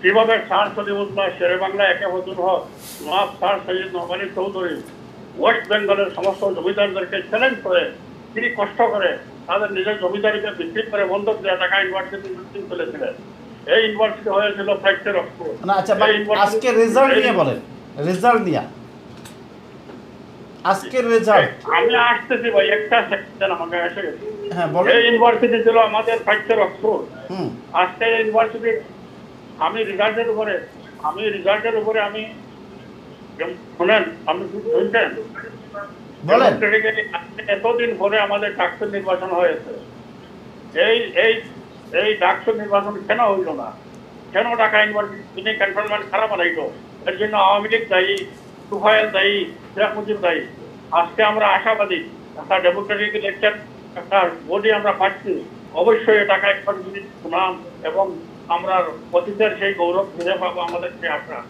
কিভাবে স্যার সলিমুল্লাহ, শেরে বাংলা একে হজুর হক, নওয়াব স্যার সৈয়দ নোমানী চৌধুরী ওয়েস্ট বেঙ্গলের সমস্ত জমিদারদেরকে চ্যালেঞ্জ করে তিনি কষ্ট করে তাদের নিজের জমিদারিকে বিক্রি করে বন্ধক দিয়ে ঢাকা ইউনিভার্সিটি মিটিং তুলেছিলেন। এই ইউনিভার্সিটি হয়েছিল ফ্যাক্টর অফ স্কুল। না আচ্ছা, আজকে রেজাল্ট নিয়ে বলেন, রেজাল্ট নিয়ে আজকের রেজাল্ট। আমি আসতেছি ভাই, একটা সেকশন আমাকে এসে গেছে। হ্যাঁ বলেন। এই ইউনিভার্সিটি ছিল আমাদের ফ্যাক্টর অফ স্কুল। আজকে ইউনিভার্সিটি আমি রেজাল্টের উপরে আমি শুনেন, আমি শুনছেন বলেন। এতদিন পরে আমাদের ডাকসুর নির্বাচন হয়েছে। এই ডাকসুর নির্বাচন কেন হইল না? কেন ঢাকা ইউনিভার্সিটি ক্যান্টনমেন্ট খারাপ বানাইল? এর জন্য আওয়ামী লীগ দায়ী, তুফাইল দায়ী, শেখ মুজিব দায়ী। আজকে আমরা আশাবাদী একটা ডেমোক্রেটিক ইলেকশন একটা বডি আমরা পাচ্ছি। অবশ্যই ঢাকা ইউনিভার্সিটির সুনাম এবং আমরা অতীতের সেই গৌরব ফিরে পাবো আমাদেরকে। আপনার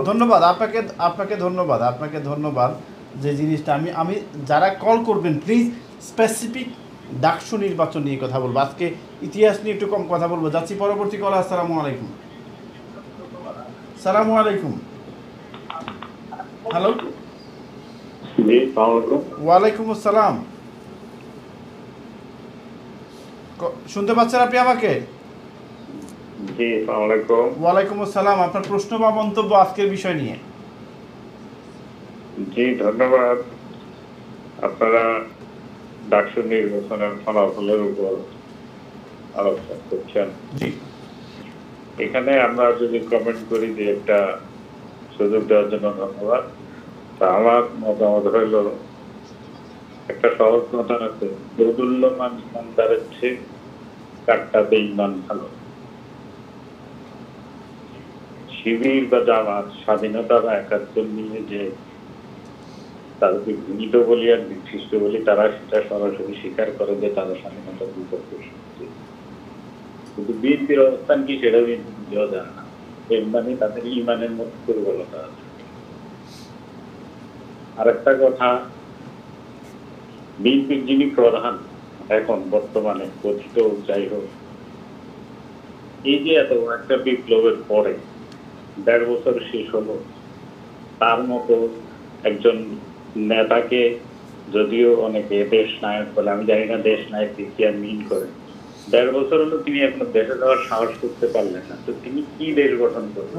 ধন্যবাদ আপনাকে ধন্যবাদ যে জিনিসটা আমি যারা কল করবেন প্লিজ স্পেসিফিক ডাকসু নির্বাচন নিয়ে কথা বলবো, আজকে ইতিহাস নিয়ে একটু কম কথা বলবো। যাচ্ছি পরবর্তী কল। আসসালামু আলাইকুম। সালামু আলাইকুম। হ্যালো, ওয়ালাইকুম আসসালাম। শুনতে পাচ্ছেন আপনি আমাকে? জি, আসসালামু আলাইকুম। ওয়ালাইকুম আসসালাম। আপনার প্রশ্ন বা মন্তব্য আজকের বিষয় নিয়ে। জি, ধন্যবাদ। আপনারা ডাকসু নির্বাচনের ফলাফলের উপর আলোচনা করছেন। জি, এখানে আমরা যদি কমেন্ট করি যে একটা সুযোগ দেওয়ার জন্য ধন্যবাদ। তা আমার মতামত হইল, একটা সহজ কথা আছে, দোদুল্যমান ইমানদারের চেয়ে কাটটাতে ইমান ভালো। শিবির বা জামাত স্বাধীনতার একাত্তর নিয়ে যে তাদেরকে ঘৃণিত বলি আর বিশিষ্ট বলি, তারা সেটা সরাসরি স্বীকার করে যে তাদের স্বাধীনতার বিপক্ষে। কিন্তু বিএনপির অবস্থান কি সেটা বিএনপিও জানে না। এমনি তাদের ইমানের মধ্যে দুর্বলতা আছে। আরেকটা কথা, বিএনপির যিনি প্রধান এখন বর্তমানে কথিত, যাই হোক, এই যে এত একটা বিপ্লবের পরে ১.৫ বছর শেষ হলো, তার মতো একজন নেতাকে যদিও অনেকে দেশ নায়ক বলে, আমি জানি না দেশ নায়ক কি আর মিন করে, ১.৫ বছর হলো তিনি এখন দেশে যাওয়ার সাহস করতে পারলেন না। তো তিনি কি দেশ গঠন করবেন?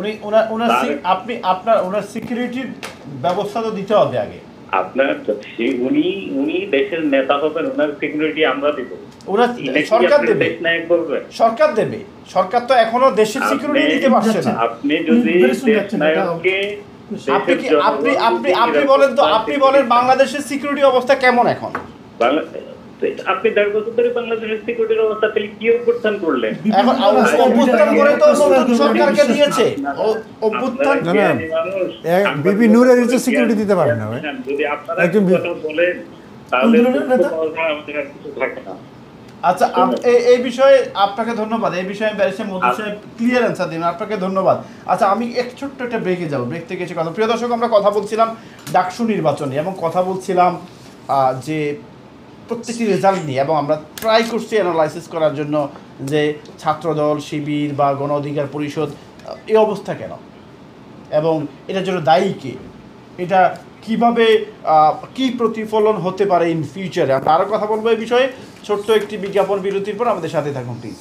ওনার সিকিউরিটির ব্যবস্থা তো দিতে হবে আগে। আপনার উনি দেশের নেতা হবেন, ওনার সিকিউরিটি আমরা দিব? সরকার দেবে। সরকার দেবে। সরকার তো এখনো দেশের সিকিউরিটি দিতে পারছে না। আপনি যদি দেশ নায়ককে আপনি বলেন তো, আপনি বলেন বাংলাদেশের সিকিউরিটি অবস্থা কেমন এখন? আপনি ১.৫ বছর ধরে বাংলাদেশের সিকিউরিটির অবস্থা তাহলে কি অভ্যুত্থান করলেন? এখন অভ্যুত্থান করে তো সরকারকে দিয়েছে। অভ্যুত্থান বিপি নূরের সিকিউরিটি দিতে পারে না। যদি আপনারা কথা বলেন তাহলে আমাদের আর কিছু থাকে না। আচ্ছা, এই বিষয়ে আপনাকে ধন্যবাদ। এই বিষয়ে ব্যারিস্টার মজুর সাহেব ক্লিয়ার অ্যান্সার দিন, আপনাকে ধন্যবাদ। আচ্ছা, আমি ছোট্ট একটা ব্রেকে যাব। ব্রেক থেকে এসে কথা, প্রিয় দর্শক, আমরা কথা বলছিলাম ডাকসু নির্বাচনে এবং কথা বলছিলাম যে প্রত্যেকটি রেজাল্ট নিয়ে, এবং আমরা ট্রাই করছি অ্যানালাইসিস করার জন্য যে ছাত্রদল, শিবির বা গণ অধিকার পরিষদ এই অবস্থা কেন, এবং এটার জন্য দায়ী কে, এটা কিভাবে কি প্রতিফলন হতে পারে ইন ফিউচারে। আমরা আরও কথা বলবো এই বিষয়ে। ছোট্ট একটি বিজ্ঞাপন বিরতির পর আমাদের সাথে থাকুন প্লিজ।